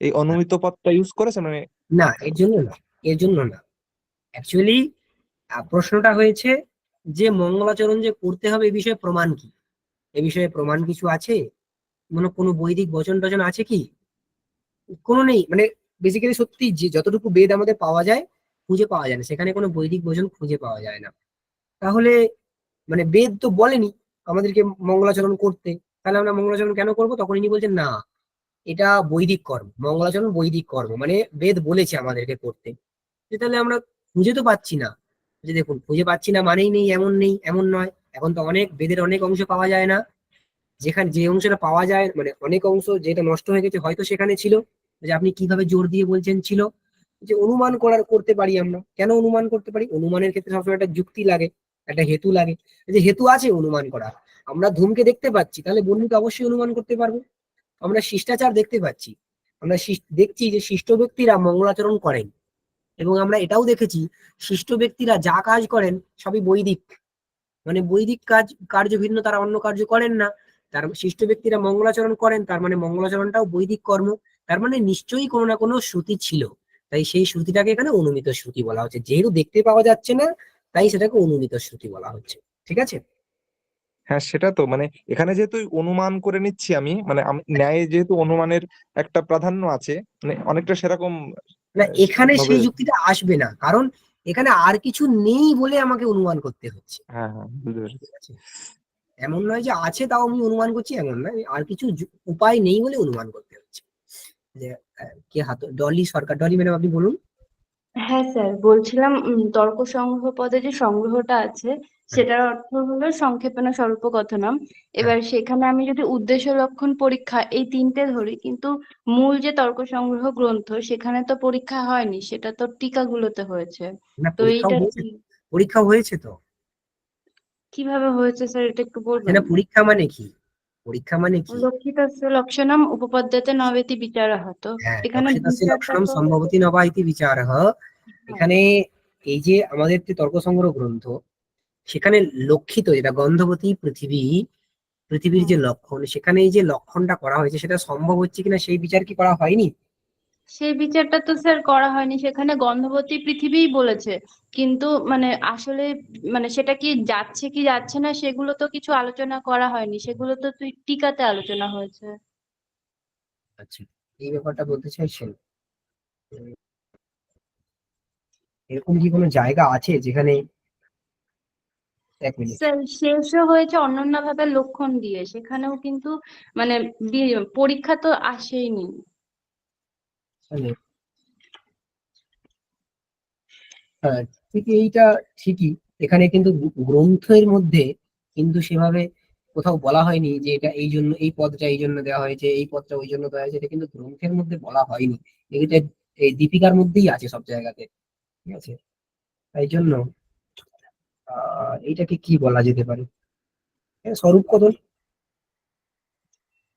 এই অনুমিত পদটা ইউজ করেছে মানে? না, এর জন্য না, এর জন্য না। অ্যাকচুয়ালি প্রশ্নটা হয়েছে যে মঙ্গলাচরণ যে করতে হবে এ বিষয়ে প্রমাণ কি? এ বিষয়ে প্রমাণ কিছু আছে? কোনো বৈদিক বচন টচন আছে কি? কোনো নেই। মানে বেসিক্যালি সত্যি যে যতটুকু বেদ আমাদের পাওয়া যায় খুঁজে পাওয়া যায় না, সেখানে কোনো বৈদিক বচন খুঁজে পাওয়া যায় না। তাহলে মানে বেদ তো বলেনি আমাদেরকে মঙ্গলাচরণ করতে, তাহলে আমরা মঙ্গলাচরণ কেন করবো? তখন ইনি বলছেন না, এটা বৈদিক কর্ম, মঙ্গলাচরণ বৈদিক কর্ম, মানে বেদ বলেছে আমাদেরকে করতে। তাহলে আমরা খুঁজে তো পাচ্ছি না। যে দেখুন, খুঁজে পাচ্ছি না মানেই নেই, এমন নেই এমন নয়। এখন তো অনেক বেদের অনেক অংশ পাওয়া যায় না, যেখানে যে অংশটা পাওয়া যায় মানে অনেক অংশ যেটা নষ্ট হয়ে গেছে হয়তো সেখানে ছিল। যে আপনি কিভাবে জোর দিয়ে বলছেন ছিল? যে অনুমান করতে পারি আমরা। কেন অনুমান করতে পারি? অনুমানের ক্ষেত্রে সবসময় একটা যুক্তি লাগে, একটা হেতু লাগে। যে হেতু আছে অনুমান করার, আমরা ধূমকে দেখতে পাচ্ছি, তাহলে বন্ধুকে অবশ্যই অনুমান করতে পারবো। আমরা শিষ্টাচার দেখতে পাচ্ছি, আমরা দেখছি যে শিষ্ট ব্যক্তিরা মঙ্গলাচরণ করেন, এবং আমরা এটাও দেখেছি শিষ্ট ব্যক্তিরা যা কাজ করেন সবই বৈদিক, মানে বৈদিক কার্য ভিন্ন তারা অন্য কার্য করেন না। তার শিষ্ট ব্যক্তিরা মঙ্গলাচরণ করেন, তার মানে মঙ্গলাচরণটাও বৈদিক কর্ম। তার মানে নিশ্চয়ই কোনো না কোনো শ্রুতি ছিল, তাই সেই শ্রুতিটাকে এখানে অনুমিত শ্রুতি বলা হচ্ছে। যেহেতু দেখতে পাওয়া যাচ্ছে না তাই সেটাকে অনুমিত শ্রুতি বলা হচ্ছে, ঠিক আছে? হ্যাঁ সেটা তো, মানে এখানে যেহেতু অনুমান করে নিচ্ছি আমি, মানে ন্যায় যেহেতু অনুমানের একটা প্রাধান্য আছে, মানে অনেকটা সেরকম না, এখানে ভাবে। সেই যুক্তিটা আসবে না, কারণ এখানে আর কিছু নেই বলে আমাকে অনুমান করতে হচ্ছে, হ্যাঁ হ্যাঁ, বুঝতে পেরেছি। ঠিক আছে? এমন নয় যে আছে তাও আমি অনুমান করছি, এমন নয়, আর কিছু উপায় নেই বলে অনুমান করতে হচ্ছে। যে কে হাত, ডলি সরকার, ডলি ম্যাডাম আপনি বলুন। হ্যাঁ স্যার, বলছিলাম তর্ক সংগ্রহ পদে যে সংগ্রহটা আছে হ্যাঁ, সেটার অর্থ হলো সংক্ষেপণ স্বল্পকথনম। হ্যাঁ, এবার সেখানে আমি যদি উদ্দেশ্য লক্ষণ পরীক্ষা এই তিনটে ধরি, কিন্তু মূল যে তর্ক সংগ্রহ গ্রন্থ সেখানে তো পরীক্ষা হয়নি, সেটা তো টিকাগুলোতে হয়েছে। না তো পরীক্ষাও এইটা হয়েছে, পরীক্ষা হয়েছে তো। কিভাবে হয়েছে স্যার, এটা একটু বলবেন? সেটা পরীক্ষা মানে কি? পরীক্ষা মানে কি? লক্ষিতস্য লক্ষণম উপপদ্যতে নবেতি বিচারः। তো হ্যাঁ, এখানে লক্ষিতস্য বিচারটা লক্ষণম তো সম্ভবতি নবা ইতি বিচারঃ। হ্যাঁ, এখানে এই যে আমাদের যে তর্ক সংগ্রহ গ্রন্থ, সেখানে লক্ষিত যেটা গন্ধবতী পৃথিবীর যে হ্যাঁ। লক্ষণ, সেখানে এই যে লক্ষণটা করা হয়েছে সেটা সম্ভব হচ্ছে কিনা সেই বিচার কি করা হয়নি? সেই বিচারটা তো স্যার করা হয়নি, সেখানে গন্ধবতী পৃথিবীই বলেছে, কিন্তু মানে আসলে মানে সেটা কি যাচ্ছে কি যাচ্ছে না সেগুলো তো কিছু আলোচনা করা হয়নি, সেগুলো তো তুই টিকাতে আলোচনা হয়েছে। আচ্ছা, এই ব্যাপারটা বলতে চাইছেন? উম, এরকম কি কোনো জায়গা আছে যেখানে, এক মিনিট, স্যার শেষও হয়েছে অনন্য ভাবে লক্ষণ দিয়ে, সেখানেও কিন্তু মানে পরীক্ষা তো আসেইনি। মানে হ্যাঁ, ঠিক এইটা ঠিকই। এখানে কিন্তু গ্রন্থের মধ্যে কিন্তু সেভাবে কোথাও বলা হয়নি যে এটা এই জন্য, এই পদটা এই জন্য দেওয়া হয়েছে, এই পদটা ওই জন্য দেওয়া হয়েছে, এটা কিন্তু গ্রন্থের মধ্যে বলা হয়নি। এটা এই দীপিকার মধ্যেই আছে সব জায়গাতে, ঠিক আছে? তাই জন্য এইটাকে কি বলা যেতে পারে? স্বরূপ কদল।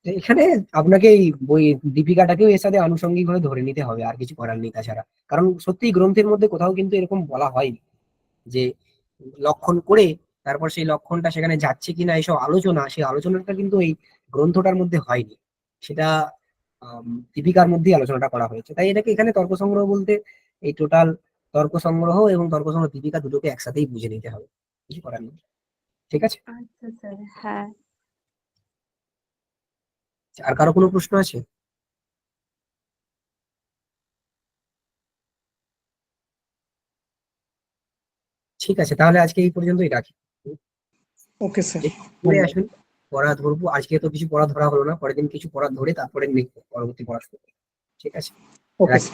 তো এখানে আপনাকে এই বই দীপিকাটাকেও এর সাথে আনুষঙ্গিক ভাবে ধরে নিতে হবে, আর কিছু করার নেই তাছাড়া। কারণ সত্যি গ্রন্থের মধ্যে কোথাও কিন্তু এরকম বলা হয়নি যে লক্ষণ করে তারপর সেই লক্ষণটা সেখানে যাচ্ছে কিনা এইসব আলোচনা, সেই আলোচনাটা কিন্তু এই গ্রন্থটার মধ্যে হয়নি, সেটা দীপিকার মধ্যেই আলোচনাটা করা হয়েছে। তাই এটাকে এখানে তর্ক সংগ্রহ বলতে এই টোটাল তর্ক সংগ্রহ এবং তর্ক সংগ্রহ দীপিকা দুটোকে একসাথেই বুঝে নিতে হবে, কিছু করার নেই। ঠিক আছে, আচ্ছা স্যার, হ্যাঁ। আর কারো কোনো প্রশ্ন আছে? ঠিক আছে, তাহলে আজকে এই পর্যন্তই রাখি। ওকে স্যার, পড়ে আসুন, পড়া ধরবো। আজকে তো কিছু পড়া ধরা হলো না, পরের দিন কিছু পড়া ধরে তারপরে পরবর্তী পড়া শুরু করবো। ঠিক আছে, ওকে রাখি।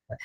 স্যার।